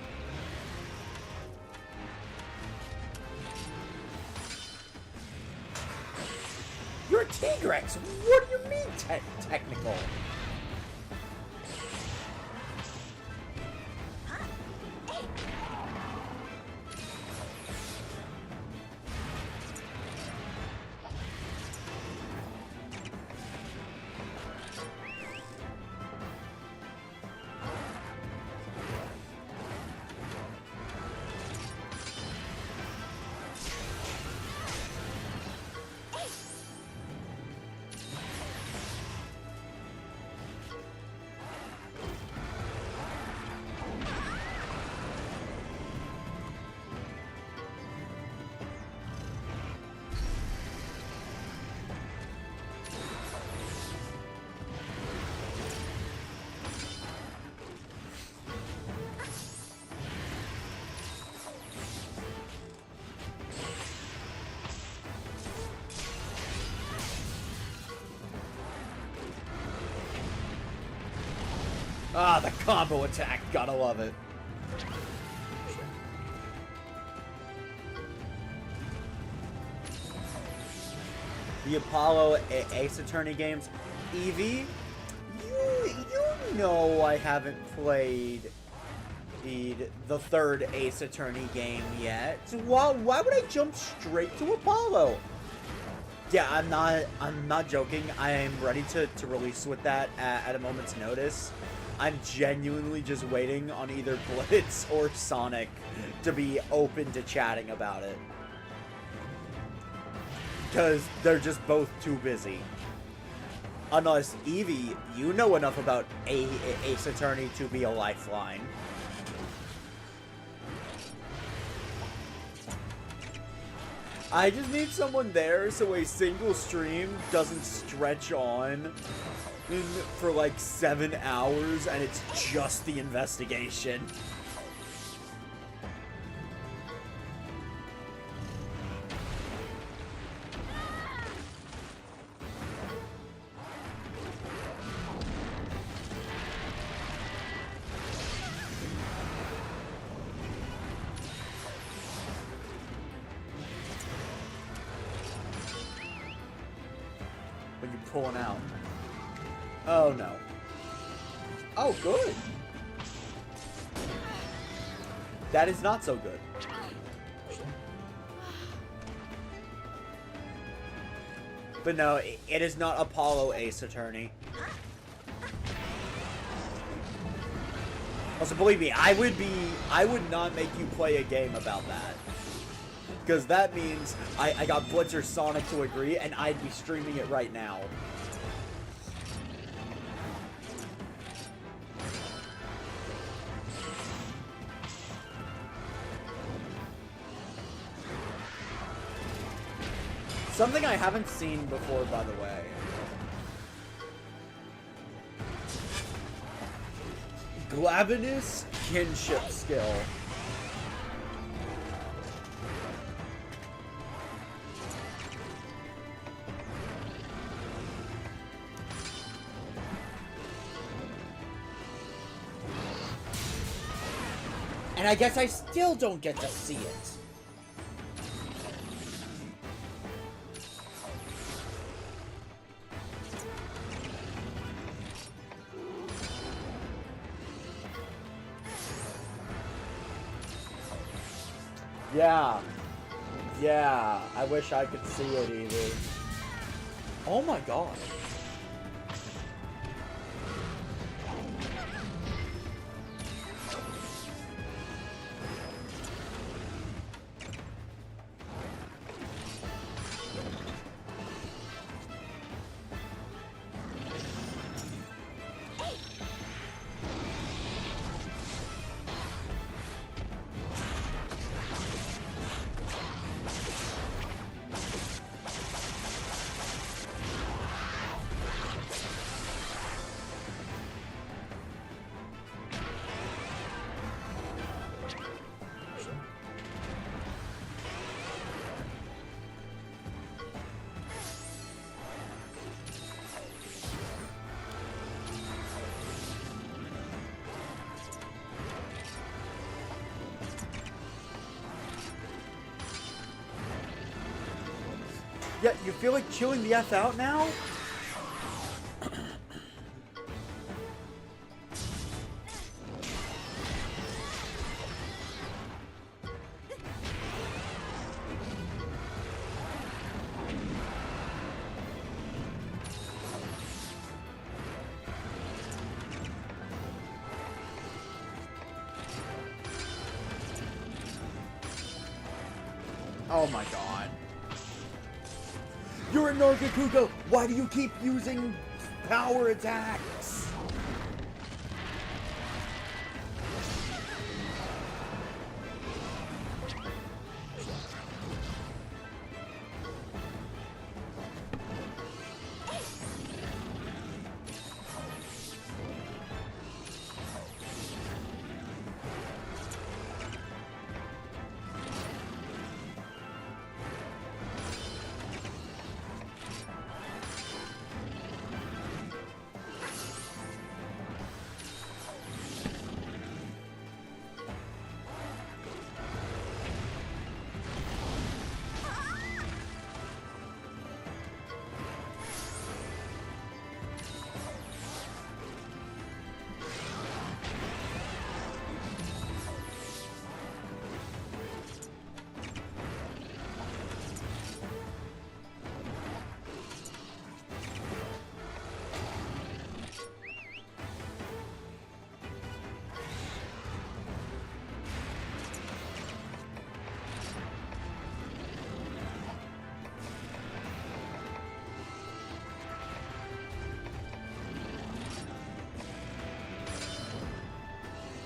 [SPEAKER 2] You're a Tigrex! What do you mean technical? Ah, the combo attack. Gotta love it. The Apollo Ace Attorney games. Evie, you know I haven't played the third Ace Attorney game yet. So why would I jump straight to Apollo? Yeah, I'm not joking. I am ready to release with that at a moment's notice. I'm genuinely just waiting on either Blitz or Sonic to be open to chatting about it. Because they're just both too busy. Unless, Evie, you know enough about Ace Attorney to be a lifeline. I just need someone there so a single stream doesn't stretch on for like 7 hours and it's just the investigation. When you're pulling out. Oh no. Oh, good. That is not so good. But no, it is not Apollo Ace Attorney. Also, believe me, I would not make you play a game about that. Because that means I got Blitzer Sonic to agree, and I'd be streaming it right now. Something I haven't seen before, by the way. Glavinus kinship skill. And I guess I still don't get to see it. Yeah, I wish I could see it, Evie. Oh my god. Yeah, you feel like chilling the F out now? Oh my god. You're a Nargacuga! Why do you keep using power attacks?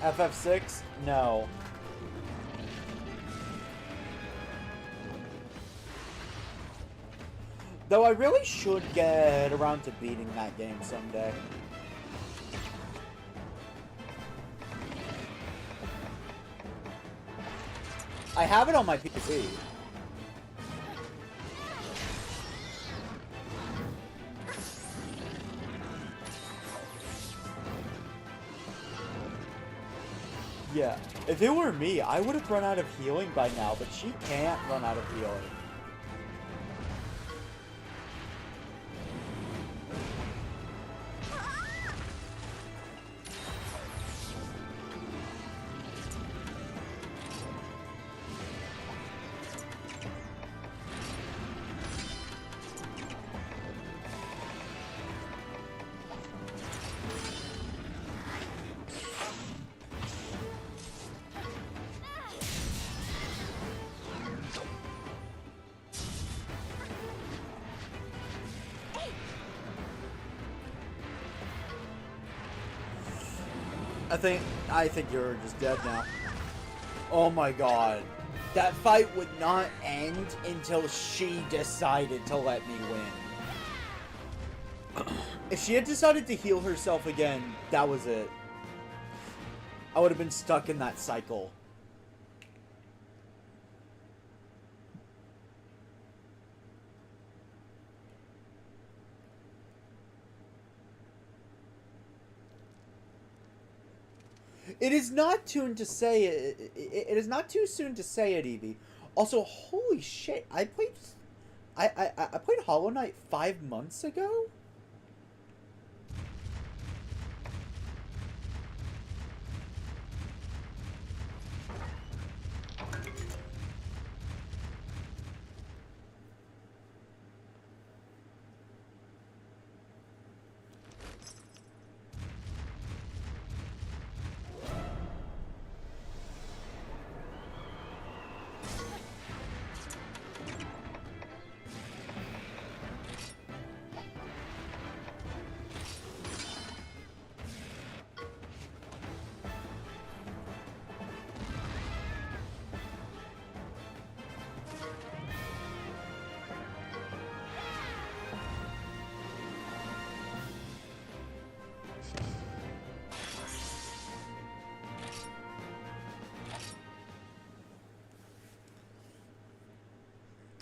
[SPEAKER 2] FF6? No. Though I really should get around to beating that game someday. I have it on my PC. Yeah, if it were me, I would have run out of healing by now, but she can't run out of healing. I think you're just dead now. Oh my god. That fight would not end until she decided to let me win. If she had decided to heal herself again, that was it. I would have been stuck in that cycle. It is not too to say it. It is not too soon to say it, Evie. Also, holy shit! I played Hollow Knight 5 months ago.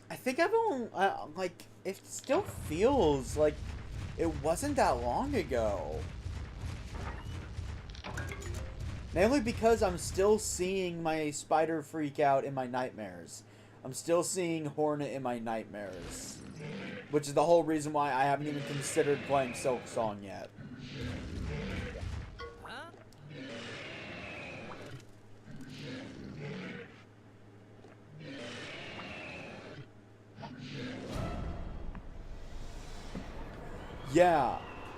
[SPEAKER 2] I think everyone, like, it still feels like it wasn't that long ago. Mainly because I'm still seeing my spider freak out in my nightmares. I'm still seeing Hornet in my nightmares. Which is the whole reason why I haven't even considered playing Silk Song yet.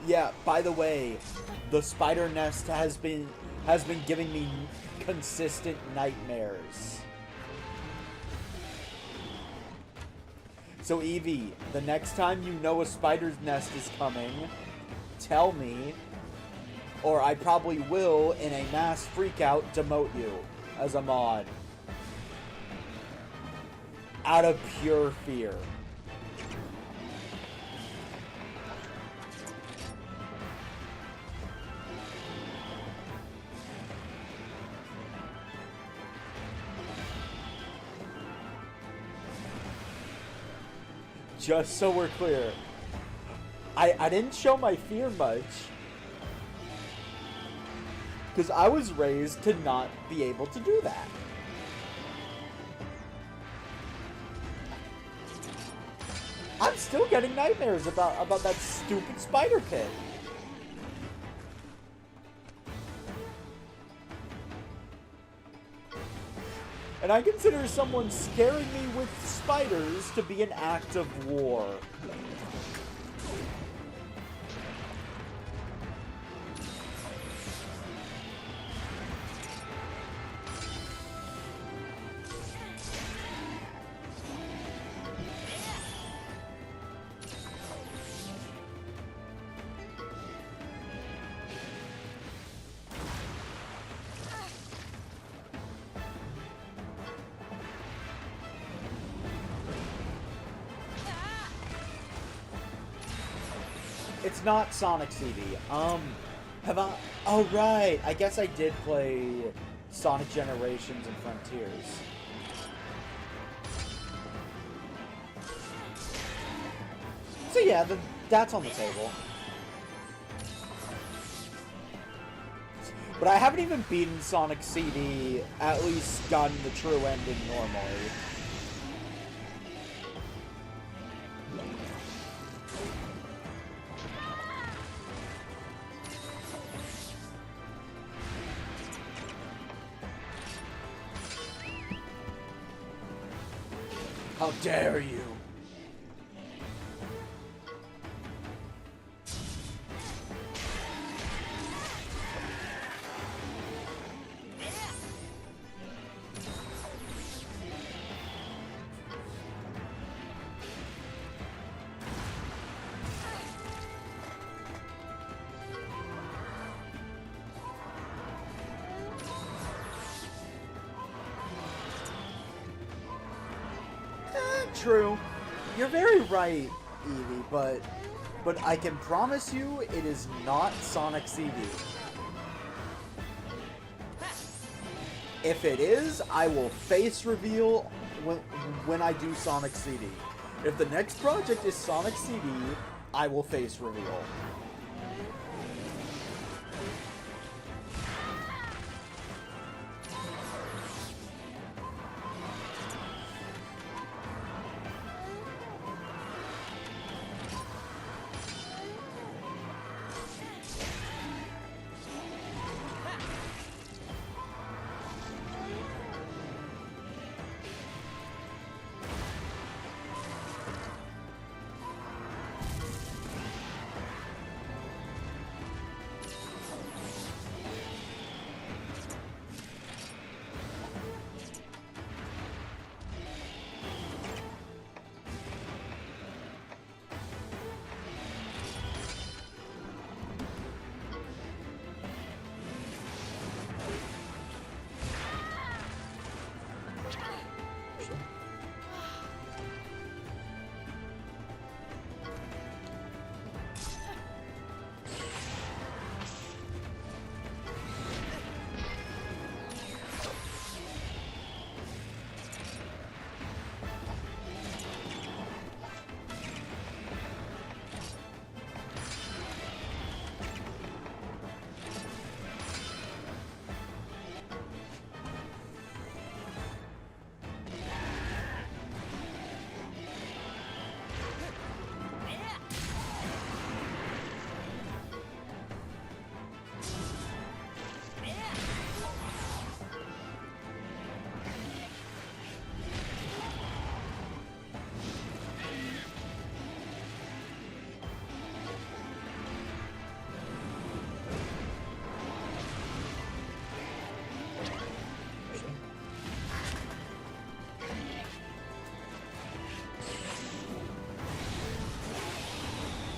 [SPEAKER 2] Yeah, by the way, the spider nest has been giving me consistent nightmares. So Evie, the next time you know a spider's nest is coming, tell me, or I probably will, in a mass freakout, demote you as a mod. Out of pure fear. Just so we're clear, I didn't show my fear much, because I was raised to not be able to do that. I'm still getting nightmares about that stupid spider pit. And I consider someone scaring me with spiders to be an act of war. It's not Sonic CD. Have I? Oh, right. I guess I did play Sonic Generations and Frontiers. So yeah, that's on the table. But I haven't even beaten Sonic CD, at least gotten the true ending normally. How dare you? True. You're very right, Evie, but I can promise you it is not Sonic CD. If it is, I will face reveal when I do Sonic CD. If the next project is Sonic CD, I will face reveal.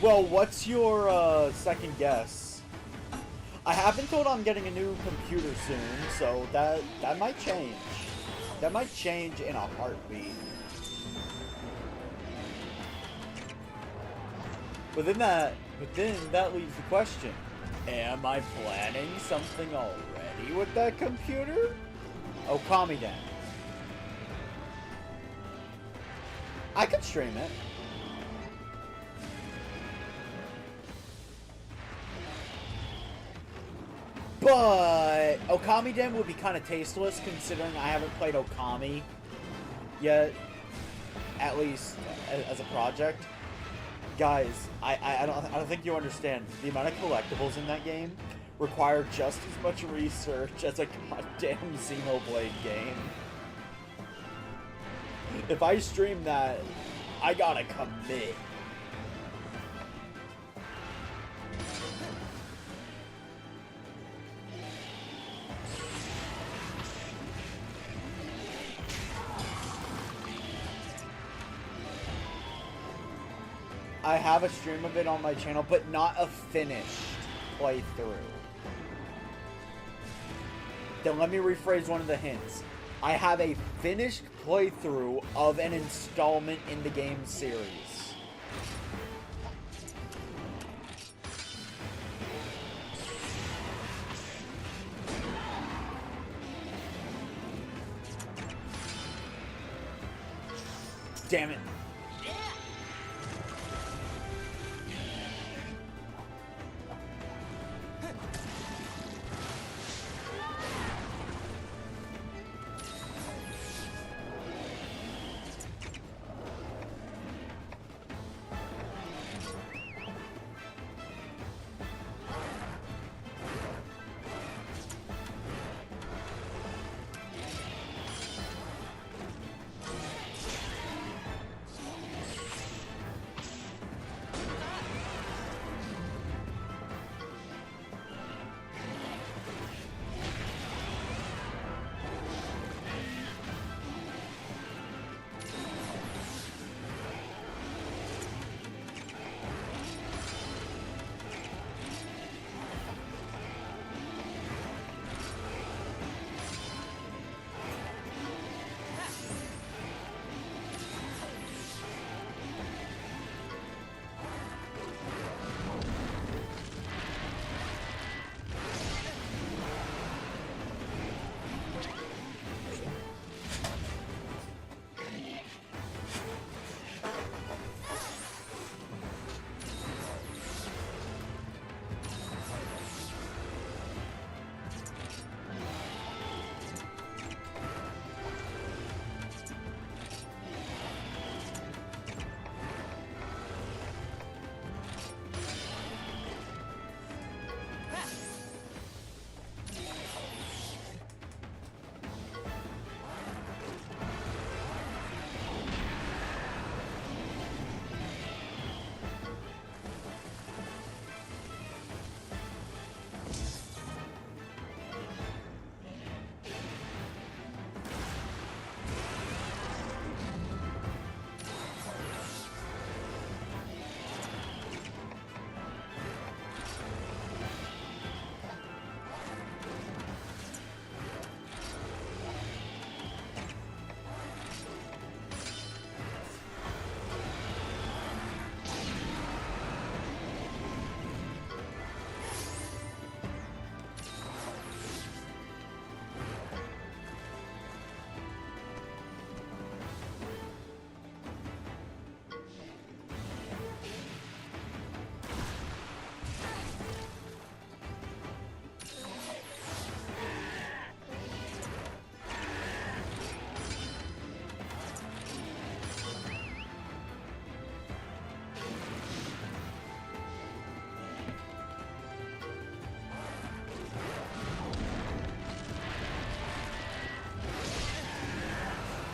[SPEAKER 2] Well, what's your second guess? I have been told I'm getting a new computer soon, so that might change. That might change in a heartbeat. But then that leaves the question: am I planning something already with that computer? Oh, Kami Den. I could stream it. But Okami Den would be kind of tasteless considering I haven't played Okami yet, at least as a project. Guys, I don't think you understand. The amount of collectibles in that game require just as much research as a goddamn Xenoblade game. If I stream that, I gotta commit. I have a stream of it on my channel, but not a finished playthrough. Then let me rephrase one of the hints. I have a finished playthrough of an installment in the game series. Damn it.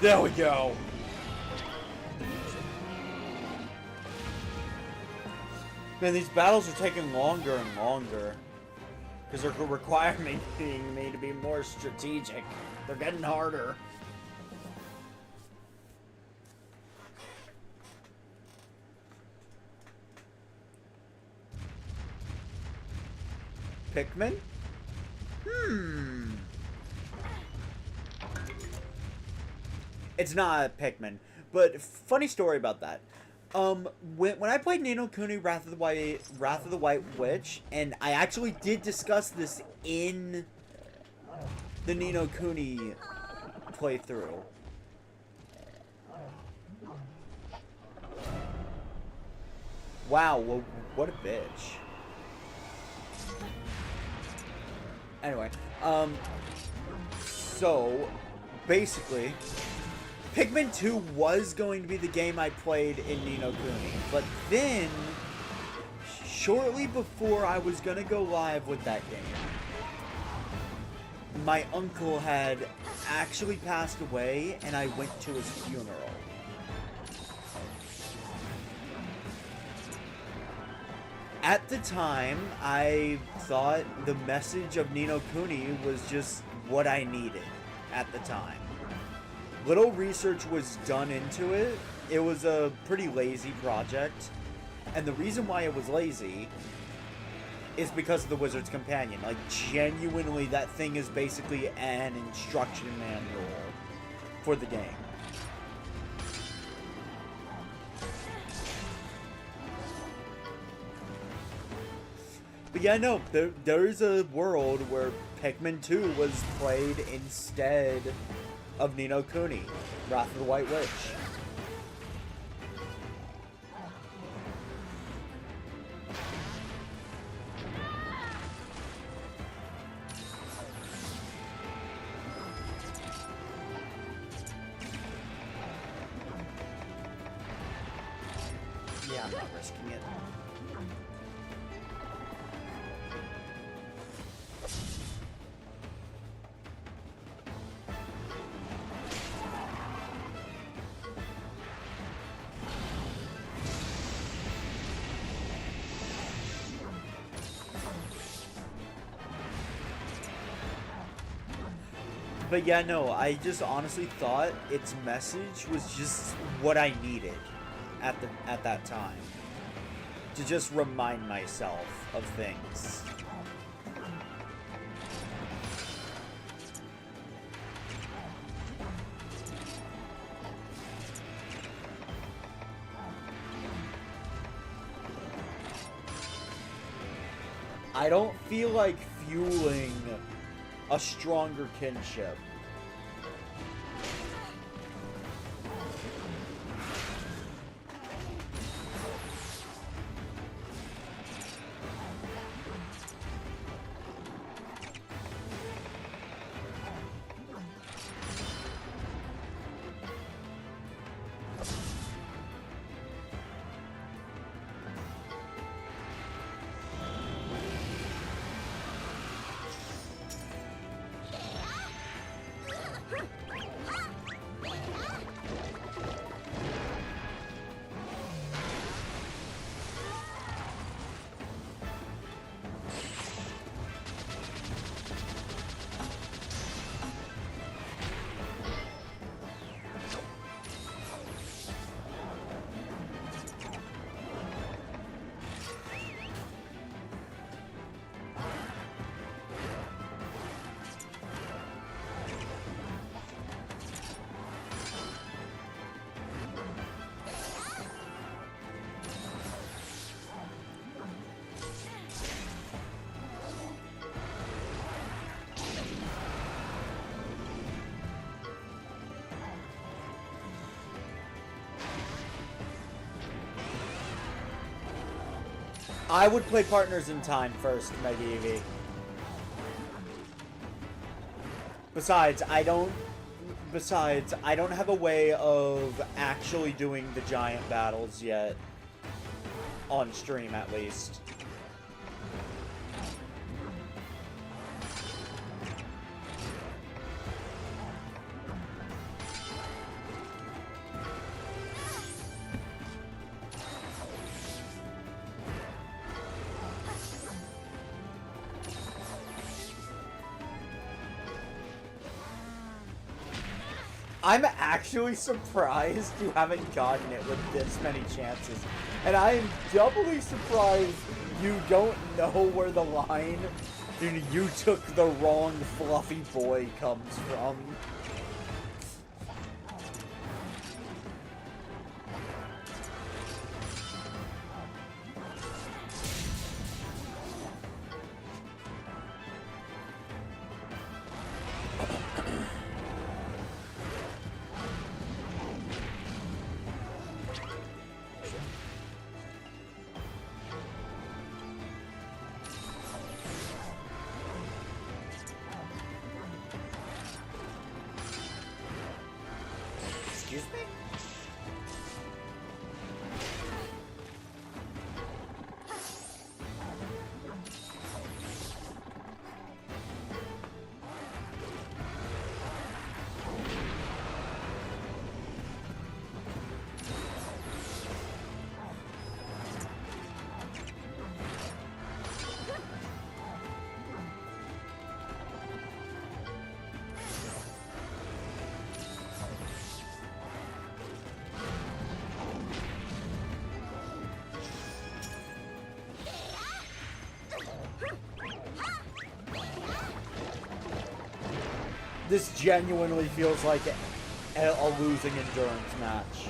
[SPEAKER 2] There we go. Man, these battles are taking longer and longer. Because they're requiring me to be more strategic. They're getting harder. Pikmin? It's not Pikmin. But funny story about that. When I played Ni no Kuni Wrath of the White Witch, and I actually did discuss this in the Ni no Kuni playthrough. Wow, well, what a bitch. Anyway, so basically, Pikmin 2 was going to be the game I played in Ni no Kuni, but then, shortly before I was gonna go live with that game, my uncle had actually passed away, and I went to his funeral. At the time, I thought the message of Ni no Kuni was just what I needed at the time. Little research was done into it. It was a pretty lazy project. And the reason why it was lazy is because of the Wizard's Companion. Like, genuinely, that thing is basically an instruction manual for the game. But yeah, no, there is a world where Pikmin 2 was played instead of Ni no Kuni, Wrath of the White Witch. Yeah, I'm not risking it. But yeah, no, I just honestly thought its message was just what I needed at that time. To just remind myself of things. I don't feel like fueling a stronger kinship. I would play Partners in Time first, Mega Eevee. Besides, I don't have a way of actually doing the giant battles yet. On stream, at least. I'm actually surprised you haven't gotten it with this many chances. And I am doubly surprised you don't know where the line You took the wrong fluffy boy comes from. Excuse me? This genuinely feels like a losing endurance match.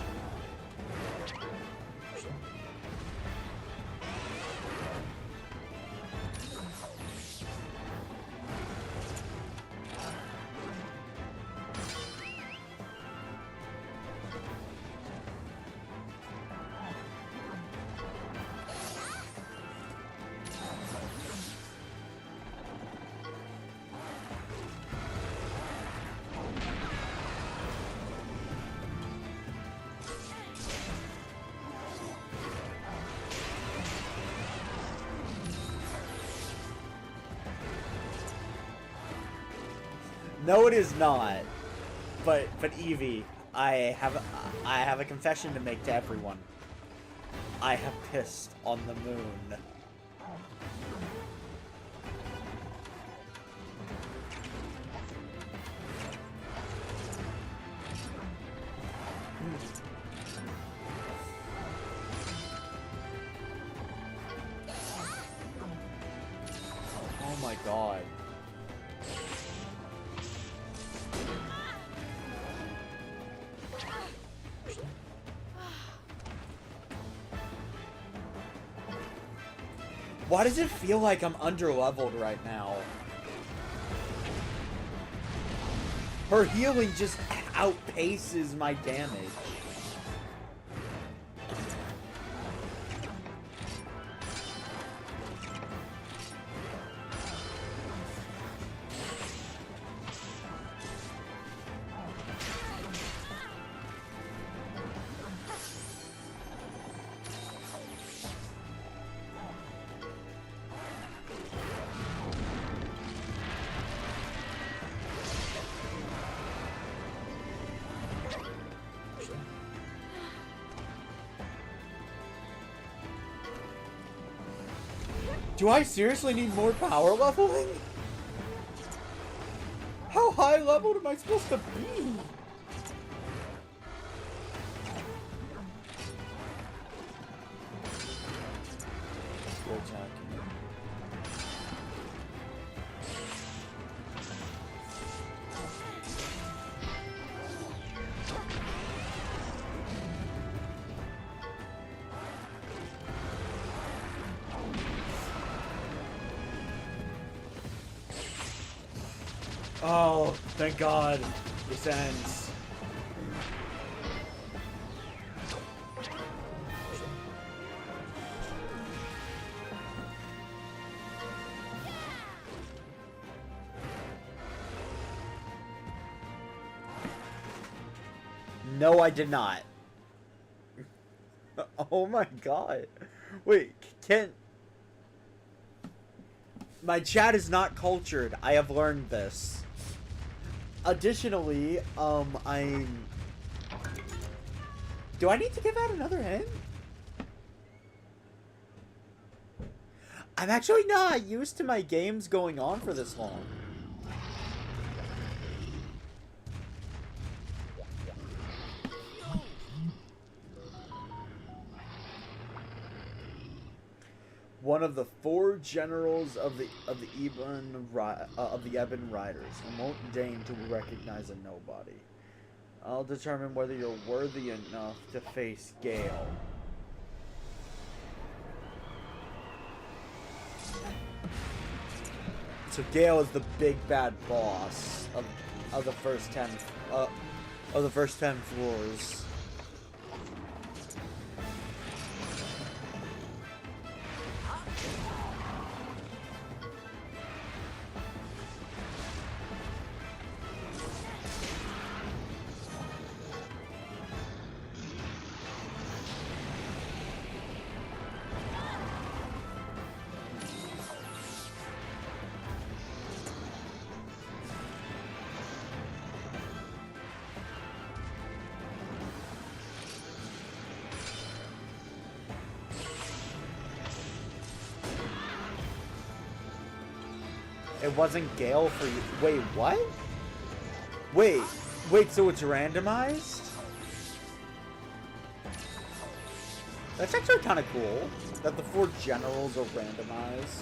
[SPEAKER 2] No, it is not. But Evie, I have a confession to make to everyone. I have pissed on the moon. Oh my god. Why does it feel like I'm underleveled right now? Her healing just outpaces my damage. Do I seriously need more power leveling? How high leveled am I supposed to be? Go attacking. Oh, thank God. This ends. No, I did not. Oh my God. Wait, can... My chat is not cultured. I have learned this. Additionally, I'm... Do I need to give out another hint? I'm actually not used to my games going on for this long. one of the 4 generals of the Ebon Riders, and won't deign to recognize a nobody. I'll determine whether you're worthy enough to face Gale. So Gale is the big bad boss of the first 10 floors. It wasn't Gale for you. Wait, what? Wait, so it's randomized? That's actually kind of cool, that the 4 generals are randomized.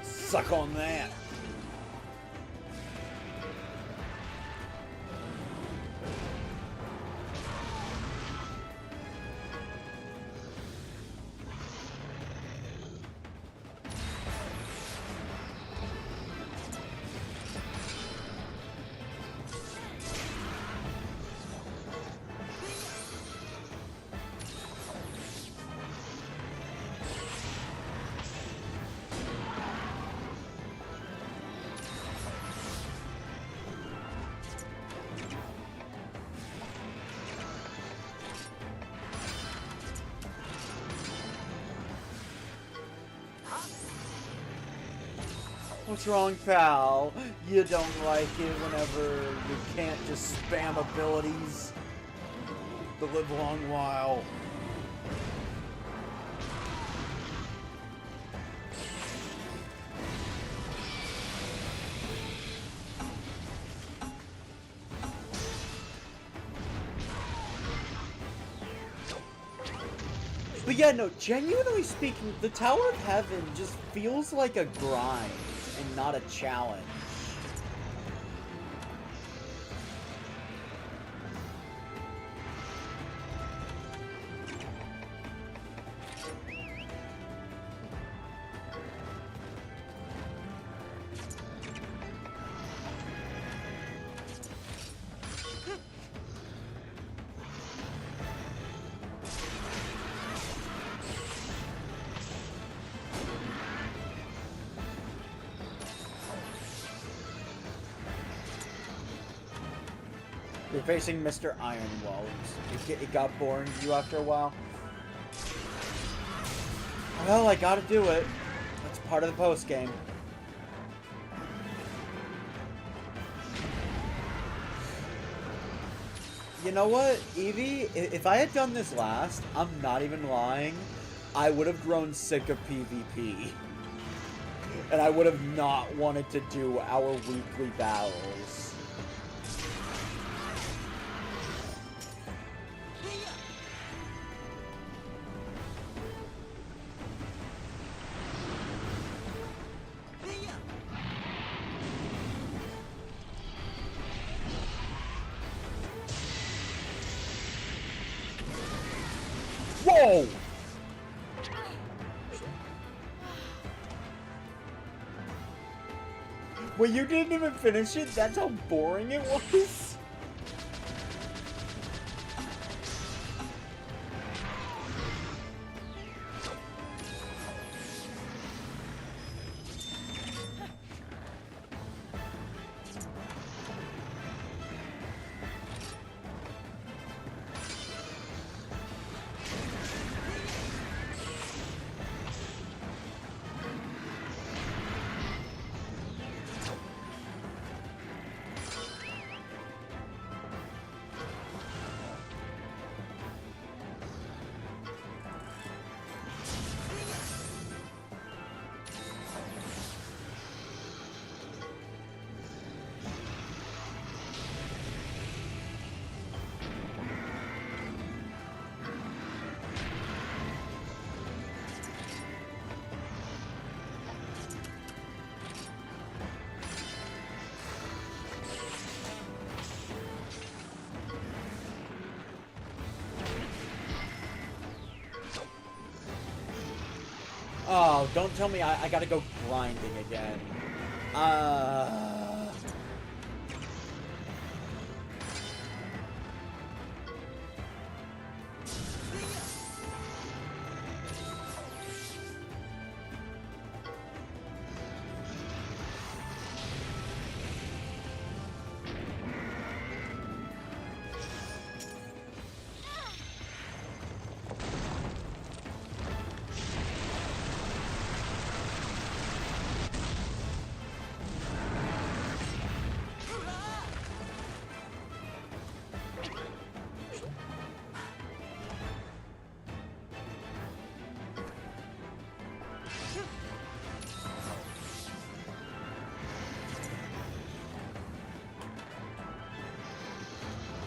[SPEAKER 2] Suck on that. What's wrong, pal? You don't like it whenever you can't just spam abilities the live long while. But yeah, no, genuinely speaking, the Tower of Heaven just feels like a grind and not a challenge. You're facing Mr. Ironwell. It got boring to you after a while? Well, I gotta do it. That's part of the post-game. You know what, Evie? If I had done this last, I'm not even lying, I would have grown sick of PvP. And I would have not wanted to do our weekly battles. Whoa! Well, you didn't even finish it? That's how boring it was? Oh, don't tell me I gotta go grinding again.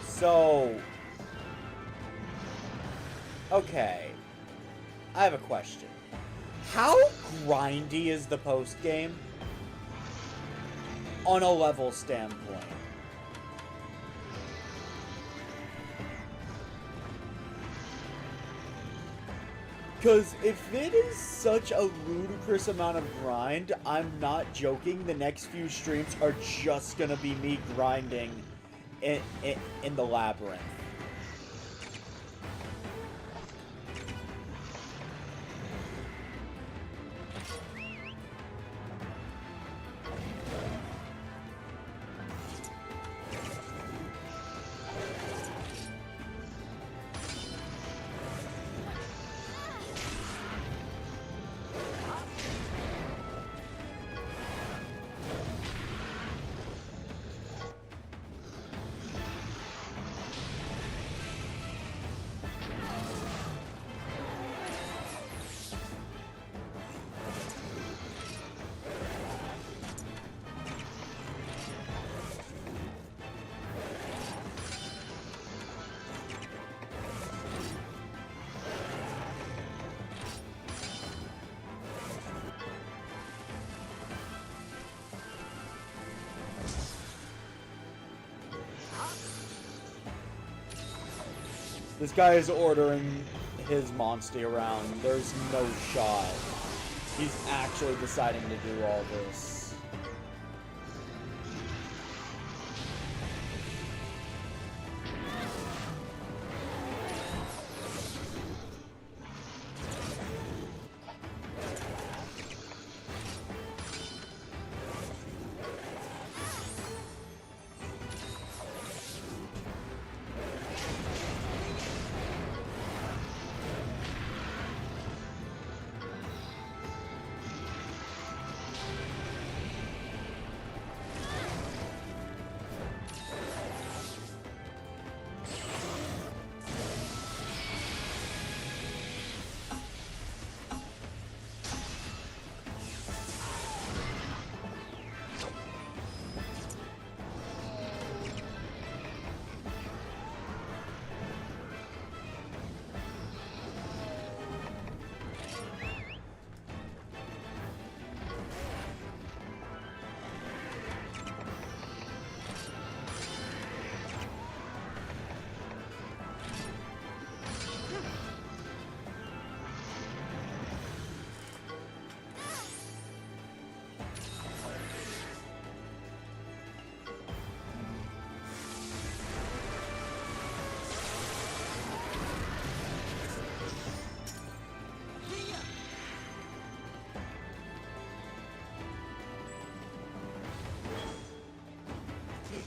[SPEAKER 2] So, okay, I have a question. How grindy is the post game on a level standpoint? Because if it is such a ludicrous amount of grind, I'm not joking, the next few streams are just gonna be me grinding in the labyrinth. This guy is ordering his monster around. There's no shot he's actually deciding to do all this.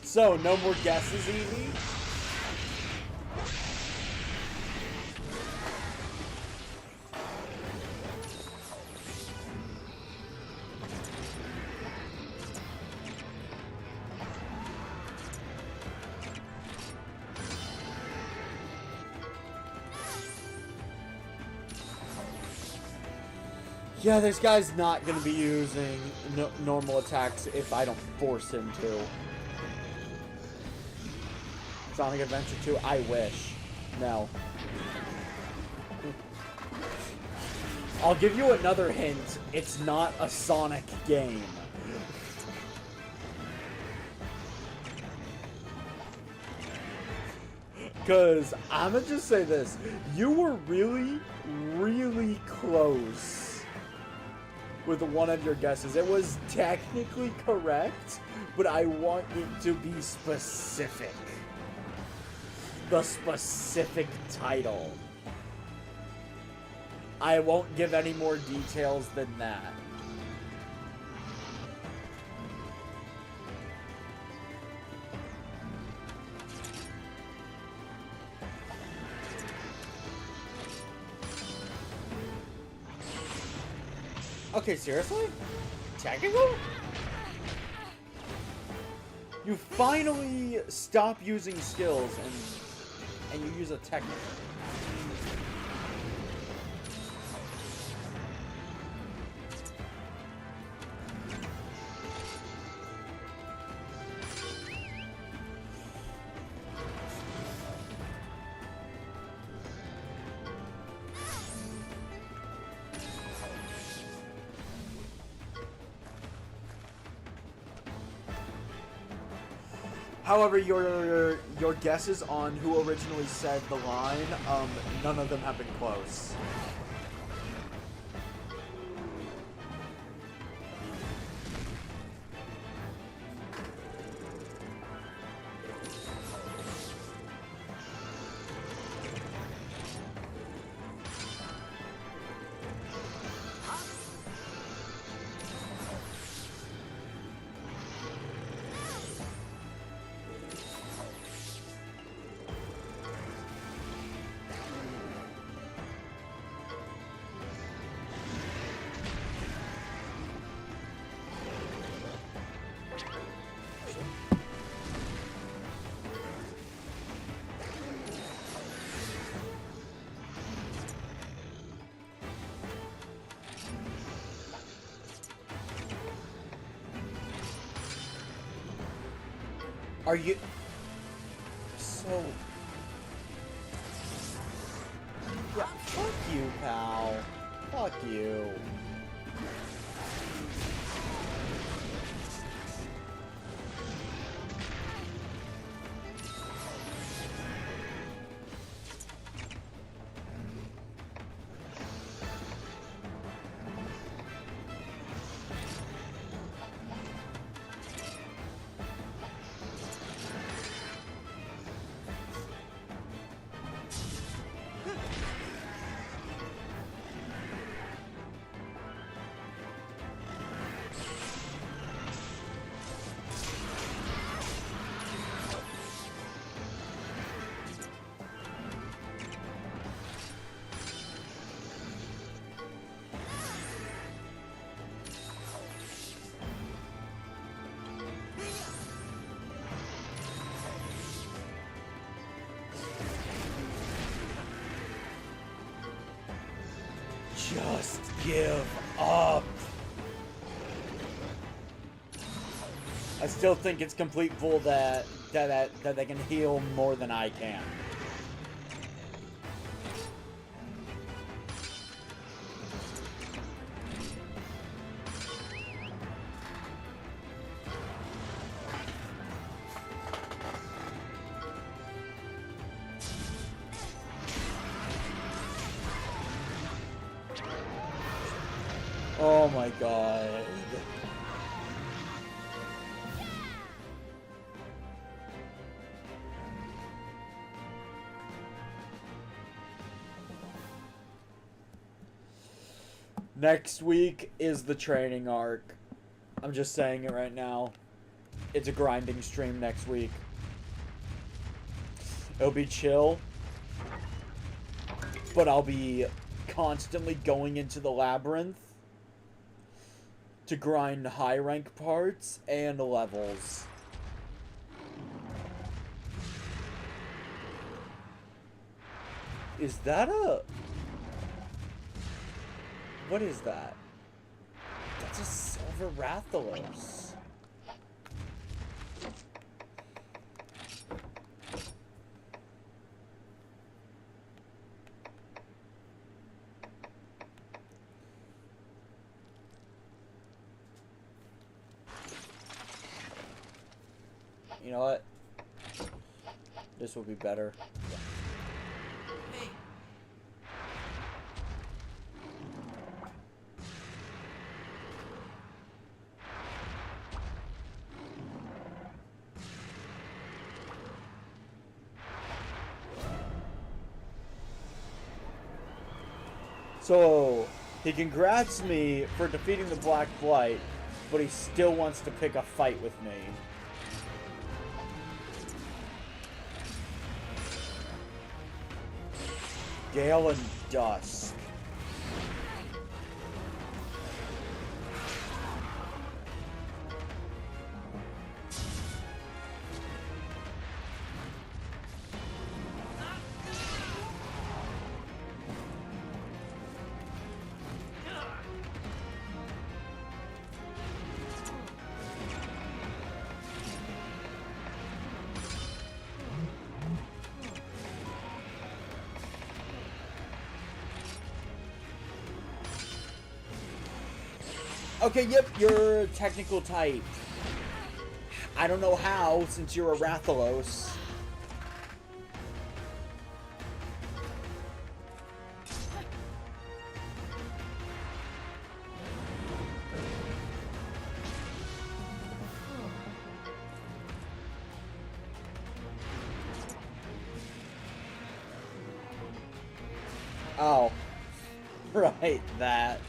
[SPEAKER 2] So, no more guesses, Evie? Yeah, this guy's not going to be using normal attacks if I don't force him to. Sonic Adventure 2? I wish. No. I'll give you another hint. It's not a Sonic game. Because, I'm gonna just say this. You were really, really close with one of your guesses. It was technically correct, but I want it to be specific. The specific title. I won't give any more details than that. Okay, seriously? Technical? You finally stop using skills and you use a technical. However, your guesses on who originally said the line, none of them have been close. Are you... So... Yeah, fuck you, pal. Fuck you. Just give up. I still think it's complete bull that they can heal more than I can. Oh my god. Next week is the training arc. I'm just saying it right now. It's a grinding stream next week. It'll be chill, but I'll be constantly going into the labyrinth to grind high rank parts and levels. Is that a... What is that? That's a silver Rathalos. You know what? This will be better. So, he congrats me for defeating the Black Blight, but he still wants to pick a fight with me. Gale and Dusk. Okay, yep, you're technical type. I don't know how, since you're a Rathalos. Oh. Right, that.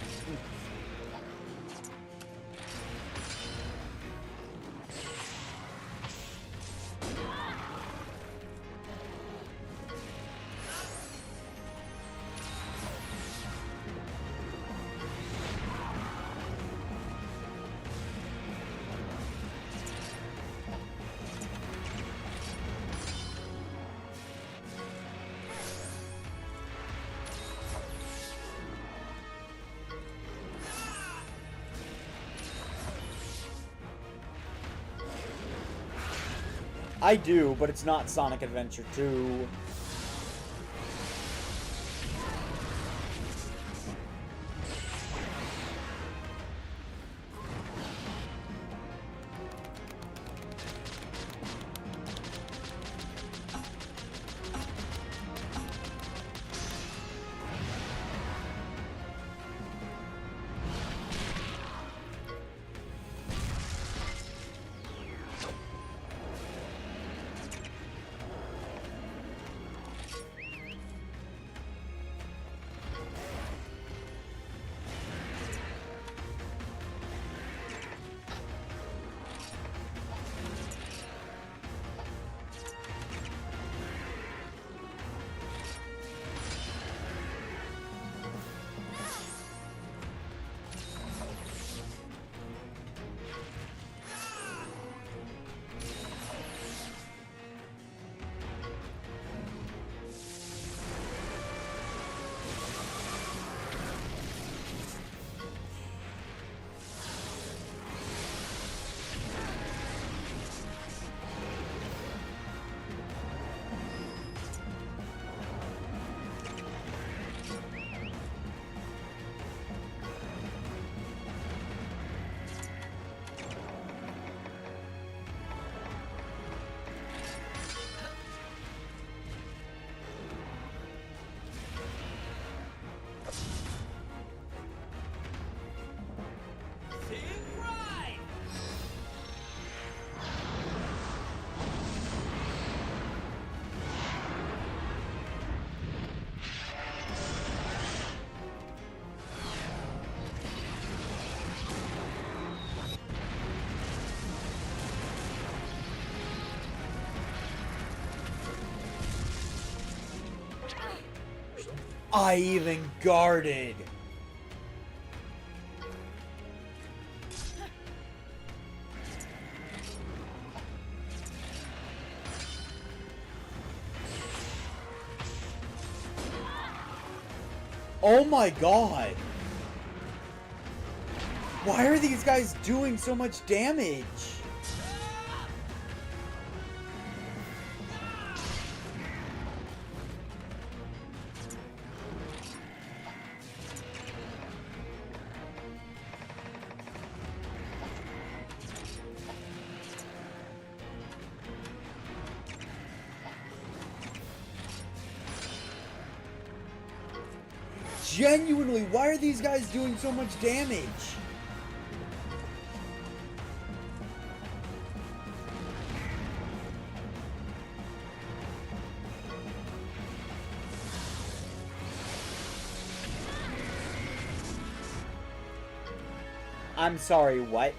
[SPEAKER 2] I do, but it's not Sonic Adventure 2. I even guarded. Oh my god. Why are these guys doing so much damage? Genuinely, why are these guys doing so much damage? I'm sorry, what?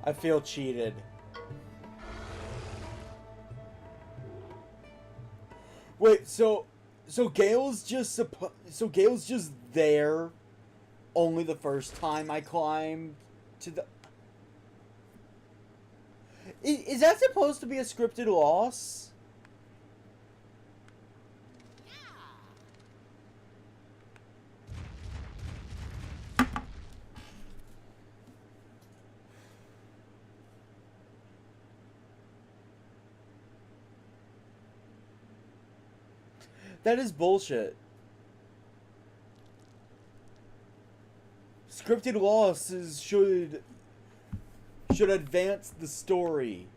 [SPEAKER 2] I feel cheated. Wait, so Gale's just there only the first time I climbed to the... Is that supposed to be a scripted loss? That is bullshit. Scripted losses should advance the story.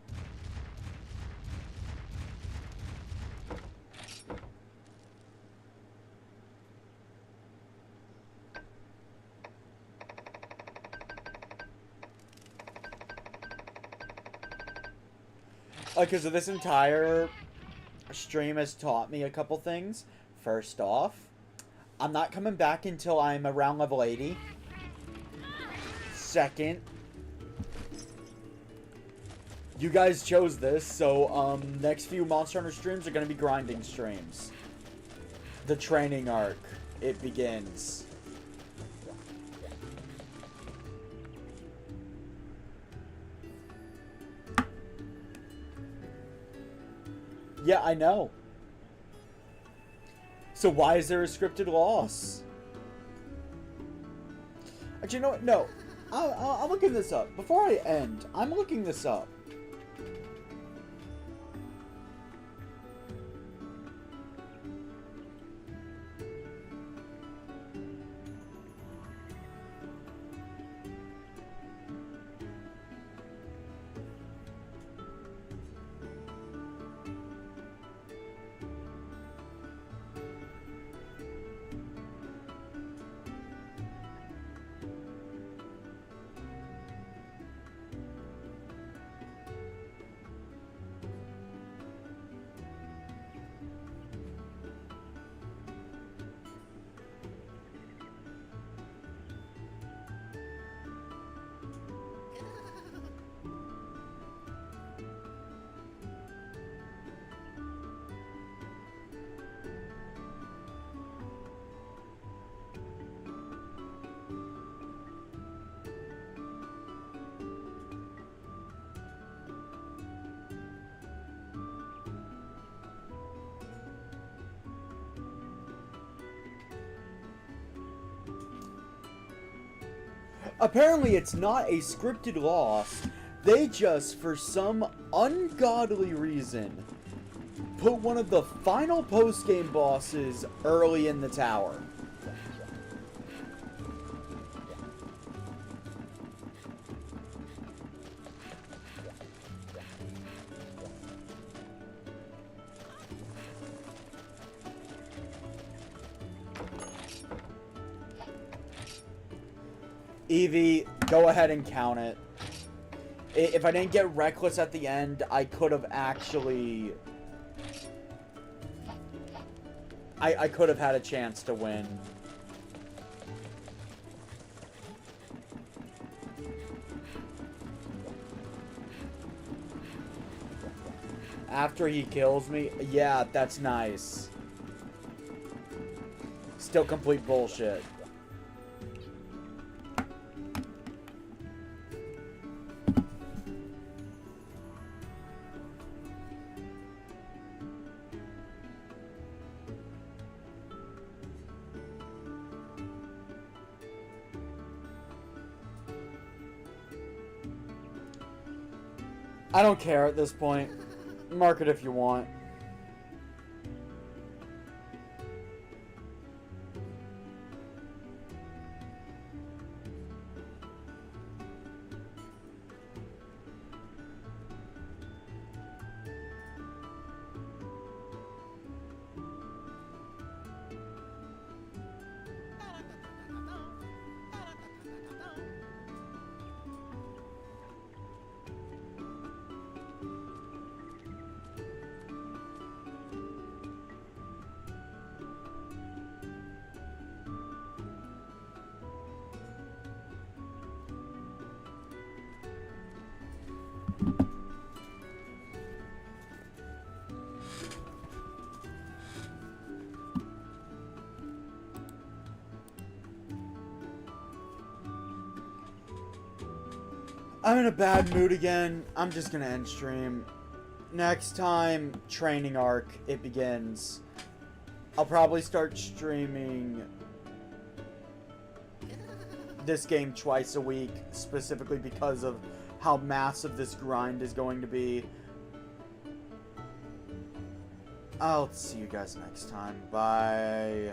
[SPEAKER 2] Okay, so this entire stream has taught me a couple things. First off, I'm not coming back until I'm around level 80. Second, you guys chose this, so next few Monster Hunter streams are going to be grinding streams. The training arc, it begins. Yeah, I know. So why is there a scripted loss? Actually, you know what? No. I'm looking this up. Before I end, I'm looking this up. Apparently it's not a scripted loss. They just, for some ungodly reason, put one of the final post-game bosses early in the tower. Evie, go ahead and count it. If I didn't get reckless at the end, I could have actually... I could have had a chance to win. After he kills me? Yeah, that's nice. Still complete bullshit. I don't care at this point. Mark it if you want. I'm in a bad mood again. I'm just gonna end stream. Next time, training arc, it begins. I'll probably start streaming this game twice a week, specifically because of how massive this grind is going to be. I'll see you guys next time. Bye.